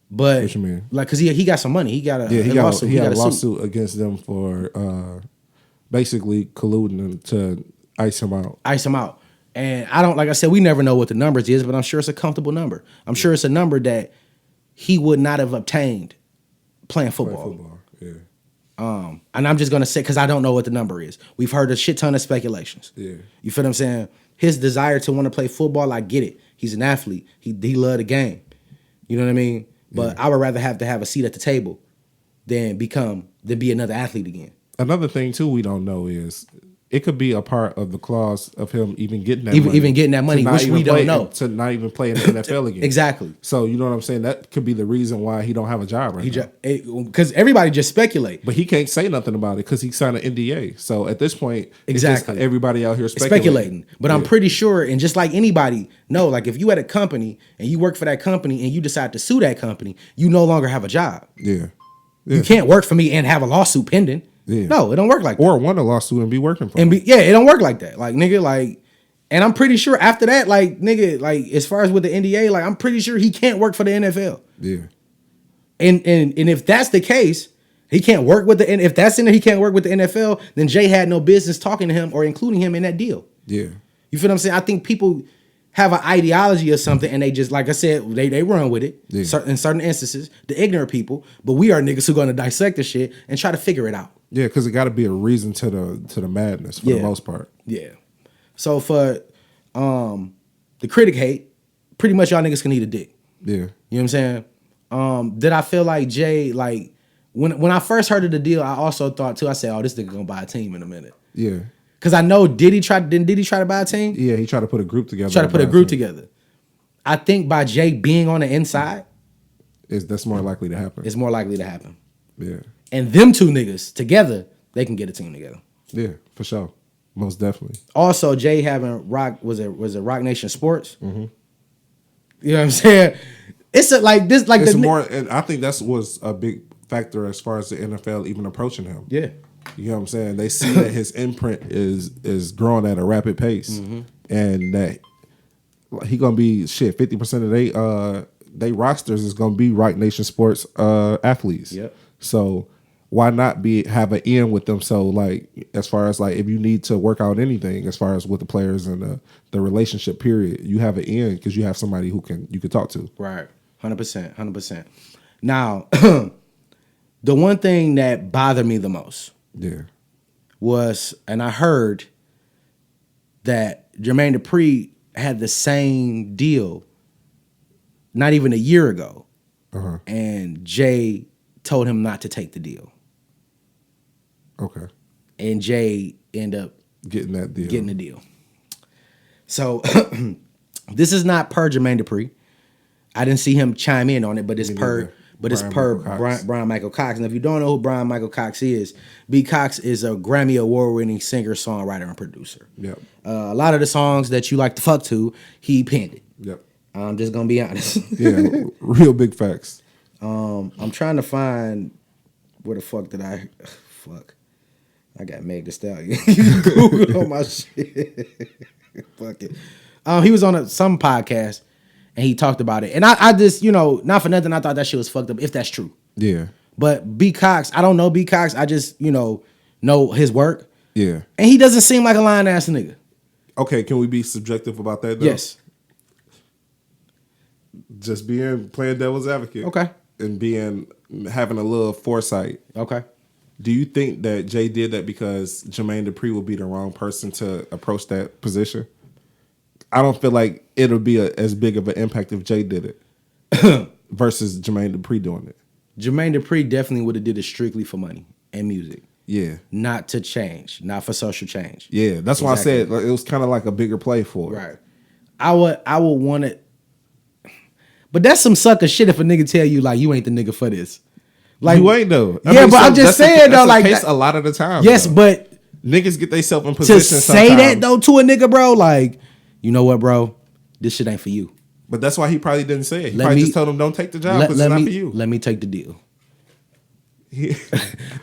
but what you mean? Like, cause he got some money. He got a lawsuit. He got a lawsuit against them for basically colluding to ice him out. And I don't, like I said, we never know what the numbers is, but I'm sure it's a comfortable number. I'm sure it's a number that he would not have obtained playing football. Yeah. And I'm just gonna say, because I don't know what the number is. We've heard a shit ton of speculations. Yeah. You feel what I'm saying? His desire to want to play football, I get it. He's an athlete. He loved the game. You know what I mean? But I would rather have to have a seat at the table than be another athlete again. Another thing too we don't know is it could be a part of the clause of him even getting that money. Even getting that money, which we don't know. To not even play in the NFL again. Exactly. So you know what I'm saying? That could be the reason why he don't have a job right now. Because everybody just speculate. But he can't say nothing about it because he signed an NDA. So at this point, exactly, it's just everybody out here speculating. But I'm pretty sure, and just like anybody, no, like if you at a company and you work for that company and you decide to sue that company, you no longer have a job. Yeah. You can't work for me and have a lawsuit pending. Yeah. No, it don't work like that. Or win a lawsuit and be working for him. It don't work like that. Like, nigga, like, and I'm pretty sure after that, like, nigga, like, as far as with the NDA, like, I'm pretty sure he can't work for the NFL. Yeah. And if that's the case, he can't work with if that's in there, he can't work with the NFL, then Jay had no business talking to him or including him in that deal. Yeah. You feel what I'm saying? I think people have an ideology or something and they just, like I said, they run with it in certain instances, the ignorant people, but we are niggas who are going to dissect the shit and try to figure it out. Yeah, because it got to be a reason to the madness for the most part. Yeah. So for the critic hate, pretty much y'all niggas can eat a dick. Yeah. You know what I'm saying? Did I feel like Jay, like, when I first heard of the deal, I also thought too, I said, oh, this nigga gonna buy a team in a minute. Yeah. Because I know, did he try to buy a team? Yeah, he tried to put a group together. Together. I think by Jay being on the inside, that's more likely to happen. It's more likely to happen. Yeah. And them two niggas together, they can get a team together. Yeah, for sure. Most definitely. Also, Jay having was it Rock Nation Sports? Mm-hmm. You know what I'm saying? It's more, and I think that was a big factor as far as the NFL even approaching him. Yeah. You know what I'm saying? They see that his imprint is growing at a rapid pace, and that he gonna be 50% of they rosters is gonna be Rock Nation Sports athletes. Yep. So why not have an in with them? So like as far as like if you need to work out anything as far as with the players and the relationship period, you have an in because you have somebody you can talk to. Right. 100%. Now, the one thing that bothered me the most. Yeah. Was, and I heard that Jermaine Dupri had the same deal not even a year ago. Uh-huh. And Jay told him not to take the deal. Okay. And Jay ended up getting the deal. So this is not per Jermaine Dupri. I didn't see him chime in on it, but it's per Brian Michael Cox. And if you don't know who Brian Michael Cox is, B. Cox is a Grammy award-winning singer, songwriter, and producer. Yep. A lot of the songs that you like to fuck to, he penned it. Yep. I'm just gonna be honest. Yeah, real big facts. I'm trying to find where the fuck did I I got Meg Thee Stallion. Google on my shit. Fuck it. He was on some podcast. And he talked about it. And I just, not for nothing, I thought that shit was fucked up, if that's true. Yeah. But B. Cox, I don't know B. Cox. I just, know his work. Yeah. And he doesn't seem like a lying ass nigga. Okay, can we be subjective about that, though? Yes. Just playing devil's advocate. Okay. And having a little foresight. Okay. Do you think that Jay did that because Jermaine Dupri would be the wrong person to approach that position? I don't feel like it'll be as big of an impact if Jay did it versus Jermaine Dupri doing it. Jermaine Dupri definitely would have did it strictly for money and music. Yeah. Not to change. Not for social change. Yeah. That's why I said it was kind of like a bigger play for it. Right. I would want it. But that's some sucker shit if a nigga tell you like you ain't the nigga for this. Like you ain't though. I'm just saying though, like case a lot of the time. Yes, though. but Niggas get themselves in position to say sometimes. that though to a nigga, bro. Like, you know what, bro? This shit ain't for you. But that's why he probably didn't say it. He probably just told him, don't take the job because it's not for you. Let me take the deal.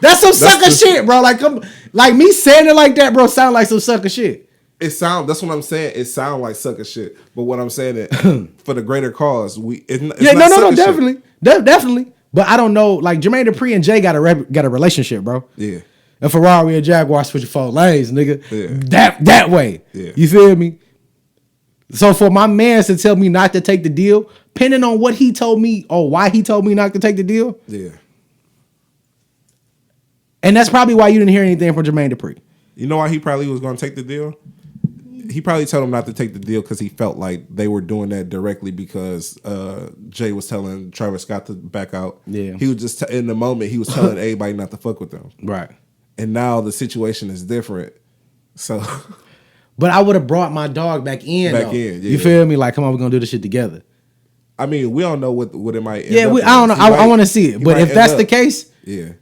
That's some sucker shit, bro. Like me saying it like that, bro, sound like some sucker shit. That's what I'm saying. It sound like sucker shit. But what I'm saying is, for the greater cause, definitely. Definitely. But I don't know, like Jermaine Dupri and Jay got a relationship, bro. Yeah. And Ferrari and Jaguar switching 4 lanes, nigga. Yeah. That way. Yeah. You feel me? So for my man to tell me not to take the deal, depending on what he told me or why he told me not to take the deal. Yeah. And that's probably why you didn't hear anything from Jermaine Dupri. You know why he probably was going to take the deal? He probably told him not to take the deal because he felt like they were doing that directly because Jay was telling Travis Scott to back out. Yeah. He was just, in the moment, he was telling everybody not to fuck with them. Right. And now the situation is different. So. But I would have brought my dog back in. Yeah. You feel me? Like, come on, we're going to do this shit together. I mean, we don't know what it might end up. I don't know. I want to see it. But if that's the case, yeah,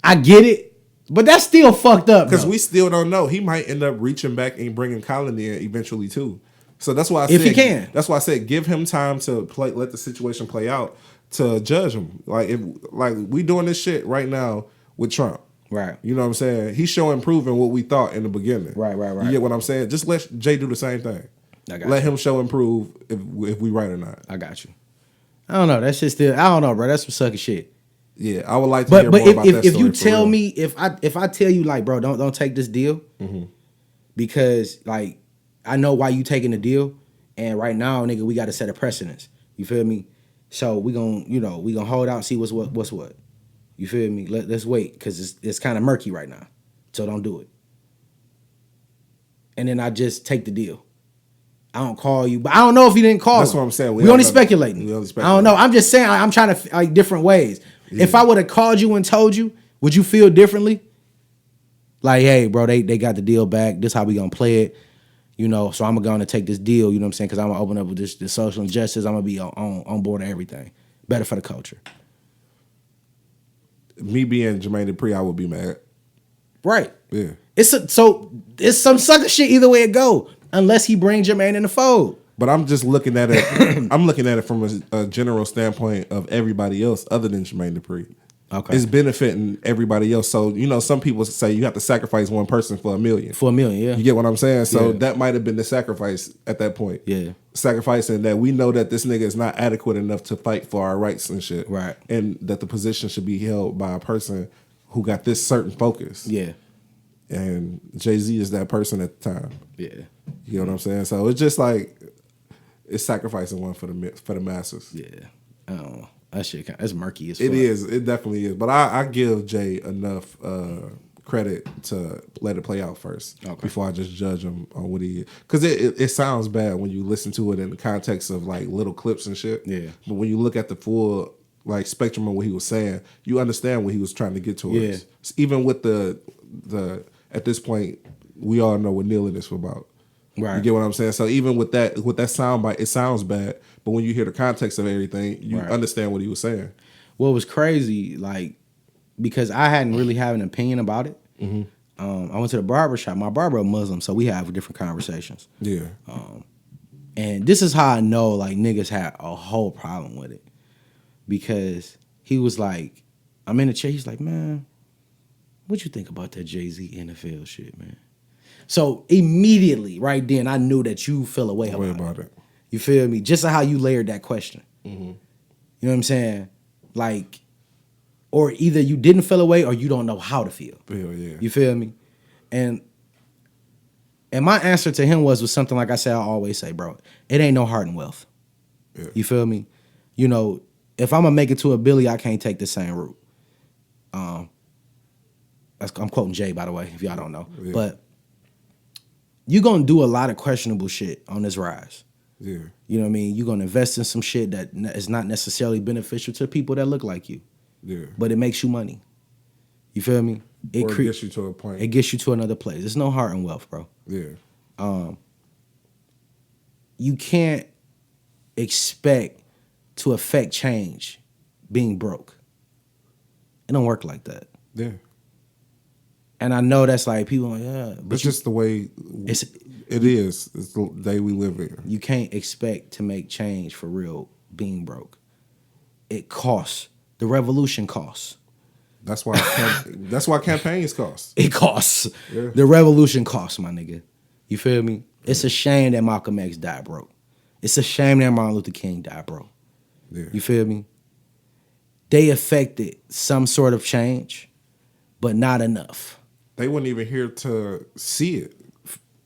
I get it. But that's still fucked up. Because we still don't know. He might end up reaching back and bringing Colin in eventually too. So that's why I said, if he can. That's why I said give him time to let the situation play out to judge him. Like we doing this shit right now with Trump. Right. You know what I'm saying? He's showing improving what we thought in the beginning. Right. You get what I'm saying? Just let Jay do the same thing. Let him show improve if we right or not. I got you. I don't know. That shit still. I don't know, bro. That's some sucky shit. Yeah, I would like to hear more about that story. If you tell me, if I tell you like, bro, don't take this deal, because like I know why you taking the deal, and right now, nigga, we got to set a precedence. You feel me? So we gonna hold out and see what's what. You feel me? Let's wait because it's kind of murky right now, so don't do it. And then I just take the deal. I don't call you, but I don't know if he didn't call. That's what I'm saying. We only speculating. I don't know. I'm just saying. I'm trying to like different ways. Yeah. If I would have called you and told you, would you feel differently? Like, hey, bro, they got the deal back. This how we gonna play it, you know. So I'm gonna take this deal. You know what I'm saying? Because I'm gonna open up with this social injustice. I'm gonna be on board of everything. Better for the culture. Me being Jermaine Dupri, I would be mad. Right. Yeah. It's some sucker shit either way it go. Unless he brings Jermaine in the fold. But I'm just looking at it. I'm looking at it from a general standpoint of everybody else other than Jermaine Dupri. Okay, it's benefiting everybody else. So some people say you have to sacrifice one person for $1 million. For $1 million, yeah. You get what I'm saying? So that might have been the sacrifice at that point. Yeah, sacrificing that we know that this nigga is not adequate enough to fight for our rights and shit. Right, and that the position should be held by a person who got this certain focus. Yeah. And Jay-Z is that person at the time. Yeah. You know what I'm saying? So it's just like it's sacrificing one for the masses. Yeah. I don't know. That shit that's murky as fuck. It is. It definitely is. But I give Jay enough credit to let it play out first before I just judge him on what he is. Because it sounds bad when you listen to it in the context of like little clips and shit. Yeah. But when you look at the full like spectrum of what he was saying, you understand what he was trying to get towards. Yeah. Even with the at this point, we all know what kneeling is about. Right. You get what I'm saying? So even with that soundbite, it sounds bad, but when you hear the context of everything, you understand what he was saying. Well, it was crazy, like, because I hadn't really had an opinion about it. Mm-hmm. I went to the barber shop. My barber a Muslim, so we have different conversations. Yeah. And this is how I know, like, niggas had a whole problem with it. Because he was like, I'm in the chair, he's like, man, what you think about that Jay-Z NFL shit, man? So immediately, right then, I knew that you feel a way about it. You feel me? Just how you layered that question. Mm-hmm. You know what I'm saying? Like, or either you didn't feel a way or you don't know how to feel. Yeah. You feel me? And my answer to him was something like I say, I always say, bro, it ain't no heart and wealth. Yeah. You feel me? You know, if I'm going to make it to a Billy, I can't take the same route. I'm quoting Jay, by the way, if y'all don't know. Yeah. But you're going to do a lot of questionable shit on this rise. Yeah. You know what I mean? You're going to invest in some shit that is not necessarily beneficial to people that look like you. Yeah. But it makes you money. You feel me? It gets you to a point. It gets you to another place. There's no heart and wealth, bro. Yeah. You can't expect to affect change being broke. It don't work like that. Yeah. And I know that's like people like, yeah. But it's just the way it is. It's the day we live in. You can't expect to make change for real being broke. It costs. The revolution costs. That's why campaigns cost. It costs. Yeah. The revolution costs, my nigga. You feel me? It's a shame that Malcolm X died broke. It's a shame that Martin Luther King died broke. Yeah. You feel me? They affected some sort of change, but not enough. They weren't even here to see it.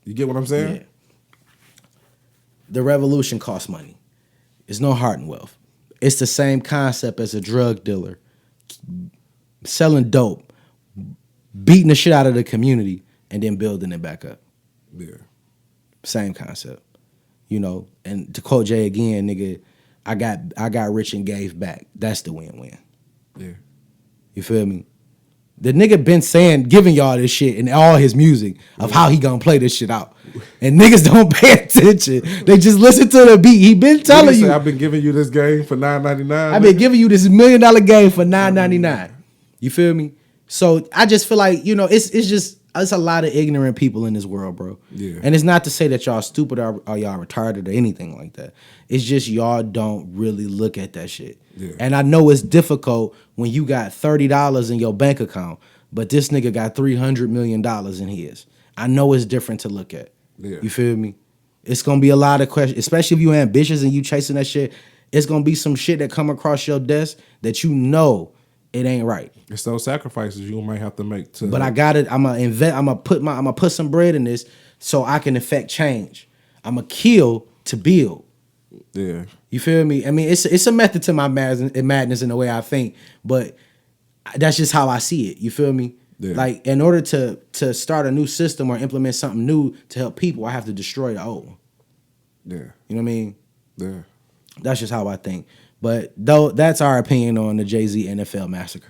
You get what I'm saying? Yeah. The revolution costs money. It's no heart and wealth. It's the same concept as a drug dealer selling dope, beating the shit out of the community, and then building it back up. Yeah. Same concept. You know, and to quote Jay again, nigga, I got rich and gave back. That's the win-win. Yeah. You feel me? The nigga been giving y'all this shit in all his music of how he gonna play this shit out. And niggas don't pay attention. They just listen to the beat. He been telling you. I've been giving you this game for $9.99. I've been giving you this $1 million game for $9.99. You feel me? So I just feel like, you know, it's a lot of ignorant people in this world, bro. Yeah. And it's not to say that y'all stupid or y'all retarded or anything like that. It's just y'all don't really look at that shit. Yeah. And I know it's difficult when you got $30 in your bank account, but this nigga got $300 million in his. I know it's different to look at. Yeah. You feel me? It's gonna be a lot of questions, especially if you ambitious and you chasing that shit. It's gonna be some shit that come across your desk that you know it ain't right. It's those sacrifices you might have to make to. But I got it. I'm gonna put some bread in this so I can affect change. I'm gonna kill to build. Yeah. You feel me? I mean, it's a method to my madness in the way I think, but that's just how I see it. You feel me? Yeah. Like, in order to start a new system or implement something new to help people, I have to destroy the old one. Yeah. You know what I mean? Yeah. That's just how I think. But though that's our opinion on the Jay-Z NFL massacre.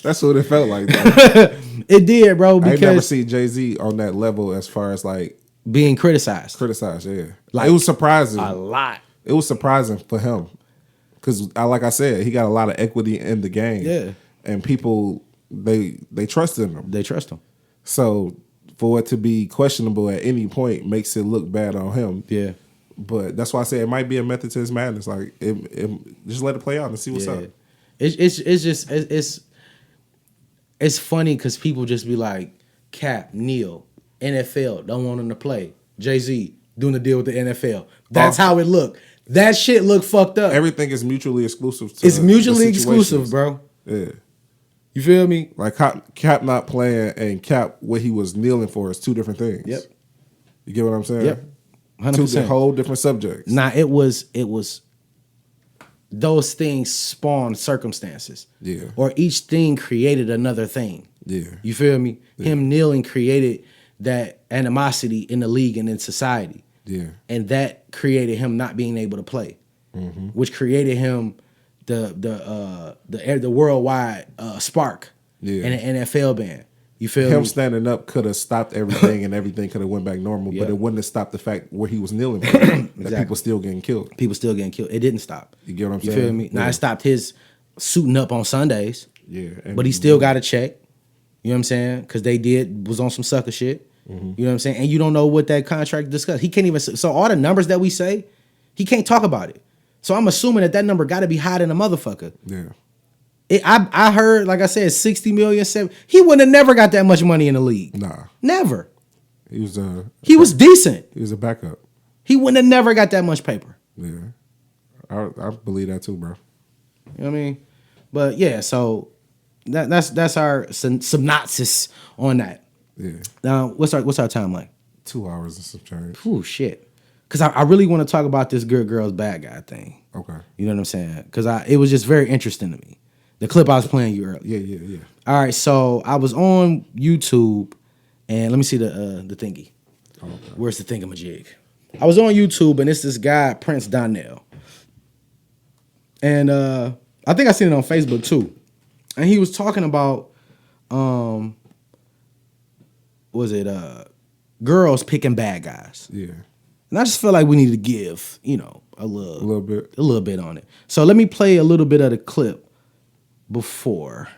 That's what it felt like, though. It did, bro. Because I never see Jay-Z on that level as far as like being criticized. Yeah. Like, it was surprising. A lot. It was surprising for him. Because, like I said, he got a lot of equity in the game. Yeah. And people, they trust in him. They trust him. So, for it to be questionable at any point makes it look bad on him. Yeah. But that's why I say it might be a method to his madness. Like, just let it play out and see what's up. It's funny because people just be like, Cap, Neil, NFL, don't want him to play. Jay-Z doing the deal with the NFL. That's how it look. That shit look fucked up. Everything is mutually exclusive. It's mutually exclusive, bro. Yeah. You feel me? Like Cap not playing and Cap what he was kneeling for is two different things. Yep. You get what I'm saying? Yep. 100%. Two whole different subjects. Nah, it was those things spawned circumstances. Yeah. Or each thing created another thing. Yeah. You feel me? Yeah. Him kneeling created that animosity in the league and in society. Yeah. And that created him not being able to play. Mm-hmm. Which created him the worldwide spark in an NFL ban. You feel him me? Standing up could have stopped everything and everything could have went back normal, Yep. but it wouldn't have stopped the fact where he was kneeling for Exactly. that people still getting killed. People still getting killed. It didn't stop. You get what I'm You saying? feel me? Yeah. Now it stopped his suiting up on Sundays. Yeah. But he still got a check. You know what I'm saying? Because was on some sucker shit. Mm-hmm. You know what I'm saying? And you don't know what that contract discussed. He can't even. So all the numbers that we say, he can't talk about it. So I'm assuming that number got to be higher than a motherfucker. Yeah. I heard, like I said, 60 million. He wouldn't have never got that much money in the league. Nah. Never. He was decent. He was a backup. He wouldn't have never got that much paper. Yeah. I believe that too, bro. You know what I mean? But yeah, so that's our synopsis on that. Yeah. Now, what's our time like? 2 hours and some change. Ooh, shit. Because I really want to talk about this good girls bad guy thing. Okay. You know what I'm saying? Because it was just very interesting to me. The clip I was playing you earlier. Yeah. All right, so I was on YouTube, and let me see the thingy. Okay. Where's the thingamajig? I was on YouTube, and it's this guy, Prince Donnell. And I think I seen it on Facebook, too. And he was talking about, girls picking bad guys. Yeah. And I just feel like we need to give, a little bit on it. So let me play a little bit of the clip before,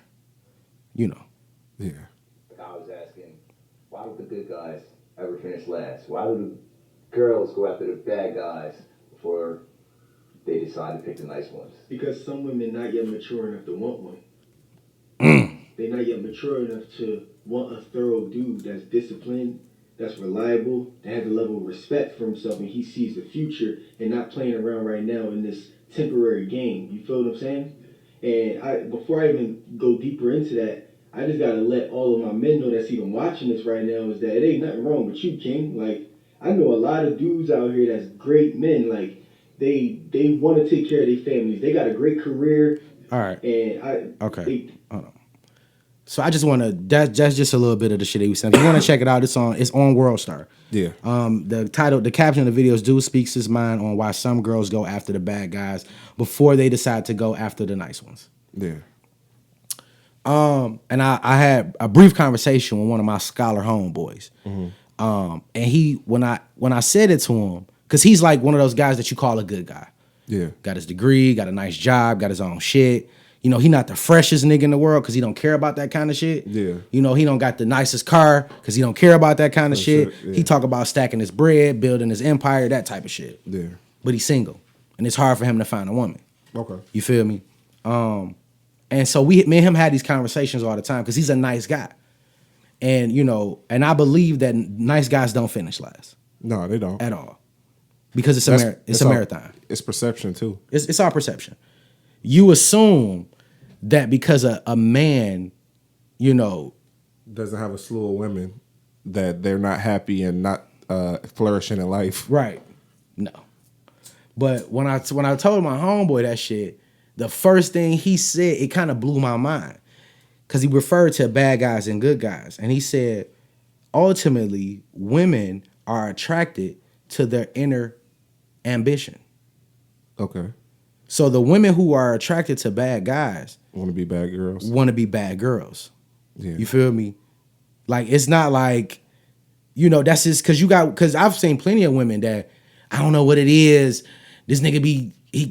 Yeah. Like I was asking, why do the good guys ever finish last? Why do the girls go after the bad guys before they decide to pick the nice ones? Because some women not yet mature enough to want one. They're not yet mature enough to want a thorough dude that's disciplined, that's reliable, that has a level of respect for himself, and he sees the future and not playing around right now in this temporary game. You feel what I'm saying? And before I even go deeper into that, I just gotta let all of my men know that's even watching this right now is that it ain't nothing wrong with you, King. Like, I know a lot of dudes out here that's great men. Like, they want to take care of their families. They got a great career. All right. And hold on. So I just want to. That's just a little bit of the shit that we sent. If you want to check it out, it's on WorldStar. Yeah. The caption of the videos, dude speaks his mind on why some girls go after the bad guys before they decide to go after the nice ones. Yeah. And I had a brief conversation with one of my scholar homeboys. And he, when I said it to him, because he's like one of those guys that you call a good guy. Yeah. Got his degree, got a nice job, got his own shit. You know, he not the freshest nigga in the world because he don't care about that kind of shit. Yeah. You know, he don't got the nicest car because he don't care about that kind of shit. Yeah. He talk about stacking his bread, building his empire, that type of shit. Yeah. But he's single. And it's hard for him to find a woman. Okay. You feel me? And so me and him had these conversations all the time because he's a nice guy. And, you know, and I believe that nice guys don't finish last. No, they don't. At all. Because it's a marathon. It's perception, too. It's our perception. You assume that because a man, you know, doesn't have a slew of women, that they're not happy and not flourishing in life. Right. No. But when I told my homeboy that shit, the first thing he said, it kind of blew my mind. Because he referred to bad guys and good guys. And he said, ultimately, women are attracted to their inner ambition. Okay. So the women who are attracted to bad guys want to be bad girls. Yeah. You feel me? Like, it's not like, you know, that's just because I've seen plenty of women that I don't know what it is. This nigga he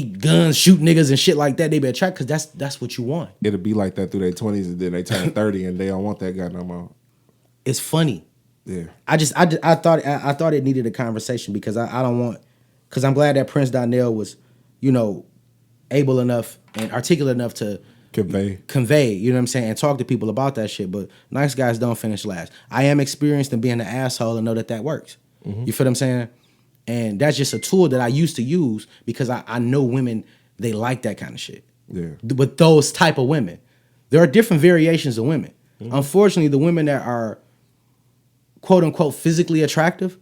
guns shoot niggas and shit like that. They be attracted because that's what you want. It'll be like that through their 20s and then they turn 30 and they don't want that guy no more. It's funny. Yeah. I thought it needed a conversation because I don't want, because I'm glad that Prince Donnell was, you know, able enough and articulate enough to convey, you know what I'm saying, and talk to people about that shit. But nice guys don't finish last. I am experienced in being an asshole and know that works. Mm-hmm. You feel what I'm saying? And that's just a tool that I used to use because I know women, they like that kind of shit. Yeah. With those type of women. There are different variations of women. Mm-hmm. Unfortunately, the women that are quote unquote physically attractive,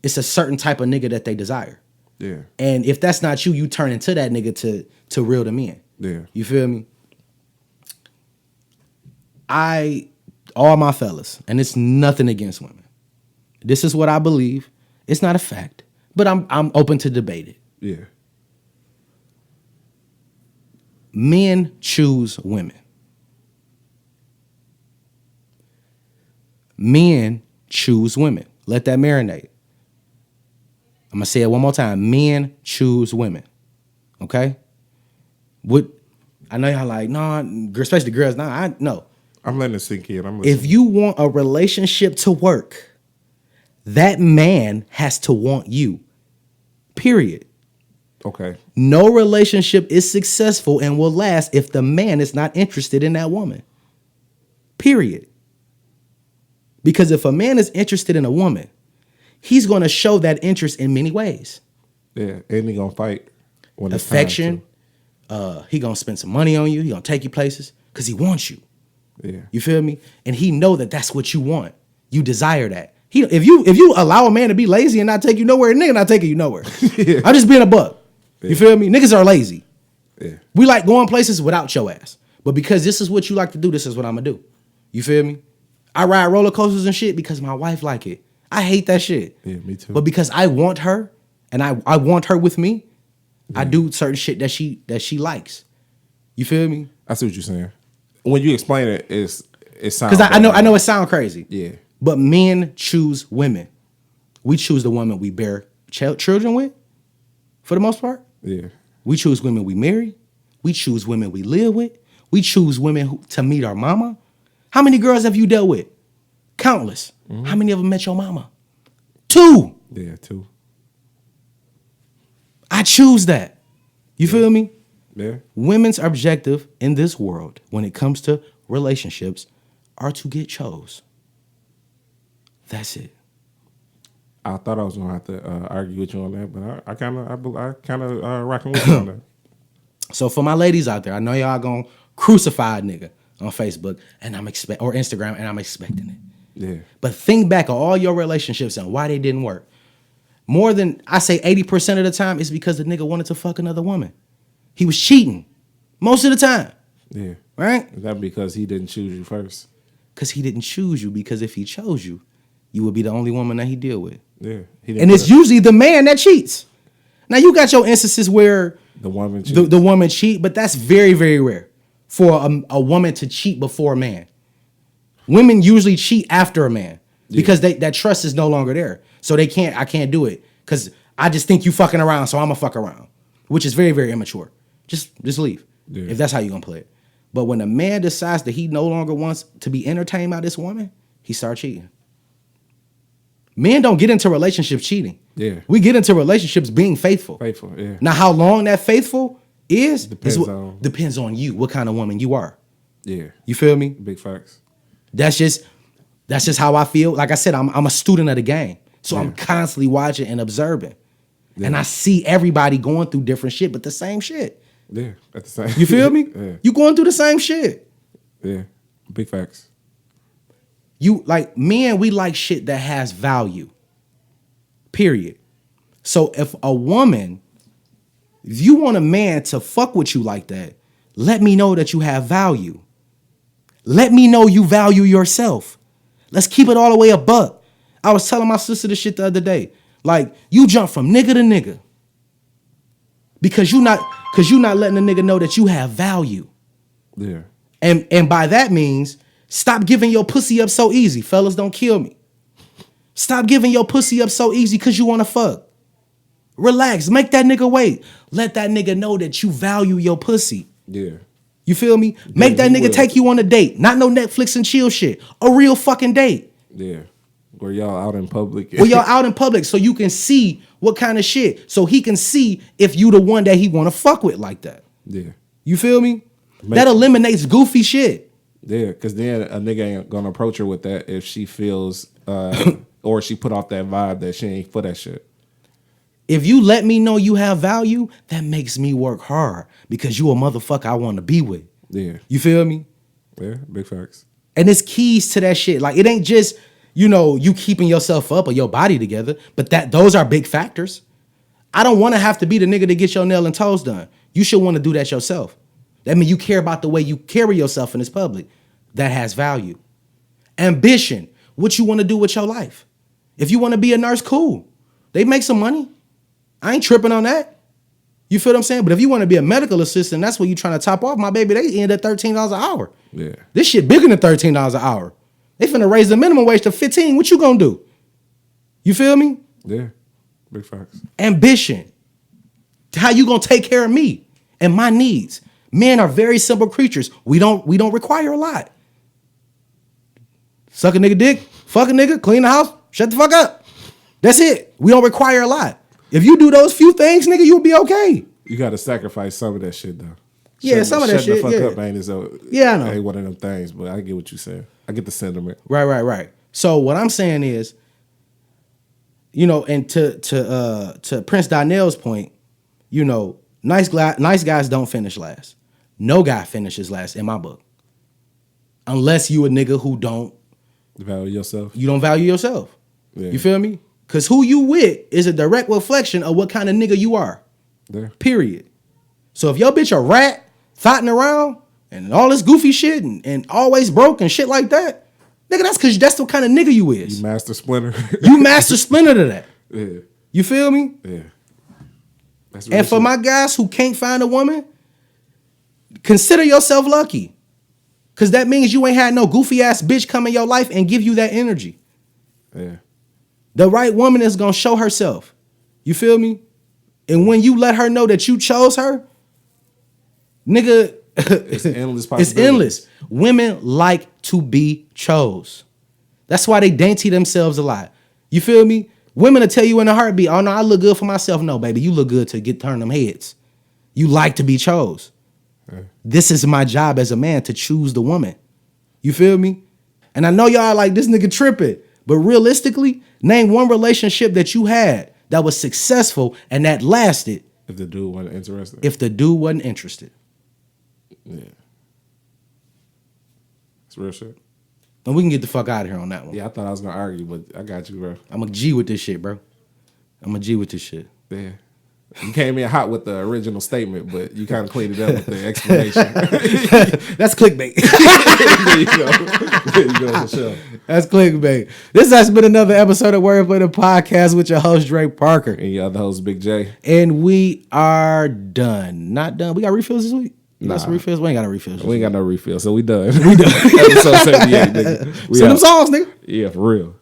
it's a certain type of nigga that they desire. Yeah. And if that's not you, you turn into that nigga to reel them in. Yeah. You feel me? All my fellas, and it's nothing against women. This is what I believe. It's not a fact, but I'm open to debate it. Yeah. Men choose women. Men choose women. Let that marinate. I'm gonna say it one more time. Men choose women. Okay? I know y'all like, nah, especially the girls. Nah, no. I'm letting it sink in. I'm listening. If you want a relationship to work, that man has to want you. Period. Okay. No relationship is successful and will last if the man is not interested in that woman. Period. Because if a man is interested in a woman, he's going to show that interest in many ways. Yeah, and he going to fight. When affection. He going to spend some money on you. He going to take you places because he wants you. Yeah. You feel me? And he know that that's what you want. You desire that. If you allow a man to be lazy and not take you nowhere, a nigga not taking you nowhere. Yeah. I'm just being a buck. Yeah. You feel me? Niggas are lazy. Yeah. We like going places without your ass. But because this is what you like to do, this is what I'm going to do. You feel me? I ride roller coasters and shit because my wife like it. I hate that shit. Yeah, me too. But because I want her and I want her with me, yeah. I do certain shit that she likes. You feel me? I see what you're saying. When you explain it, it sounds because I know it sounds crazy. Yeah. But men choose women. We choose the woman we bear children with, for the most part. Yeah. We choose women we marry. We choose women we live with. We choose women to meet our mama. How many girls have you dealt with? Countless. How many of them met your mama? 2. Yeah, 2. I choose that. You feel me? Yeah. Women's objective in this world, when it comes to relationships, are to get chose. That's it. I thought I was gonna have to argue with you on that, but I kind of rocking with you on that. So for my ladies out there, I know y'all gonna crucify a nigga on Facebook and or Instagram, and I'm expecting it. Yeah. But think back on all your relationships and why they didn't work. More than, I say 80% of the time, it's because the nigga wanted to fuck another woman. He was cheating most of the time. Yeah. Right? Is that because he didn't choose you first? Because he didn't choose you, because if he chose you, you would be the only woman that he deal with. Yeah. And it's usually the man that cheats. Now you got your instances where the woman cheats. The woman cheat, but that's very, very rare for a woman to cheat before a man. Women usually cheat after a man because that trust is no longer there. So I can't do it because I just think you fucking around, so I'm gonna fuck around, which is very, very immature. Just leave if that's how you gonna play it. But when a man decides that he no longer wants to be entertained by this woman, he starts cheating. Men don't get into relationships cheating. Yeah. We get into relationships being faithful. Faithful, yeah. Now, how long that faithful is depends on you, what kind of woman you are. Yeah. You feel me? Big facts. That's just how I feel. Like I said, I'm a student of the game. So I'm constantly watching and observing. Yeah. And I see everybody going through different shit, but the same shit. Yeah, at the same. You feel me? Yeah. You going through the same shit. Yeah, big facts. You like men, we like shit that has value. Period. So if you want a man to fuck with you like that, let me know that you have value. Let me know you value yourself. Let's keep it all the way a buck. I was telling my sister this shit the other day. Like, you jump from nigga to nigga. Because you not letting the nigga know that you have value. Yeah. And by that means, stop giving your pussy up so easy. Fellas, don't kill me. Stop giving your pussy up so easy because you want to fuck. Relax. Make that nigga wait. Let that nigga know that you value your pussy. Yeah. You feel me? Make that nigga take you on a date. Not no Netflix and chill shit. A real fucking date. Yeah. Where y'all out in public. Where y'all out in public so you can see what kind of shit. So he can see if you the one that he want to fuck with like that. Yeah. You feel me? That eliminates goofy shit. Yeah, because then a nigga ain't gonna approach her with that if she feels or she put off that vibe that she ain't for that shit. If you let me know you have value, that makes me work hard because you a motherfucker I want to be with. Yeah. You feel me? Yeah, big facts. And it's keys to that shit. Like, it ain't just, you keeping yourself up or your body together, but those are big factors. I don't want to have to be the nigga to get your nail and toes done. You should want to do that yourself. That means you care about the way you carry yourself in this public. That has value. Ambition. What you want to do with your life. If you want to be a nurse, cool. They make some money. I ain't tripping on that. You feel what I'm saying? But if you want to be a medical assistant, that's what you trying to top off. My baby, they end at $13 an hour. Yeah. This shit bigger than $13 an hour. They finna raise the minimum wage to 15. What you gonna do? You feel me? Yeah. Big facts. Ambition. How you gonna take care of me and my needs? Men are very simple creatures. We don't require a lot. Suck a nigga dick, fuck a nigga, clean the house, shut the fuck up. That's it. We don't require a lot. If you do those few things, nigga, you'll be okay. You got to sacrifice some of that shit, though. Yeah, some of that shit. Shut the fuck up, man. Yeah, I know. Ain't one of them things, but I get what you saying. I get the sentiment. Right. So what I'm saying is, and to Prince Donnell's point, nice guys don't finish last. No guy finishes last in my book, unless you a nigga who don't value yourself. You don't value yourself. Yeah. You feel me? Because who you with is a direct reflection of what kind of nigga you are. Yeah. Period. So if your bitch a rat, thotting around, and all this goofy shit, and always broke and shit like that, nigga, that's because that's the kind of nigga you is. You master splinter. You master splinter to that. Yeah. You feel me? Yeah. That's and for my guys who can't find a woman, consider yourself lucky. Because that means you ain't had no goofy ass bitch come in your life and give you that energy. Yeah. The right woman is going to show herself. You feel me? And when you let her know that you chose her, nigga, It's endless possibilities. It's endless. Women like to be chose. That's why they dainty themselves a lot. You feel me? Women will tell you in a heartbeat, oh no, I look good for myself. No, baby, you look good to turn them heads. You like to be chose. This is my job as a man to choose the woman. You feel me? And I know y'all like this nigga tripping, but realistically, name one relationship that you had that was successful and that lasted. If the dude wasn't interested. If the dude wasn't interested. Yeah. It's real shit. And we can get the fuck out of here on that one. Yeah, I thought I was gonna argue, but I got you, bro. I'm a G with this shit, bro. I'm a G with this shit. Yeah. You came in hot with the original statement, but you kind of cleaned it up with the explanation. That's clickbait. There you go. There you go, for sure. That's clickbait. This has been another episode of Wordplay the Podcast with your host, Drake Parker. And your other host, Big J. And we are done. Not done. We got refills this week? Nah. Some refills? We ain't got no refills. We ain't got no refill, so we done. We done. Episode 78, nigga. Send them songs, nigga. Yeah, for real.